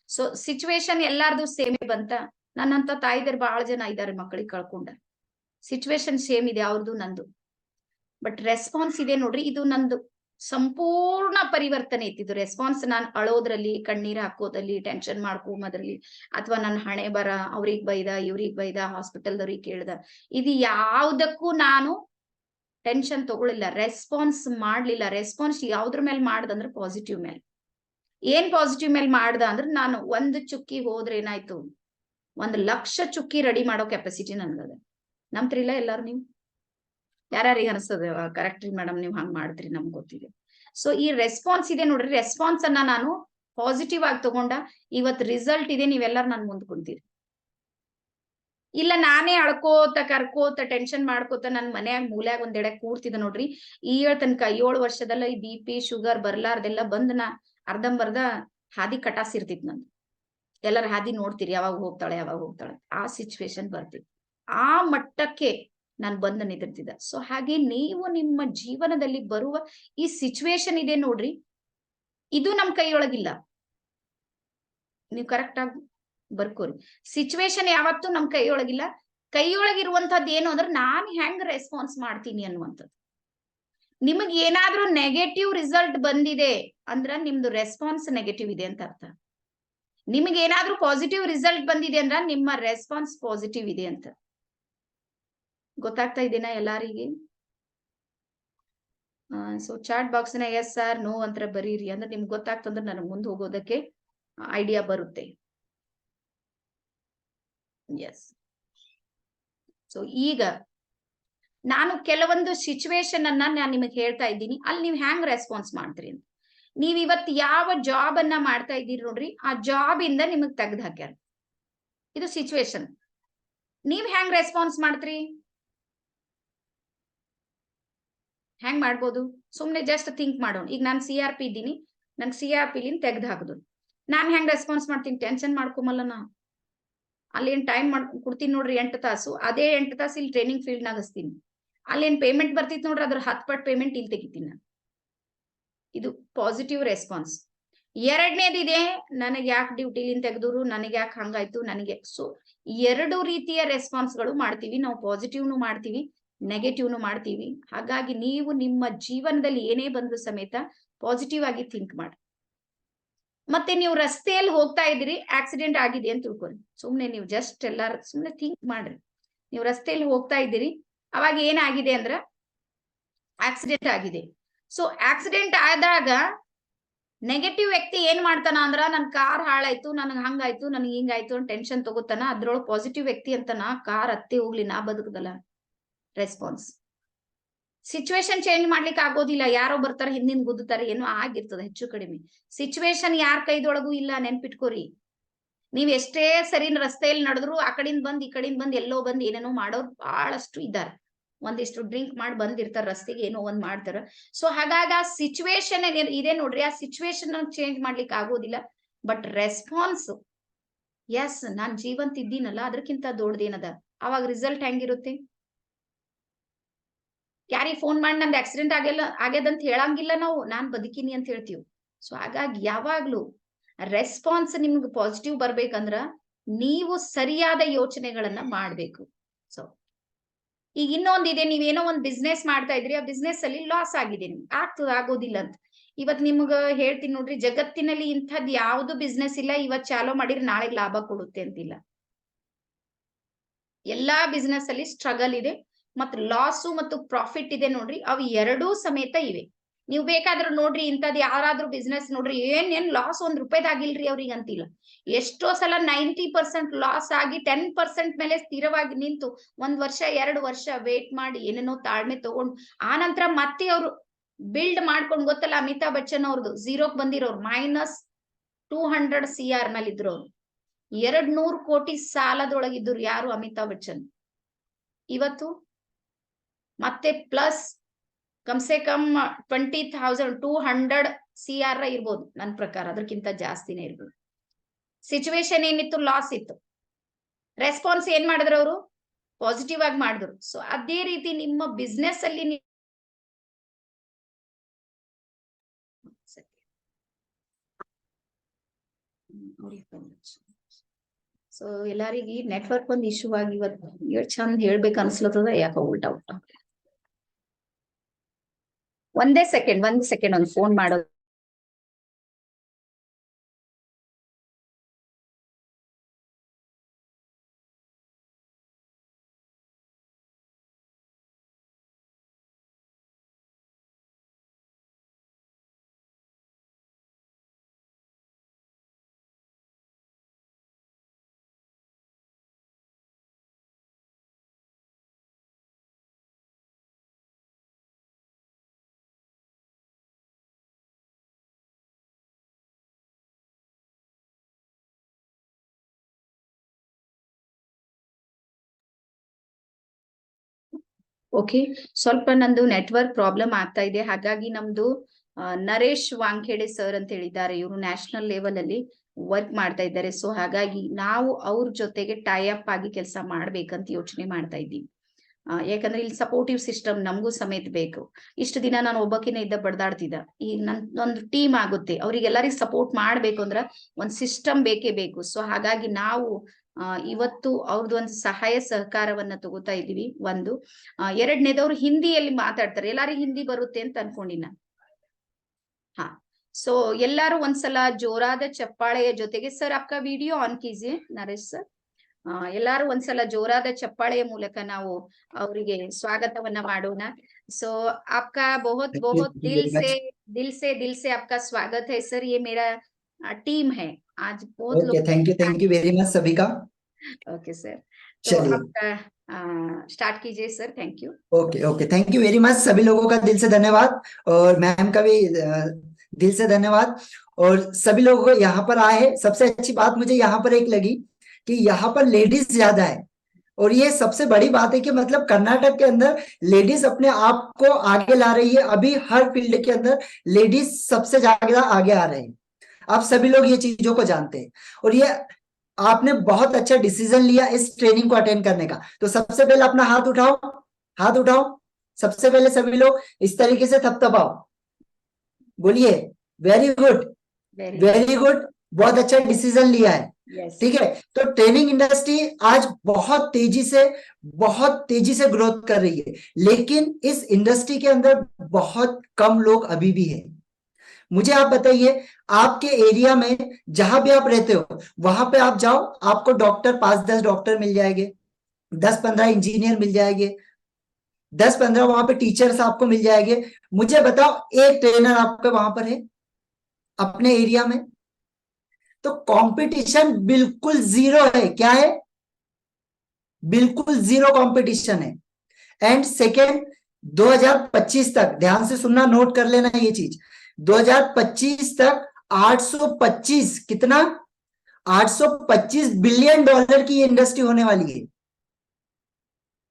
ಸೊ ಸಿಚುವೇಶನ್ ಎಲ್ಲಾರ್ದು ಸೇಮೇ ಬಂತ. ನನ್ನಂತ ತಾಯಿದರ್ ಬಹಳ ಜನ ಇದ್ದಾರೆ ಮಕ್ಕಳಿಗೆ ಕಳ್ಕೊಂಡ. ಸಿಚುವೇಶನ್ ಸೇಮ್ ಇದೆ ಅವ್ರದ್ದು ನಂದು. ಬಟ್ ರೆಸ್ಪಾನ್ಸ್ ಇದೆ ನೋಡ್ರಿ, ಇದು ನಂದು ಸಂಪೂರ್ಣ ಪರಿವರ್ತನೆ ಐತಿ. ಇದು ರೆಸ್ಪಾನ್ಸ್ ನಾನ್ ಅಳೋದ್ರಲ್ಲಿ, ಕಣ್ಣೀರ್ ಹಾಕೋದ್ರಲ್ಲಿ, ಟೆನ್ಷನ್ ಮಾಡ್ಕೊಂಬದ್ರಲ್ಲಿ, ಅಥವಾ ನನ್ನ ಹಣೆ ಬರ, ಅವ್ರಿಗ್ ಬೈದ, ಇವ್ರಿಗ್ ಬೈದ, ಹಾಸ್ಪಿಟಲ್ದವ್ರಿಗೆ ಕೇಳ್ದ, ಇದು ಯಾವ್ದಕ್ಕೂ ನಾನು ಟೆನ್ಷನ್ ತಗೊಳ್ಳಿಲ್ಲ, ರೆಸ್ಪಾನ್ಸ್ ಮಾಡ್ಲಿಲ್ಲ. ರೆಸ್ಪಾನ್ಸ್ ಯಾವ್ದ್ರ ಮೇಲೆ ಮಾಡ್ದಂದ್ರೆ ಪಾಸಿಟಿವ್ ಮೇಲೆ. ಏನ್ ಪಾಸಿಟಿವ್ ಮೇಲೆ ಮಾಡ್ದ ಅಂದ್ರೆ, ನಾನು 1 ಚುಕ್ಕಿ ಹೋದ್ರೆ ಏನಾಯ್ತು, 1,00,000 ಚುಕ್ಕಿ ರೆಡಿ ಮಾಡೋ ಕೆಪಾಸಿಟಿ ನನ್ಗದ. ನಂಬ್ತಿರಿಲ್ಲ ಎಲ್ಲಾರು ನೀವು? ಯಾರ್ಯಾರಿಗೆ ಅನಿಸ್ತದೆ ಕರೆಕ್ಟ್ ರೀ ಮೇಡಮ್ ನೀವು ಹಂಗ್ ಮಾಡ್ತೀರಿ, ನಮ್ಗೆ ಗೊತ್ತಿದೆ. ಸೊ ಈ ರೆಸ್ಪಾನ್ಸ್ ಇದೆ ನೋಡ್ರಿ, ರೆಸ್ಪಾನ್ಸ್ ಅನ್ನ ನಾನು ಪಾಸಿಟಿವ್ ಆಗಿ ತಗೊಂಡ ಇವತ್ ರಿಸಲ್ಟ್ ಇದೆ, ನೀವೆಲ್ಲರೂ ನನ್ ಮುಂದ್ ಕುಂತೀರಿ. ಇಲ್ಲ ನಾನೇ ಅಳ್ಕೋತ ಕರ್ಕೋತ ಟೆನ್ಷನ್ ಮಾಡ್ಕೋತ ನನ್ ಮನ್ಯಾಗ ಮೂಲ್ಯಾಗ ಒಂದೆಡೆ ಕೂರ್ತಿದ್ದ ನೋಡ್ರಿ, ಈ ತನಕ 7 ವರ್ಷದಲ್ಲ ಈ BP ಶುಗರ್ ಬರ್ಲಾರ್ದೆಲ್ಲ ಬಂದ್ ನಾ ಅರ್ಧಂಬರ್ಧ ಹಾದಿ ಕಟಾಸಿರ್ತಿತ್ ನಂದು. ಎಲ್ಲರ ಹಾದಿ ನೋಡ್ತೀರಿ, ಯಾವಾಗ ಹೋಗ್ತಾಳೆ ಆ ಸಿಚುವೇಶನ್ ಬರ್ತಿತ್ತು. ಆ ಮಟ್ಟಕ್ಕೆ ನಾನು ಬಂದು ನಿಂತಿರ್ತಿದ್ದ. ಸೊ ಹಾಗೆ ನೀವು ನಿಮ್ಮ ಜೀವನದಲ್ಲಿ ಬರುವ ಈ ಸಿಚುವೇಶನ್ ಇದೆ ನೋಡ್ರಿ, ಇದು ನಮ್ ಕೈಯೊಳಗಿಲ್ಲ. ನೀವು ಕರೆಕ್ಟ್ ಆಗಿ ಬರ್ಕೋರಿ. ಸಿಚುವೇಶನ್ ಯಾವತ್ತೂ ನಮ್ ಕೈಯೊಳಗಿಲ್ಲ. ಕೈಯೊಳಗಿರುವಂತದ್ದು ಏನು ಅಂದ್ರೆ ನಾನ್ ಹೆಂಗ್ ರೆಸ್ಪಾನ್ಸ್ ಮಾಡ್ತೀನಿ ಅನ್ನುವಂಥದ್ದು. ನಿಮಗ್ ಏನಾದ್ರೂ ನೆಗೆಟಿವ್ ರಿಸಲ್ಟ್ ಬಂದಿದೆ ಅಂದ್ರ ನಿಮ್ದು ರೆಸ್ಪಾನ್ಸ್ ನೆಗೆಟಿವ್ ಇದೆ ಅಂತ ಅರ್ಥ. ನಿಮಗೆ ಏನಾದ್ರೂ ಪಾಸಿಟಿವ್ ರಿಸಲ್ಟ್ ಬಂದಿದೆ ಅಂದ್ರ ನಿಮ್ಮ ರೆಸ್ಪಾನ್ಸ್ ಪಾಸಿಟಿವ್ ಇದೆ ಅಂತ. ಗೊತ್ತಾಗ್ತಾ ಇದೆನಾ ಎಲ್ಲಾರಿಗೆ? ಸೊ ಚಾಟ್ ಬಾಕ್ಸ್ ನ ಎಸ್ ಸರ್ ನೋ ಅಂತ ಬರೀರಿ, ಅಂದ್ರೆ ನಿಮ್ಗೆ ಗೊತ್ತಾಗ್ತಂದ್ರೆ ನನಗೆ ಮುಂದೆ ಹೋಗೋದಕ್ಕೆ ಐಡಿಯಾ ಬರುತ್ತೆ. ಎಸ್. ಸೊ ಈಗ ನಾನು ಕೆಲವೊಂದು ಸಿಚುವೇಶನ್ ಅನ್ನ ನಾನು ನಿಮಗೆ ಹೇಳ್ತಾ ಇದ್ದೀನಿ, ಅಲ್ಲಿ ನೀವು ಹ್ಯಾಂಗ್ ರೆಸ್ಪಾನ್ಸ್ ಮಾಡ್ತೀರಿ ಅಂತ. ನೀವ್ ಇವತ್ತು ಯಾವ ಜಾಬ್ ಅನ್ನ ಮಾಡ್ತಾ ಇದ್ದೀರಿ ನೋಡ್ರಿ, ಆ ಜಾಬ್ ಇಂದ ನಿಮಗ್ ತೆಗ್ದು ಹಾಕ್ಯಾರ, ಇದು ಸಿಚುವೇಶನ್. ನೀವ್ ಹ್ಯಾಂಗ್ ರೆಸ್ಪಾನ್ಸ್ ಮಾಡ್ತೀರಿ? ಹ್ಯಾಂಗ್ ಮಾಡ್ಬೋದು? ಸುಮ್ನೆ ಜಸ್ಟ್ ಥಿಂಕ್ ಮಾಡೋಣ. ಈಗ ನಾನು CRP ಇದ್ದೀನಿ, ನನ್ CRP ಲಿಂದ ತೆಗ್ದು ಹಾಕುದು, ನಾನ್ ಹೆಂಗ್ ರೆಸ್ಪಾನ್ಸ್ ಮಾಡ್ತೀನಿ? ಟೆನ್ಷನ್ ಮಾಡ್ಕೊಂಬಲ್ಲ ನಾ. ಅಲ್ಲೇನ್ ಟೈಮ್ ಕೊಡ್ತೀನಿ ನೋಡ್ರಿ 8 ತಾಸು, ಅದೇ 8 ತಾಸು ಇಲ್ಲಿ ಟ್ರೈನಿಂಗ್ ಫೀಲ್ಡ್ ನಾಗ ಹಚ್ತೀನಿ. ಅಲ್ಲೇನ್ ಪೇಮೆಂಟ್ ಬರ್ತಿತ್ತು ನೋಡ್ರಿ, ಅದ್ರ 10 ಪಟ್ಟು ಪೇಮೆಂಟ್ ಇಲ್ಲಿ ತೆಗಿತೀನಿ ನಾನು. ಇದು ಪಾಸಿಟಿವ್ ರೆಸ್ಪಾನ್ಸ್. ಎರಡನೇದಿದೆ, ನನಗೆ ಯಾಕೆ ಡ್ಯೂಟಿಲಿಂದ ತೆಗೆದ್ರು, ನನಗೆ ಯಾಕೆ ಹಂಗಾಯ್ತು, ನನಗೆ. ಸೊ 2 ರೀತಿಯ ರೆಸ್ಪಾನ್ಸ್ ಗಳು ಮಾಡ್ತೀವಿ ನಾವು. ಪಾಸಿಟಿವ್ನು ಮಾಡ್ತೀವಿ, ನೆಗೆಟಿವ್ನು ಮಾಡ್ತೀವಿ. ಹಾಗಾಗಿ ನೀವು ನಿಮ್ಮ ಜೀವನದಲ್ಲಿ ಏನೇ ಬಂದ್ರು ಸಮೇತ ಪಾಸಿಟಿವ್ ಆಗಿ ಥಿಂಕ್ ಮಾಡಿ. ಮತ್ತೆ ನೀವು ರಸ್ತೆಯಲ್ಲಿ ಹೋಗ್ತಾ ಇದ್ದೀರಿ, ಆಕ್ಸಿಡೆಂಟ್ ಆಗಿದೆ ಅಂತ ತಿಳ್ಕೊಳ್ಳಿ. ಸುಮ್ನೆ ನೀವು ಜಸ್ಟ್ ಎಲ್ಲಾರು ಸುಮ್ನೆ ಥಿಂಕ್ ಮಾಡ್ರಿ. ನೀವು ರಸ್ತೆಯಲ್ಲಿ ಹೋಗ್ತಾ ಇದ್ದೀರಿ, ಅವಾಗ ಏನಾಗಿದೆ ಅಂದ್ರ ಆಕ್ಸಿಡೆಂಟ್ ಆಗಿದೆ. ಸೊ ಆಕ್ಸಿಡೆಂಟ್ ಆದಾಗ ನೆಗೆಟಿವ್ ವ್ಯಕ್ತಿ ಏನ್ ಮಾಡ್ತಾನ ಅಂದ್ರ, ನನ್ ಕಾರ್ ಹಾಳಾಯ್ತು, ನನಗ್ ಹಂಗಾಯ್ತು, ನನಗ್ ಹಿಂಗಾಯ್ತು ಅಂತ ಟೆನ್ಷನ್ ತಗೋತಾನ. ಅದ್ರೊಳಗೆ ಪಾಸಿಟಿವ್ ವ್ಯಕ್ತಿ ಅಂತನ, ಕಾರ್ ಹತ್ತಿ ಹೋಗ್ಲಿ ನಾ ಬದುಕದಲ್ಲ. ರೆಸ್ಪಾನ್ಸ್. ಸಿಚುವೇಶನ್ ಚೇಂಜ್ ಮಾಡ್ಲಿಕ್ಕೆ ಆಗೋದಿಲ್ಲ, ಯಾರೋ ಬರ್ತಾರೆ ಹಿಂದಿನ ಗುದ್ದುತ್ತಾರೆ, ಏನೋ ಆಗಿರ್ತದೆ ಹೆಚ್ಚು ಕಡಿಮೆ. ಸಿಚುವೇಶನ್ ಯಾರ ಕೈದೊಳಗೂ ಇಲ್ಲ, ನೆನ್ಪಿಟ್ಕೋರಿ. ನೀವ್ ಎಷ್ಟೇ ಸರಿ ರಸ್ತೆಯಲ್ಲಿ ನಡೆದ್ರು ಆ ಕಡೆಯಿಂದ ಬಂದ್ ಈ ಕಡೆಯಿಂದ ಬಂದ್ ಎಲ್ಲೋ ಬಂದ್ ಏನೇನೋ ಮಾಡೋರು ಬಹಳಷ್ಟು ಇದ್ದಾರೆ. ಒಂದಿಷ್ಟು ಡ್ರಿಂಕ್ ಮಾಡಿ ಬಂದಿರ್ತಾರ, ರಸ್ತೆಗೆ ಏನೋ ಒಂದ್ ಮಾಡ್ತಾರ. ಸೊ ಹಾಗಾಗಿ ಆ ಸಿಚುವೇಶನ್ ಇದೆ ನೋಡ್ರಿ, ಆ ಸಿಚುವೇಶನ್ ಚೇಂಜ್ ಮಾಡ್ಲಿಕ್ಕೆ ಆಗೋದಿಲ್ಲ. ಬಟ್ ರೆಸ್ಪಾನ್ಸ್, ಎಸ್ ನಾನ್ ಜೀವಂತ ಇದ್ದೀನಲ್ಲ, ಅದಕ್ಕಿಂತ ದೊಡ್ಡದೇನದ. ಅವಾಗ ರಿಸಲ್ಟ್ ಹೆಂಗಿರುತ್ತೆ? ಯಾರಿಗೆ ಫೋನ್ ಮಾಡಿ ನಂದು ಆಕ್ಸಿಡೆಂಟ್ ಆಗ್ಯದಂತ ಹೇಳಂಗಿಲ್ಲ ನಾವು, ನಾನ್ ಬದುಕಿನಿ ಅಂತ ಹೇಳ್ತೀವಿ. ಸೊ ಹಾಗಾಗಿ ಯಾವಾಗ್ಲೂ ರೆಸ್ಪಾನ್ಸ್ ನಿಮ್ಗೆ ಪಾಸಿಟಿವ್ ಬರ್ಬೇಕಂದ್ರ ನೀವು ಸರಿಯಾದ ಯೋಚನೆಗಳನ್ನ ಮಾಡ್ಬೇಕು. ಸೊ ಈಗ ಇನ್ನೊಂದಿದೆ, ನೀವೇನೋ ಒಂದ್ ಬಿಸ್ನೆಸ್ ಮಾಡ್ತಾ ಇದ್ರಿ, ಆ ಬಿಸ್ನೆಸ್ ಅಲ್ಲಿ ಲಾಸ್ ಆಗಿದೆ, ನಿಮ್ಗೆ ಆಗೋದಿಲ್ಲ ಅಂತ. ಇವತ್ ನಿಮ್ಗ ಹೇಳ್ತೀನಿ ನೋಡ್ರಿ, ಜಗತ್ತಿನಲ್ಲಿ ಇಂಥದ್ ಯಾವ್ದು ಬಿಸ್ನೆಸ್ ಇಲ್ಲ ಇವತ್ ಚಾಲೂ ಮಾಡಿದ್ರೆ ನಾಳೆ ಲಾಭ ಕೊಡುತ್ತೆ ಅಂತಿಲ್ಲ. ಎಲ್ಲಾ ಬಿಸ್ನೆಸ್ ಅಲ್ಲಿ ಸ್ಟ್ರಗಲ್ ಇದೆ, ಮತ್ ಲಾಸು ಮತ್ತು ಪ್ರಾಫಿಟ್ ಇದೆ ನೋಡ್ರಿ, ಅವು ಎರಡೂ ಸಮೇತ ಇವೆ. ನೀವು ಬೇಕಾದ್ರೂ ನೋಡ್ರಿ, ಇಂಥದ್ ಯಾರಾದ್ರೂ ಬಿಸ್ನೆಸ್ ನೋಡ್ರಿ, ಏನ್ ಲಾಸ್ ₹1 ಅವ್ರಿಗೆ ಅಂತಿಲ್ಲ. ಎಷ್ಟೋ ಸಲ 90% ಲಾಸ್ ಆಗಿ 10% ಮೇಲೆ ಸ್ಥಿರವಾಗಿ ನಿಂತು 1 ವರ್ಷ 2 ವರ್ಷ ವೇಟ್ ಮಾಡಿ ಏನೇನೋ ತಾಳ್ಮೆ ತಗೊಂಡು ಆ ನಂತರ ಮತ್ತೆ ಅವ್ರು ಬಿಲ್ಡ್ ಮಾಡ್ಕೊಂಡು, ಗೊತ್ತಲ್ಲ ಅಮಿತಾಬ್ ಬಚ್ಚನ್ ಅವ್ರದ್ದು ಝೀರೋಕ್ ಬಂದಿರೋರು, -200 CR ಮೇಲೆ ಇದ್ರು ಅವ್ರು. 200 ಕೋಟಿ ಸಾಲದೊಳಗಿದ್ರು ಯಾರು? ಅಮಿತಾಬ್ ಬಚ್ಚನ್. ಇವತ್ತು ಮತ್ತೆ ಪ್ಲಸ್ ಕಮ್ಸೆ ಕಮ್ 20,200 CR ಇರ್ಬೋದು ನನ್ನ ಪ್ರಕಾರ, ಅದಕ್ಕಿಂತ ಜಾಸ್ತಿನೇ ಇರ್ಬೋದು. ಸಿಚುವೇಶನ್ ಏನಿತ್ತು? ಲಾಸ್ ಇತ್ತು. ರೆಸ್ಪಾನ್ಸ್ ಏನ್ ಮಾಡಿದ್ರು ಅವರು? ಪಾಸಿಟಿವ್ ಆಗಿ ಮಾಡಿದ್ರು. ಸೊ ಅದೇ ರೀತಿ ನಿಮ್ಮ ಬಿಸ್ನೆಸ್ ಅಲ್ಲಿ ಸೊ ಎಲ್ಲಾರಿಗಿ ನೆಟ್ವರ್ಕ್ ಒಂದ್ ಇಶ್ಯೂ ಆಗಿ ಇವತ್ತು ಚಂದ ಹೇಳ್ಬೇಕು ಅನ್ಸ್ಲತ್ತದ, ಯಾಕೋ ಉಲ್ಟಾ ಉಲ್ಟಾ. ಒಂದೇ ಸೆಕೆಂಡ್ ಒಂದು ಫೋನ್ ಮಾಡೋದು. ಓಕೆ, ಸ್ವಲ್ಪ ನಂದು ನೆಟ್ವರ್ಕ್ ಪ್ರಾಬ್ಲಮ್ ಆಗ್ತಾ ಇದೆ. ಹಾಗಾಗಿ ನಮ್ದು ನರೇಶ್ ವಾಂಖೇಡೆ ಸರ್ ಅಂತ ಹೇಳಿದ್ದಾರೆ, ಇವರು ನ್ಯಾಷನಲ್ ಲೆವೆಲ್ ಅಲ್ಲಿ ವರ್ಕ್ ಮಾಡ್ತಾ ಇದ್ದಾರೆ. ಸೊ ಹಾಗಾಗಿ ನಾವು ಅವ್ರ ಜೊತೆಗೆ ಟೈ ಅಪ್ ಆಗಿ ಕೆಲಸ ಮಾಡ್ಬೇಕಂತ ಯೋಚನೆ ಮಾಡ್ತಾ ಇದ್ದೀವಿ. ಯಾಕಂದ್ರೆ ಇಲ್ಲಿ ಸಪೋರ್ಟಿವ್ ಸಿಸ್ಟಮ್ ನಮಗೂ ಸಮೇತ ಬೇಕು. ಇಷ್ಟು ದಿನ ನಾನು ಒಬ್ಬಕಿನ ಇದ್ದ ಬಡ್ದಾಡ್ತಿದ್ದ, ಈಗ ಒಂದು ಟೀಮ್ ಆಗುತ್ತೆ, ಅವ್ರಿಗೆಲ್ಲರಿಗೂ ಸಪೋರ್ಟ್ ಮಾಡ್ಬೇಕು ಅಂದ್ರ ಒಂದ್ ಸಿಸ್ಟಮ್ ಬೇಕೇ ಬೇಕು. ಸೊ ಹಾಗಾಗಿ ನಾವು ಇವತ್ತು ಅವ್ರದ್ದು ಒಂದು ಸಹಾಯ ಸಹಕಾರವನ್ನ ತಗೋತಾ ಇದೀವಿ. ಒಂದು ಎರಡನೇದವ್ರು ಹಿಂದಿಯಲ್ಲಿ ಮಾತಾಡ್ತಾರೆ, ಎಲ್ಲಾರಿಗೂ ಹಿಂದಿ ಬರುತ್ತೆ ಅಂತ ಅನ್ಕೊಂಡಿನ. ಹಾ, ಸೊ ಎಲ್ಲಾರು ಒಂದ್ಸಲ ಜೋರಾದ ಚಪ್ಪಾಳೆಯ ಜೊತೆಗೆ, ಸರ್ ಅಪ್ಕ ವಿಡಿಯೋ ಆನ್ ಕೀಜಿಯೇ ನರೇಶ್ ಸರ್. ಎಲ್ಲಾರು ಒಂದ್ಸಲ ಜೋರಾದ ಚಪ್ಪಾಳೆಯ ಮೂಲಕ ನಾವು ಅವರಿಗೆ ಸ್ವಾಗತವನ್ನ ಮಾಡೋಣ. ಸೊ आपका बहुत बहुत दिल से आपका स्वागत है सर, ये मेरा टीम है आज बहुत लोग। थैंक यू वेरी मच सभी का। ओके सर, तो चलिए, आप स्टार्ट कीजिए sir. Thank you. Okay okay, thank you very much. सभी लोगों का दिल से धन्यवाद, और मैम का भी दिल से धन्यवाद। और सभी लोगों को यहाँ पर आए हैं। सबसे अच्छी बात मुझे यहाँ पर एक लगी कि यहाँ पर लेडीज ज्यादा है, और ये सबसे बड़ी बात है कि मतलब कर्नाटक के अंदर लेडीज अपने आप को आगे ला रही है। अभी हर फील्ड के अंदर लेडीज सबसे ज्यादा आगे आ रहे हैं। आप सभी लोग ये चीजों को जानते हैं, और ये आपने बहुत अच्छा डिसीजन लिया इस ट्रेनिंग को अटेंड करने का। तो सबसे पहले अपना हाथ उठाओ, हाथ उठाओ। सबसे पहले सभी लोग इस तरीके से थपथपाओ, बोलिए वेरी गुड, वेरी गुड, बहुत अच्छा डिसीजन लिया है। यस। ठीक है, तो ट्रेनिंग इंडस्ट्री आज बहुत तेजी से ग्रोथ कर रही है, लेकिन इस इंडस्ट्री के अंदर बहुत कम लोग अभी भी हैं। मुझे आप बताइए, आपके एरिया में जहां भी आप रहते हो वहां पे आप जाओ, आपको डॉक्टर 5-10 डॉक्टर मिल जाएंगे, 10-15 इंजीनियर मिल जाएंगे, 10-15 वहां पे टीचर्स आपको मिल जाएंगे। मुझे बताओ, एक ट्रेनर आपके वहां पर है अपने एरिया में? तो कंपटीशन बिल्कुल जीरो है। क्या है? बिल्कुल जीरो कंपटीशन है। एंड सेकेंड, 2025 तक, ध्यान से सुनना, नोट कर लेना ये चीज, 2025 तक 825, कितना? 825 बिलियन डॉलर की ये इंडस्ट्री होने वाली है।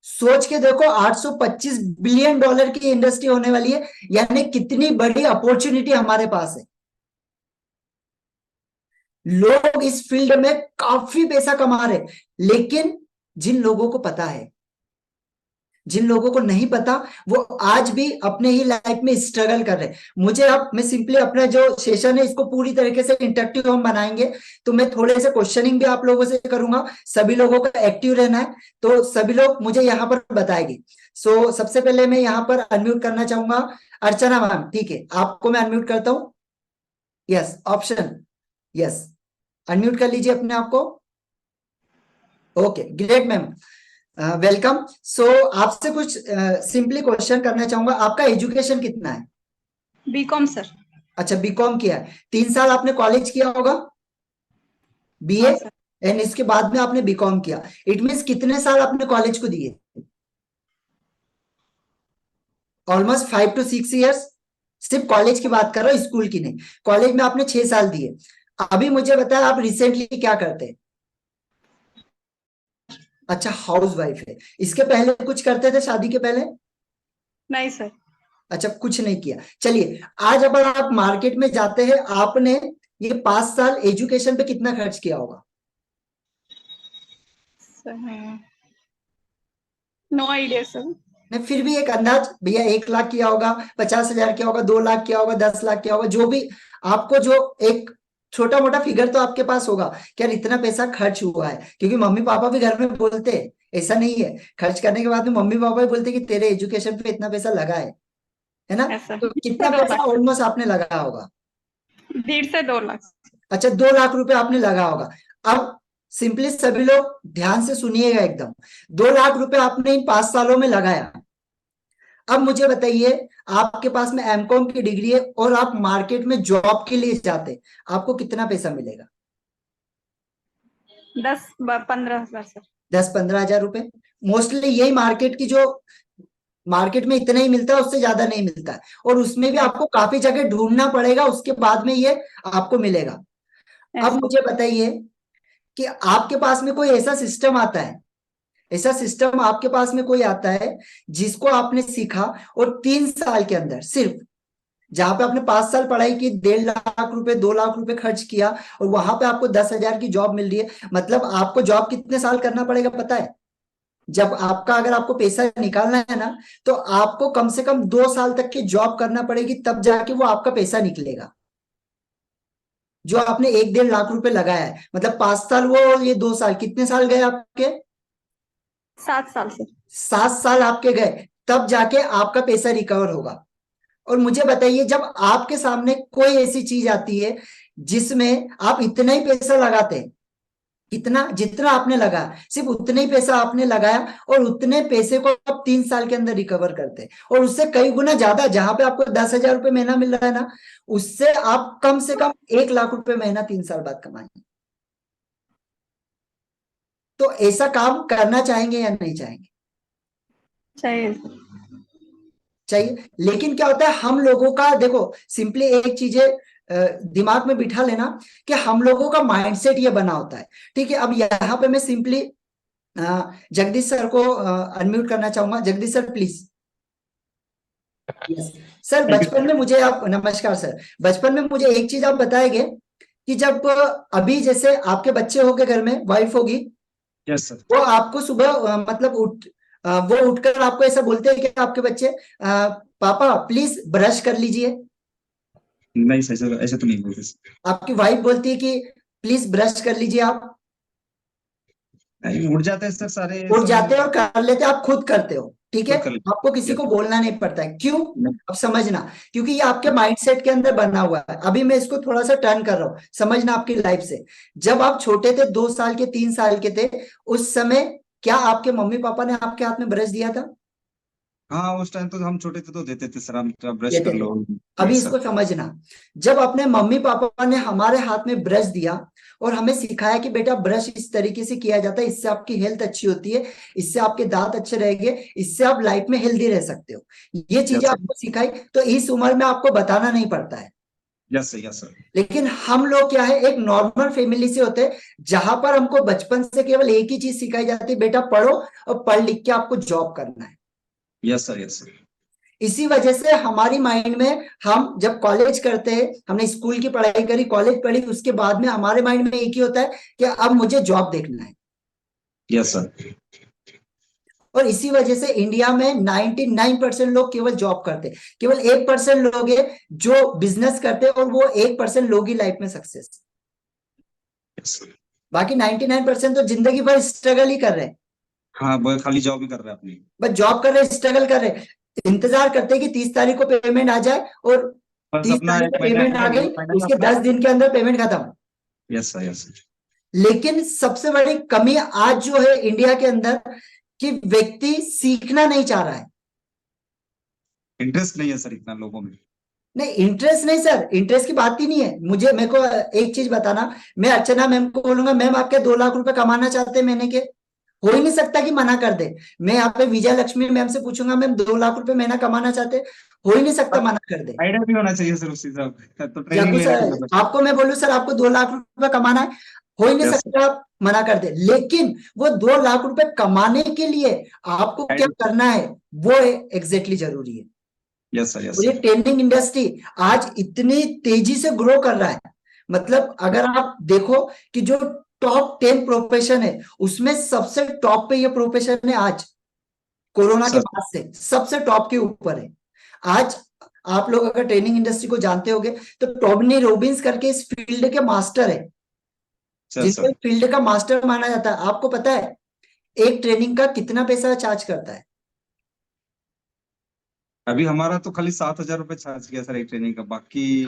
सोच के देखो, 825 बिलियन डॉलर की इंडस्ट्री होने वाली है, यानी कितनी बड़ी अपॉर्चुनिटी हमारे पास है। लोग इस फील्ड में काफी पैसा कमा रहे, लेकिन जिन लोगों को पता है, जिन लोगों को नहीं पता, वो आज भी अपने ही लाइफ में स्ट्रगल कर रहे हैं। मुझे अब, मैं सिंपली अपना जो सेशन है इसको पूरी तरीके से इंटरेक्टिव हम बनाएंगे, तो मैं थोड़े से क्वेश्चनिंग भी आप लोगों से करूंगा। सभी लोगों को एक्टिव रहना है, तो सभी लोग मुझे यहाँ पर बताएंगे। सो सबसे पहले मैं यहाँ पर अनम्यूट करना चाहूंगा अर्चना मैम। ठीक है, आपको मैं अनम्यूट करता हूँ। यस, ऑप्शन, यस, अनम्यूट कर लीजिए अपने आप को। Okay, great ma'am, welcome. So आपसे कुछ सिंपली क्वेश्चन करना चाहूंगा। आपका एजुकेशन कितना है? BCom sir. अच्छा, बीकॉम किया है। 3 साल आपने कॉलेज किया होगा, बीए, हाँ सर। एंड इसके बाद में आपने बीकॉम किया। इट मीन्स कितने साल आपने कॉलेज को दिए? Almost 5 to 6 years. सिर्फ कॉलेज की बात कर रहा हूँ, स्कूल की नहीं। कॉलेज में आपने 6 साल दिए। अभी मुझे बताया, आप रिसेंटली क्या करते हैं? अच्छा, हाउस वाइफ है। इसके पहले कुछ करते थे शादी के पहले? नहीं सर। अच्छा, कुछ नहीं किया। चलिए, आज अगर आप मार्केट में जाते हैं, आपने ये 5 साल एजुकेशन पे कितना खर्च किया होगा? No idea sir. नहीं, फिर भी एक अंदाज भैया, 1 लाख किया होगा, 50,000 किया होगा, 2 लाख किया होगा, 10 लाख किया होगा, जो भी आपको, जो एक छोटा मोटा फिगर तो आपके पास होगा कि यार इतना पैसा खर्च हुआ है। क्योंकि मम्मी पापा भी घर में बोलते हैं, ऐसा नहीं है, खर्च करने के बाद में मम्मी पापा भी बोलते हैं कि तेरे एजुकेशन पे इतना पैसा लगा है ना? ऐसा तो कितना 2 पैसा लाख, ऑलमोस्ट आपने लगाया होगा? 1.5 से 2 लाख। अच्छा, 2 लाख रुपए आपने लगा होगा। अब सिंपली सभी लोग ध्यान से सुनिएगा एकदम, 2 लाख रुपए आपने इन 5 सालों में लगाया। अब मुझे बताइए, आपके पास में एमकॉम की डिग्री है और आप मार्केट में जॉब के लिए जाते, आपको कितना पैसा मिलेगा? 10-15 हजार सर। 10-15 हजार रुपए। मोस्टली यही मार्केट की, जो मार्केट में इतना ही मिलता है, उससे ज्यादा नहीं मिलता है, और उसमें भी आपको काफी जगह ढूंढना पड़ेगा, उसके बाद में ये आपको मिलेगा। अब ऐसा। मुझे बताइए कि आपके पास में कोई ऐसा सिस्टम आता है, ऐसा सिस्टम आपके पास में कोई आता है जिसको आपने सीखा, और 3 साल के अंदर, सिर्फ जहां पे आपने 5 साल पढ़ाई की, 1.5 लाख रुपए, 2 लाख रुपए खर्च किया, और वहां पे आपको 10,000 की जॉब मिल रही है। मतलब आपको जॉब कितने साल करना पड़ेगा पता है? जब आपका, अगर आपको पैसा निकालना है ना, तो आपको कम से कम 2 साल तक की जॉब करना पड़ेगी, तब जाके वो आपका पैसा निकलेगा, जो आपने 1-1.5 लाख रुपए लगाया है। मतलब 5 साल वो, और ये 2 साल, कितने साल गए आपके? 7 साल सर। 7 साल आपके गए, तब जाके आपका पैसा रिकवर होगा। और मुझे बताइए, जब आपके सामने कोई ऐसी चीज आती है जिसमें आप इतना ही पैसा लगाते हैं, इतना जितना आपने लगाया, सिर्फ उतना ही पैसा आपने लगाया, और उतने पैसे को आप 3 साल के अंदर रिकवर करते हैं, और उससे कई गुना ज्यादा, जहां पे आपको 10,000 रुपए महीना मिल रहा है ना, उससे आप कम से कम 1 लाख रुपए महीना 3 साल बाद कमाएंगे। तो ऐसा काम करना चाहेंगे या नहीं चाहेंगे? चाहिए सर। चाहिए। लेकिन क्या होता है हम लोगों का, देखो सिंपली एक चीजें दिमाग में बिठा लेना कि हम लोगों का माइंडसेट ये बना होता है। ठीक है, अब यहाँ पे मैं सिंपली जगदीश सर को अनम्यूट करना चाहूंगा। Jagdish sir please. Yes sir, बचपन में मुझे आप, नमस्कार सर, बचपन में मुझे एक चीज आप बताएंगे कि जब अभी जैसे आपके बच्चे होंगे घर में, वाइफ होगी, यस सर। वो आपको सुबह मतलब वो उठकर आपको ऐसा बोलते हैं कि आपके बच्चे पापा प्लीज ब्रश कर लीजिए? नहीं सर, ऐसे तो नहीं बोलते सर। आपकी वाइफ बोलती है कि प्लीज ब्रश कर लीजिए? आप नहीं, उठ जाते हैं सर सारे, उठ सब जाते हो और कर लेते हो, आप खुद करते हो? ठीक है, खुद कर लेते आपको किसी को Yes. बोलना नहीं पड़ता है। क्यों? नहीं। अब समझना, क्योंकि ये आपके माइंडसेट के अंदर बना हुआ है। अभी मैं इसको थोड़ा सा टर्न कर रहा हूँ, समझना आपकी लाइफ से। जब आप छोटे थे, 2 साल के, 3 साल के थे, उस समय क्या आपके मम्मी पापा ने आपके हाथ में ब्रश दिया था? हाँ, उस टाइम तो हम छोटे थे तो देते थे सर, हम ब्रश देते कर थे। लो। अभी Yes, इसको sir. समझना, जब अपने मम्मी पापा ने हमारे हाथ में ब्रश दिया और हमें सिखाया कि बेटा ब्रश इस तरीके से किया जाता है, इससे आपकी हेल्थ अच्छी होती है, इससे आपके दांत अच्छे रहेंगे, इससे आप लाइफ में हेल्दी रह सकते हो, ये चीजें Yes, sir. आपको सिखाई, तो इस उम्र में आपको बताना नहीं पड़ता है। Yes, sir. Yes, sir. लेकिन हम लोग क्या है, एक नॉर्मल फैमिली से होते हैं, जहां पर हमको बचपन से केवल एक ही चीज सिखाई जाती है, बेटा पढ़ो और पढ़ लिख के आपको जॉब करना है। Yes, sir. Yes, sir. इसी वजह से हमारी माइंड में, हम जब कॉलेज करते हैं, हमने स्कूल की पढ़ाई करी, कॉलेज पढ़ी, उसके बाद में हमारे माइंड में एक ही होता है कि अब मुझे जॉब देखना है। Yes, sir. और इसी वजह से इंडिया में 99% लोग केवल जॉब करते हैं, केवल 1% लोग हैं जो बिजनेस करते हैं, और वो 1% लोग ही लाइफ में सक्सेस। Yes, sir. बाकी 99% तो जिंदगी भर स्ट्रगल ही कर रहे हैं। हाँ, वो खाली जॉब ही कर रहे हैं अपनी। बस जॉब कर रहे हैं, स्ट्रगल कर रहे हैं, इंतजार करते हैं कि 30 तारीख को पेमेंट आ जाए, और बस 30 अपना तारीख एक को महीना पेमेंट आ गई, उसके अपना। 10 दिन के अंदर पेमेंट खत्म। Yes sir, yes sir. लेकिन सबसे बड़ी कमी आज जो है इंडिया के अंदर, कि व्यक्ति सीखना नहीं चाह रहा है। इंटरेस्ट नहीं है सर इतना लोगों में। नहीं, इंटरेस्ट नहीं सर, इंटरेस्ट की बात ही नहीं है। मेरे को एक चीज बताना, मैं अर्चना मैम को बोलूंगा, मैम आपके 2 लाख रुपए कमाना चाहते हैं महीने के, हो ही नहीं सकता कि मना कर दे। मैं यहाँ पे विजय लक्ष्मी मैम से पूछूंगा, मैम 2 लाख रुपए महीना कमाना चाहते हैं, हो ही नहीं सकता मना कर दे। आइडिया भी होना चाहिए सर उस हिसाब से, तो ट्रेनिंग जब लेना सर चाहिए। आपको मैं बोलूं सर आपको 2 लाख रुपए कमाना है, हो ही नहीं Yes, सकता आप मना कर दे। लेकिन वो 2 लाख रुपए कमाने के लिए आपको क्या करना है, वो एग्जैक्टली जरूरी है। यस सर, यस और ये सर। ट्रेनिंग इंडस्ट्री आज इतनी तेजी से ग्रो कर रहा है, मतलब अगर आप देखो कि जो टॉप 10 प्रोफेशन है, उसमें सबसे टॉप पे ये प्रोफेशन है आज, कोरोना के बाद से सबसे टॉप के ऊपर है आज। आप लोग अगर ट्रेनिंग इंडस्ट्री को जानते होंगे तो टॉनी रॉबिन्स करके इस फील्ड के मास्टर है, जिनको फील्ड का मास्टर माना जाता है। आपको पता है एक ट्रेनिंग का कितना पैसा चार्ज करता है? अभी हमारा तो खाली 7,000 रुपए चार्ज किया सर एक ट्रेनिंग का, बाकी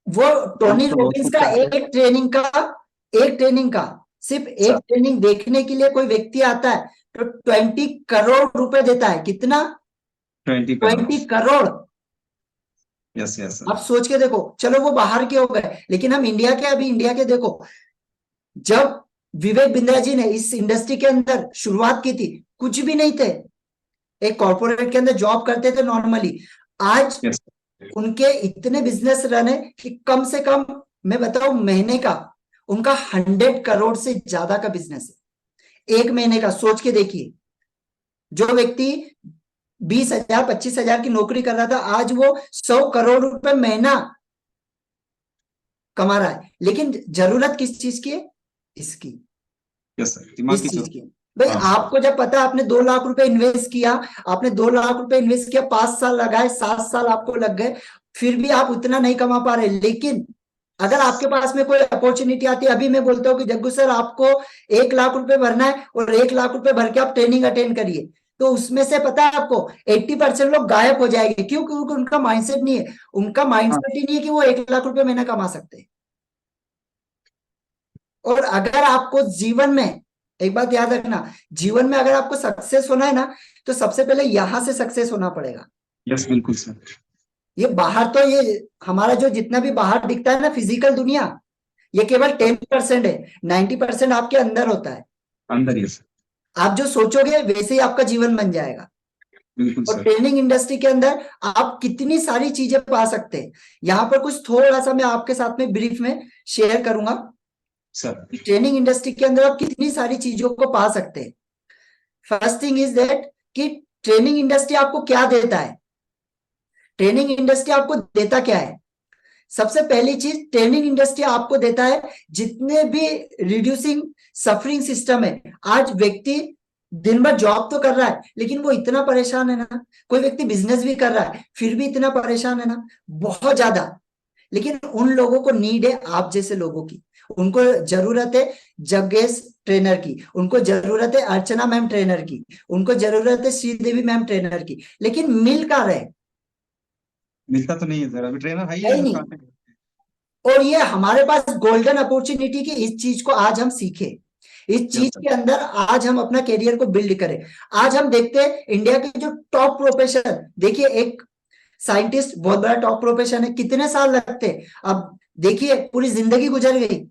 वो टोनी रॉबिन्स का एक ट्रेनिंग का सिर्फ एक ट्रेनिंग देखने के लिए कोई व्यक्ति आता है तो 20 करोड़ रुपए देता है। कितना? 20 करोड़। यस यस आप सोच के देखो, चलो वो बाहर के हो गए, लेकिन हम इंडिया के, अभी इंडिया के देखो, जब विवेक बिंद्रा जी ने इस इंडस्ट्री के अंदर शुरुआत की थी, कुछ भी नहीं थे, एक कॉर्पोरेट के अंदर जॉब करते थे नॉर्मली। आज Yes. उनके इतने बिजनेस रन है कि कम से कम मैं बताऊं महीने का उनका 100 करोड़ से ज्यादा का बिजनेस है एक महीने का। सोच के देखिए, जो व्यक्ति 20,000 25,000 की नौकरी कर रहा था, आज वो 100 करोड़ रुपए महीना कमा रहा है। लेकिन जरूरत किस चीज की है? इसकी, यस सर, दिमाग इस की चीज की। भाई आपको जब पता है आपने 2 लाख रुपए इन्वेस्ट किया, आपने 2 लाख रुपए इन्वेस्ट किया, 5 साल लगाए, 7 साल आपको लग गए, फिर भी आप उतना नहीं कमा पा रहे। लेकिन अगर आपके पास में कोई अपॉर्चुनिटी आती है, अभी मैं बोलता हूँ कि जग्गू सर आपको 1 लाख रुपए भरना है और 1 लाख रुपए भर के आप ट्रेनिंग अटेंड करिए, तो उसमें से पता है आपको 80% लोग गायब हो जाएंगे। क्यों? क्योंकि उनका माइंडसेट नहीं है, उनका माइंडसेट ही नहीं है कि वो 1 लाख रुपए महीना कमा सकते हैं। और अगर आपको जीवन में, एक बात याद रखना, जीवन में अगर आपको सक्सेस होना है ना, तो सबसे पहले यहां से सक्सेस होना पड़ेगा। यस बिल्कुल सर। ये बाहर तो, ये हमारा जो जितना भी बाहर दिखता है ना फिजिकल दुनिया, ये केवल 10% है, 90% आपके अंदर होता है। अंदर ही है सर। आप जो सोचोगे वैसे ही आपका जीवन बन जाएगा। बिल्कुल और सर। ट्रेनिंग इंडस्ट्री के अंदर आप कितनी सारी चीजें पा सकते हैं, यहाँ पर कुछ थोड़ा सा मैं आपके साथ में ब्रीफ में शेयर करूंगा। सर ट्रेनिंग इंडस्ट्री के अंदर आप कितनी सारी चीजों को पा सकते हैं। फर्स्ट थिंग इज दैट कि ट्रेनिंग इंडस्ट्री आपको क्या देता है। ट्रेनिंग इंडस्ट्री आपको देता क्या है? सबसे पहली चीज ट्रेनिंग इंडस्ट्री आपको देता है जितने भी रिड्यूसिंग सफरिंग सिस्टम है। आज व्यक्ति दिन भर जॉब तो कर रहा है लेकिन वो इतना परेशान है ना, कोई व्यक्ति बिजनेस भी कर रहा है फिर भी इतना परेशान है ना, बहुत ज्यादा। लेकिन उन लोगों को नीड है आप जैसे लोगों की, उनको जरूरत है जग्गेश ट्रेनर की, उनको जरूरत है अर्चना मैम ट्रेनर की, उनको जरूरत है श्रीदेवी मैम ट्रेनर की, लेकिन मिल कहाँ रहे? मिलता तो नहीं है सर, अभी ट्रेनर है ही है ही नहीं। नहीं। और ये हमारे पास गोल्डन अपॉर्चुनिटी की इस चीज को आज हम सीखे, इस चीज के अंदर आज हम अपना करियर को बिल्ड करें। आज हम देखते हैं इंडिया के जो टॉप प्रोफेशन, देखिए एक साइंटिस्ट बहुत बड़ा टॉप प्रोफेशन है, कितने साल लगते हैं? अब देखिए पूरी जिंदगी गुजर गई,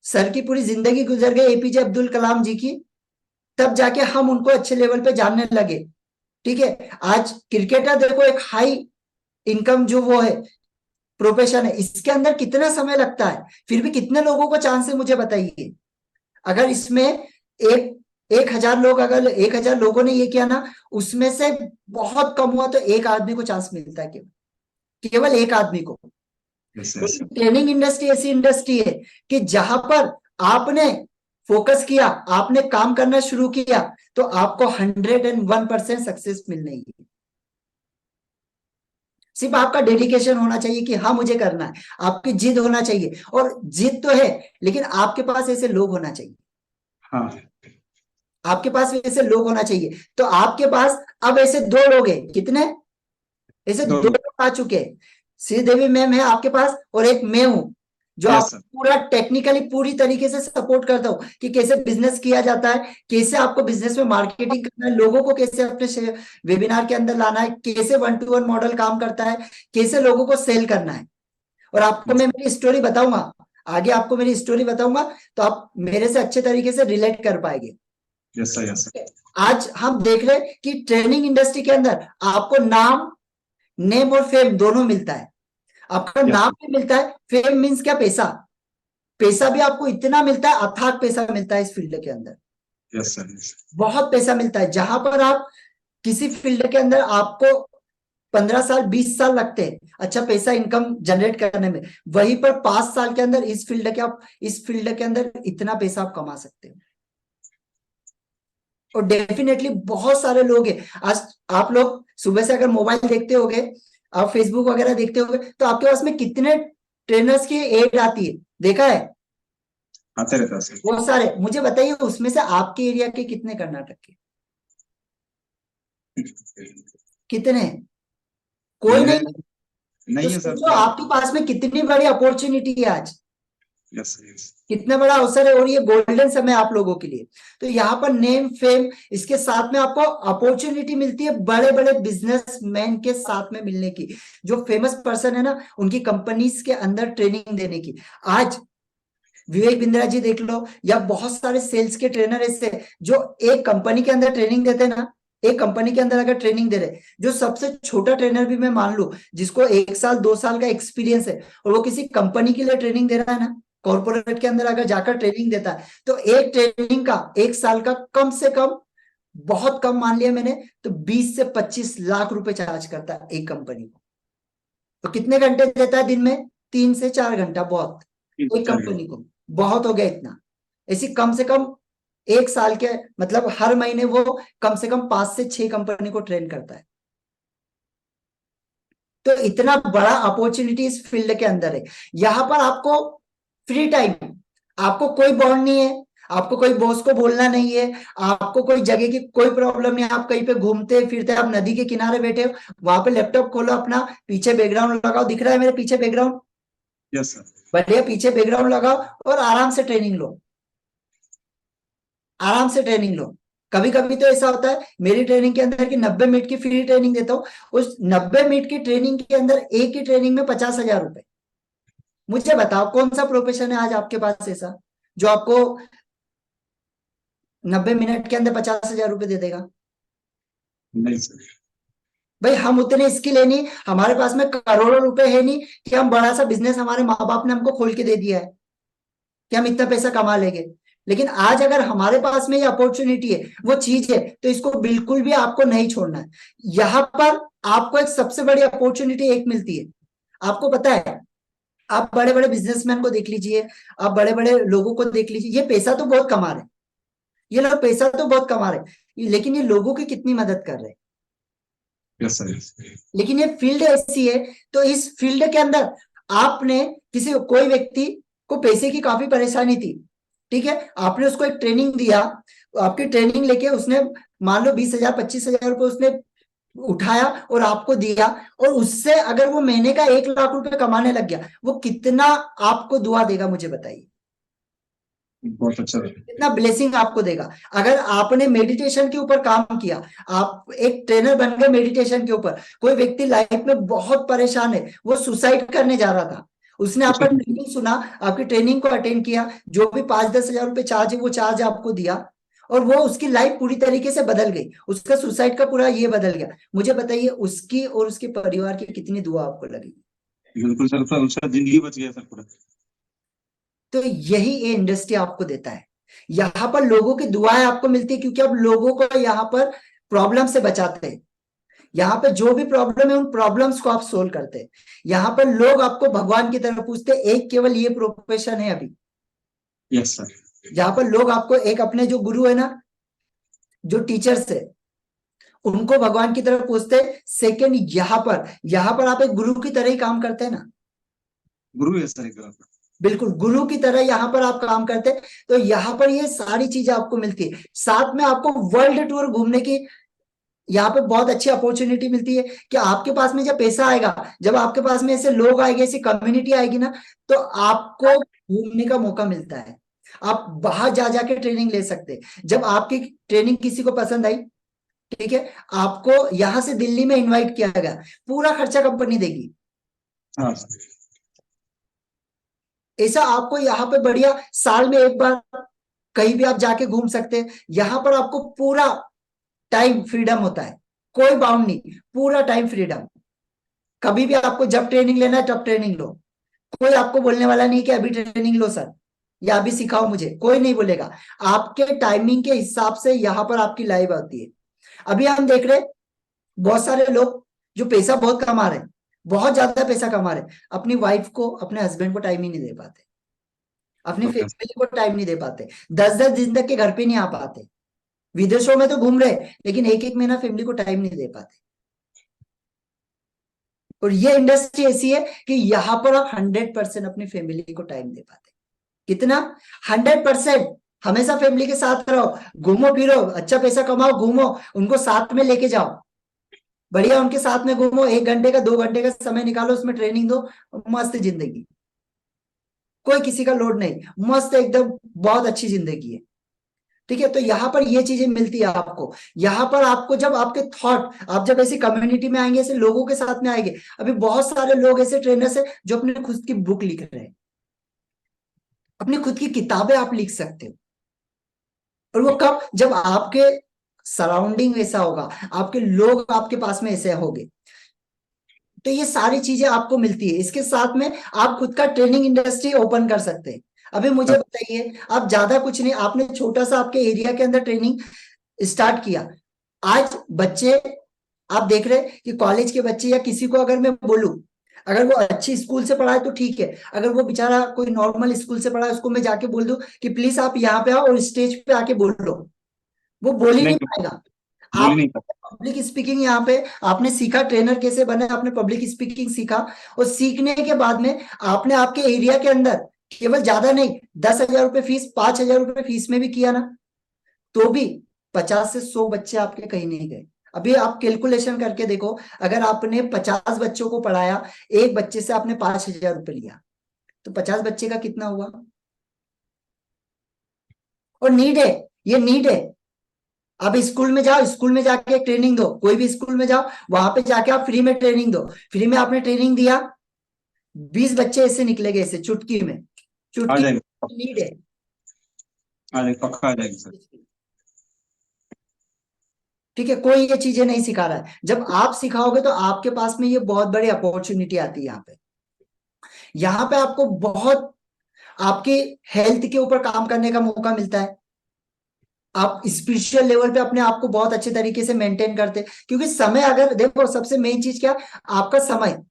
सर की पूरी जिंदगी गुजर गई एपीजे अब्दुल कलाम जी की, तब जाके हम उनको अच्छे लेवल पे जानने लगे। ठीक है, आज क्रिकेटर देखो एक हाई इनकम जो वो है प्रोफेशन है, इसके अंदर कितना समय लगता है, फिर भी कितने लोगों को चांस है मुझे बताइए। अगर इसमें एक 1,000 लोग, अगर 1,000 लोगों ने ये किया ना, उसमें से बहुत कम हुआ तो एक आदमी को चांस मिलता है, केवल एक आदमी को। ट्रेनिंग इंडस्ट्री ऐसी इंडस्ट्री है कि जहां पर आपने फोकस किया, आपने काम करना शुरू किया तो आपको 101% सक्सेस मिलने ही है। सिर्फ आपका डेडिकेशन होना चाहिए कि हाँ मुझे करना है, आपकी जिद होना चाहिए, और जिद तो है लेकिन आपके पास ऐसे लोग होना चाहिए। हाँ आपके पास ऐसे लोग होना चाहिए। तो आपके पास अब ऐसे दो लोग हैं, कितने? ऐसे दो लोग आ चुके हैं। श्रीदेवी मैम है आपके पास और एक मैं हूं जो Yes, आप sir. पूरा टेक्निकली पूरी तरीके से सपोर्ट करता हूं कि कैसे बिजनेस किया जाता है, कैसे आपको बिजनेस में मार्केटिंग करना है, लोगों को कैसे अपने वेबिनार के अंदर लाना है, कैसे 1-to-1 मॉडल काम करता है, कैसे लोगों को सेल करना है। और आपको मैं मेरी स्टोरी बताऊंगा, आगे आपको मेरी स्टोरी बताऊंगा तो आप मेरे से अच्छे तरीके से रिलेट कर पाएंगे। Yes sir, yes sir. आज हम देख रहे हैं कि ट्रेनिंग इंडस्ट्री के अंदर आपको नेम और फेम दोनों मिलता है। आपका नाम भी मिलता है, फेम मीन्स क्या? पैसा। पैसा भी आपको इतना मिलता है, अथाक पैसा मिलता है इस फील्ड के अंदर। Yes sir, yes. बहुत पैसा मिलता है। जहां पर आप किसी फील्ड के अंदर आपको 15 साल 20 साल लगते हैं अच्छा पैसा इनकम जनरेट करने में, वहीं पर 5 साल के अंदर इस फील्ड के अंदर इतना पैसा आप कमा सकते हो। और डेफिनेटली बहुत सारे लोग हैं। आज आप लोग सुबह से अगर मोबाइल देखते होगे, आप फेसबुक वगैरह देखते होगे, तो आपके पास में कितने ट्रेनर्स की एड आती है, देखा है? आते रहता है सर। बहुत सारे। मुझे बताइए उसमें से आपके एरिया के कितने कर्नाटक के? कितने? कोई नहीं। नहीं तो है सर। सोचो आपके पास में कितनी बड़ी अपॉर्चुनिटी है आज, यस सर, यस। कितना बड़ा अवसर है, और ये गोल्डन समय आप लोगों के लिए। तो यहाँ पर नेम फेम, इसके साथ में आपको अपॉर्चुनिटी मिलती है बड़े बड़े बिजनेसमैन के साथ में मिलने की, जो फेमस पर्सन है ना, उनकी कंपनीज के अंदर ट्रेनिंग देने की। आज विवेक बिंद्रा जी देख लो, या बहुत सारे सेल्स के ट्रेनर ऐसे जो एक कंपनी के अंदर ट्रेनिंग देते हैं ना, एक कंपनी के अंदर अगर ट्रेनिंग दे रहे, जो सबसे छोटा ट्रेनर भी मैं मान लू जिसको 1 साल 2 साल का एक्सपीरियंस है, और वो किसी कंपनी के लिए ट्रेनिंग दे रहा है ना, कॉर्पोरेट के अंदर अगर जाकर ट्रेनिंग देता है, तो एक ट्रेनिंग का 1 साल का कम से कम, बहुत कम मान लिया मैंने, तो 20 से 25 लाख रुपए चार्ज करता है एक कंपनी को। तो कितने घंटे देता है दिन में? 3 से 4 घंटा, बहुत। एक कंपनी को बहुत हो गया इतना। ऐसी कम से कम 1 साल के मतलब हर महीने वो कम से कम 5 से 6 कंपनी को ट्रेन करता है। तो इतना बड़ा अपॉर्चुनिटी इस फील्ड के अंदर है। यहां पर आपको फ्री टाइम, आपको कोई बॉन्ड नहीं है, आपको कोई बॉस को बोलना नहीं है, आपको कोई जगह की कोई प्रॉब्लम नहीं है। आप कहीं पे घूमते फिरते, आप नदी के किनारे बैठे हो, वहां पे लैपटॉप खोलो, अपना पीछे बैकग्राउंड लगाओ, दिख रहा है मेरे पीछे बैकग्राउंड? Yes sir. बढ़िया, पीछे बैकग्राउंड लगाओ और आराम से ट्रेनिंग लो, आराम से ट्रेनिंग लो। कभी कभी तो ऐसा होता है मेरी ट्रेनिंग के अंदर कि 90 मिनट की फ्री ट्रेनिंग देता हूँ, उस 90 मिनट की ट्रेनिंग के अंदर एक ही ट्रेनिंग में 50,000 रुपए। मुझे बताओ कौन सा प्रोफेशन है आज आपके पास ऐसा जो आपको 90 मिनट के अंदर 50,000 रुपए दे देगा। नहीं सर। भाई हम उतने स्किल है नहीं, हमारे पास में करोड़ों रुपए है नहीं कि हम बड़ा सा बिजनेस हमारे माँ बाप ने हमको खोल के दे दिया है कि हम इतना पैसा कमा लेंगे। लेकिन आज अगर हमारे पास में ये अपॉर्चुनिटी है, वो चीज है, तो इसको बिल्कुल भी आपको नहीं छोड़ना है। यहाँ पर आपको एक सबसे बड़ी अपॉर्चुनिटी एक मिलती है। आपको पता है, आप बड़े बड़े बिजनेसमैन को देख लीजिए, आप बड़े बड़े लोगों को देख लीजिए, ये पैसा तो बहुत कमा रहे हैं, ये लोग पैसा तो बहुत कमा रहे हैं, लेकिन ये लोगों की कितनी मदद कर रहे हैं। Yes sir. लेकिन ये फील्ड ऐसी है, तो इस फील्ड के अंदर आपने कोई व्यक्ति को पैसे की काफी परेशानी थी, ठीक है, आपने उसको एक ट्रेनिंग दिया, आपकी ट्रेनिंग लेके उसने मान लो 20,000 25,000 रुपए उसने उठाया और आपको दिया, और उससे अगर वो महीने का 1 लाख रुपए कमाने लग गया, वो कितना आपको दुआ देगा मुझे बताइए, बहुत अच्छा। कितना ब्लेसिंग आपको देगा। अगर आपने मेडिटेशन के ऊपर काम किया, आप एक ट्रेनर बन गए मेडिटेशन के ऊपर, कोई व्यक्ति लाइफ में बहुत परेशान है, वो सुसाइड करने जा रहा था, उसने आपका ट्रेनिंग सुना, आपकी ट्रेनिंग को अटेंड किया, जो भी 5-10 हजार रुपए चार्ज है वो चार्ज आपको दिया, और वो उसकी लाइफ पूरी तरीके से बदल गई, उसका सुसाइड का पूरा ये बदल गया। मुझे बताइए उसकी और उसके परिवार की कितनी दुआ आपको लगेगी। बिल्कुल सर, तो उसका जिंदगी बच गया सर पूरा। तो यही ये इंडस्ट्री आपको देता है, यहाँ पर लोगों की दुआएं आपको मिलती है, क्योंकि आप लोगों को यहाँ पर प्रॉब्लम से बचाते हैं, यहाँ पे जो भी प्रॉब्लम है उन प्रॉब्लम्स को आप सोल्व करते हैं। यहाँ पर लोग आपको भगवान की तरफ पूछते हैं, एक केवल ये प्रोफेशन है अभी, यस सर। जहां पर लोग आपको एक अपने जो गुरु है ना, जो टीचर्स है, उनको भगवान की तरफ पूछते हैं। सेकंड, यहाँ पर आप एक गुरु की तरह ही काम करते हैं ना, गुरु है सर एक तरह का। बिल्कुल गुरु की तरह यहाँ पर आप काम करते हैं, तो यहाँ पर ये सारी चीजें आपको मिलती है। साथ में आपको वर्ल्ड टूर घूमने की यहाँ पे बहुत अच्छी अपॉर्चुनिटी मिलती है, कि आपके पास में जब पैसा आएगा, जब आपके पास में ऐसे लोग आएंगे, ऐसी कम्युनिटी आएगी ना, तो आपको घूमने का मौका मिलता है, आप बाहर जा जाके ट्रेनिंग ले सकते हैं। जब आपकी ट्रेनिंग किसी को पसंद आई, ठीक है, आपको यहां से दिल्ली में इनवाइट किया गया, पूरा खर्चा कंपनी देगी, हाँ। ऐसा आपको यहाँ पे बढ़िया साल में एक बार कहीं भी आप जाके घूम सकते हैं। यहाँ पर आपको पूरा टाइम फ्रीडम होता है, कोई बाउंड नहीं, पूरा टाइम फ्रीडम। कभी भी आपको जब ट्रेनिंग लेना है तब ट्रेनिंग लो, कोई आपको बोलने वाला नहीं कि अभी ट्रेनिंग लो सर, या अभी सिखाओ मुझे, कोई नहीं बोलेगा। आपके टाइमिंग के हिसाब से यहाँ पर आपकी लाइव आती है। अभी हम देख रहे बहुत सारे लोग जो पैसा बहुत कमा रहे हैं, बहुत ज्यादा पैसा कमा रहे हैं, अपनी वाइफ को, अपने हस्बैंड को टाइम ही नहीं दे पाते, अपनी फैमिली को टाइम नहीं दे पाते, 10-10 दिन तक के घर पे नहीं आ पाते, विदेशों में तो घूम रहे, लेकिन एक एक महीना फैमिली को टाइम नहीं दे पाते। और ये इंडस्ट्री ऐसी है कि यहाँ पर आप 100% अपनी फैमिली को टाइम दे पाते। कितना? 100%। हमेशा फैमिली के साथ रहो, घूमो फिरो, अच्छा पैसा कमाओ, घूमो, उनको साथ में लेके जाओ, बढ़िया उनके साथ में घूमो, 1 घंटे का 2 घंटे का समय निकालो, उसमें ट्रेनिंग दो, मस्त जिंदगी, कोई किसी का लोड नहीं, मस्त एकदम बहुत अच्छी जिंदगी है, ठीक है। तो यहाँ पर ये चीजें मिलती है आपको। यहाँ पर आपको जब आपके थॉट, आप जब ऐसी कम्युनिटी में आएंगे, ऐसे लोगों के साथ में आएंगे, अभी बहुत सारे लोग ऐसे ट्रेनर्स हैं जो अपने खुद की बुक लिख रहे हैं, अपनी खुद की किताबें आप लिख सकते हो। और वो कब? जब आपके सराउंडिंग ऐसा होगा, आपके लोग आपके पास में ऐसे होंगे, तो ये सारी चीजें आपको मिलती है। इसके साथ में आप खुद का ट्रेनिंग इंडस्ट्री ओपन कर सकते हैं। अभी मुझे बताइए, आप ज्यादा कुछ नहीं, आपने छोटा सा आपके एरिया के अंदर ट्रेनिंग स्टार्ट किया, आज बच्चे आप देख रहे हैं कि कॉलेज के बच्चे या किसी को अगर मैं बोलूं, अगर वो अच्छी स्कूल से पढ़ा है तो ठीक है, अगर वो बेचारा कोई नॉर्मल स्कूल से पढ़ा है, उसको मैं जाके बोल दूं कि प्लीज आप यहाँ पे आओ और स्टेज पे आके बोल लो, वो बोल ही नहीं पाएगा। आप पब्लिक स्पीकिंग यहाँ पे आपने सीखा, ट्रेनर कैसे बने, आपने पब्लिक स्पीकिंग सीखा, और सीखने के बाद में आपने आपके एरिया के अंदर केवल ज्यादा नहीं 10,000 रुपए फीस, 5,000 रुपए फीस में भी किया ना, तो भी 50 से 100 बच्चे आपके कहीं नहीं गए। अभी आप कैलकुलेशन करके देखो, अगर आपने 50 बच्चों को पढ़ाया, एक बच्चे से आपने 5,000 रुपए लिया, तो 50 बच्चे का कितना हुआ? और नीड है, ये नीड है। आप स्कूल में जाओ, स्कूल में जाके ट्रेनिंग दो, कोई भी स्कूल में जाओ, वहां पे जाके आप फ्री में ट्रेनिंग दो, फ्री में आपने ट्रेनिंग दिया, 20 बच्चे ऐसे निकलेंगे, ऐसे चुटकी में, चुटकी नीड है, पक्का आ जाएगी सर। ठीक है, कोई ये चीजें नहीं सिखा रहा है। जब आप सिखाओगे तो आपके पास में ये बहुत बड़ी अपॉर्चुनिटी आती है। यहाँ पे आपको बहुत आपके हेल्थ के ऊपर काम करने का मौका मिलता है। आप स्पिरिचुअल लेवल पे अपने आप को बहुत अच्छे तरीके से मेंटेन करते, क्योंकि समय, अगर देखो सबसे मेन चीज क्या, आपका समय।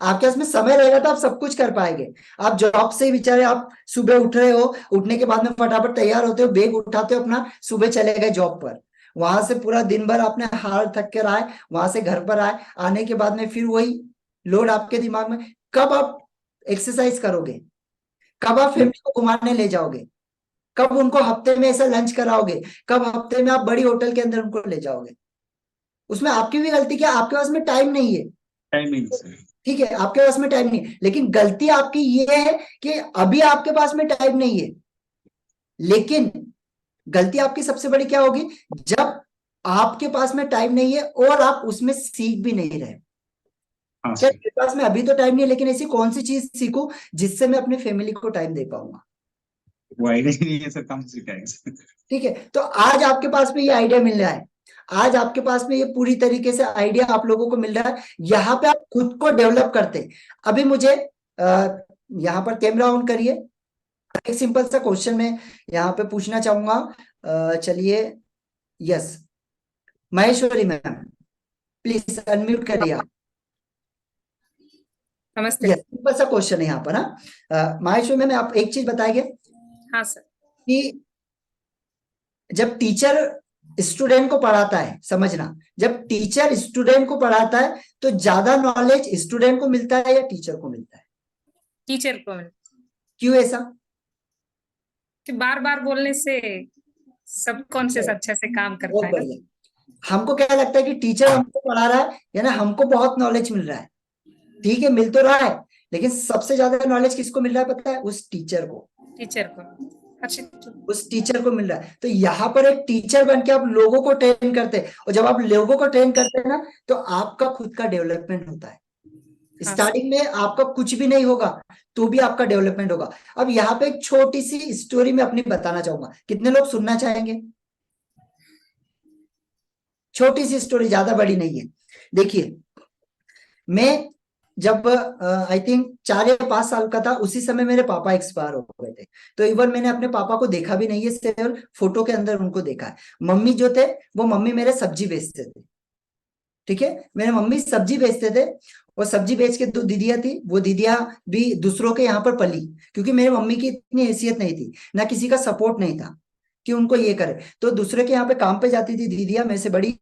आपके पास में समय रहेगा तो आप सब कुछ कर पाएंगे। आप जॉब से बेचारे आप सुबह उठ रहे हो, उठने के बाद में फटाफट तैयार होते हो, बैग उठाते हो अपना, सुबह चले गए जॉब पर, वहां से पूरा दिन भर आपने हार थक कर आए, वहां से घर पर आए, आने के बाद में फिर वही लोड आपके दिमाग में। कब आप एक्सरसाइज करोगे, कब आप फैमिली को घुमाने ले जाओगे, कब उनको हफ्ते में ऐसा लंच कराओगे, कब हफ्ते में आप बड़ी होटल के अंदर उनको ले जाओगे। उसमें आपकी भी गलती क्या, आपके पास में टाइम नहीं है। टाइमिंग से। ठीक है, आपके पास में टाइम नहीं है, लेकिन गलती आपकी ये है कि अभी आपके पास में टाइम नहीं है। लेकिन गलती आपकी सबसे बड़ी क्या होगी, जब आपके पास में टाइम नहीं है और आप उसमें सीख भी नहीं रहे। हाँ क्या सर। मेरे पास में अभी तो टाइम नहीं है, लेकिन ऐसी कौन सी चीज सीखूं जिससे मैं अपनी फैमिली को टाइम दे पाऊंगा। वो आइडिया ही नहीं है सर, कम से सिखाएंगे। ठीक है, तो आज आपके पास में ये आइडिया मिल रहा है, आज आपके पास में ये पूरी तरीके से आइडिया आप लोगों को मिल रहा है। यहाँ पे आप खुद को डेवलप करते हैं। अभी मुझे यहाँ पर कैमरा ऑन करिए, एक सिंपल सा क्वेश्चन मैं यहाँ पे पूछना चाहूंगा। चलिए, yes, Maheshwari ma'am please unmute करिए आप। नमस्ते। यस, सिंपल सा क्वेश्चन है यहाँ पर। हाँ, महेश्वरी मैम आप एक चीज बताइए हाँ सर। कि जब टीचर स्टूडेंट को पढ़ाता है, समझना, जब टीचर स्टूडेंट को पढ़ाता है तो ज्यादा नॉलेज स्टूडेंट को मिलता है या टीचर को मिलता है? टीचर को क्यों ऐसा? कि बार बार बोलने से सबकॉन्शियस अच्छे से काम करता बहुत है ना। बढ़िया। हमको क्या लगता है कि टीचर हमको पढ़ा रहा है, यानी हमको बहुत नॉलेज मिल रहा है। ठीक है, मिल तो रहा है, लेकिन सबसे ज्यादा नॉलेज किसको मिल रहा है पता है? उस टीचर को। टीचर को अच्छे उस टीचर को मिल रहा है। तो यहाँ पर एक टीचर बन के आप लोगों को ट्रेन करते हैं, और जब आप लोगों को ट्रेन करते हैं ना, तो आपका खुद का डेवलपमेंट होता है। हाँ स्टार्टिंग में आपका कुछ भी नहीं होगा तो भी आपका डेवलपमेंट होगा। अब यहाँ पे एक छोटी सी स्टोरी मैं अपनी बताना चाहूंगा, कितने लोग सुनना चाहेंगे? छोटी सी स्टोरी, ज्यादा बड़ी नहीं है। देखिए, मैं जब आई थिंक 4 या 5 साल का था, उसी समय मेरे पापा एक्सपायर हो गए थे। तो इवन मैंने अपने पापा को देखा भी नहीं है, सिर्फ फोटो के अंदर उनको देखा है। मम्मी जो थे, वो मम्मी मेरे सब्जी बेचते थे। ठीक है, मेरे मम्मी सब्जी बेचते थे, और सब्जी बेच के 2 दीदियां थी, वो दीदियां भी दूसरों के यहाँ पर पली, क्योंकि मेरे मम्मी की इतनी हैसियत नहीं थी, ना किसी का सपोर्ट नहीं था कि उनको ये करे। तो दूसरे के यहाँ पे काम पे जाती थी दीदियां, मेरे से बड़ी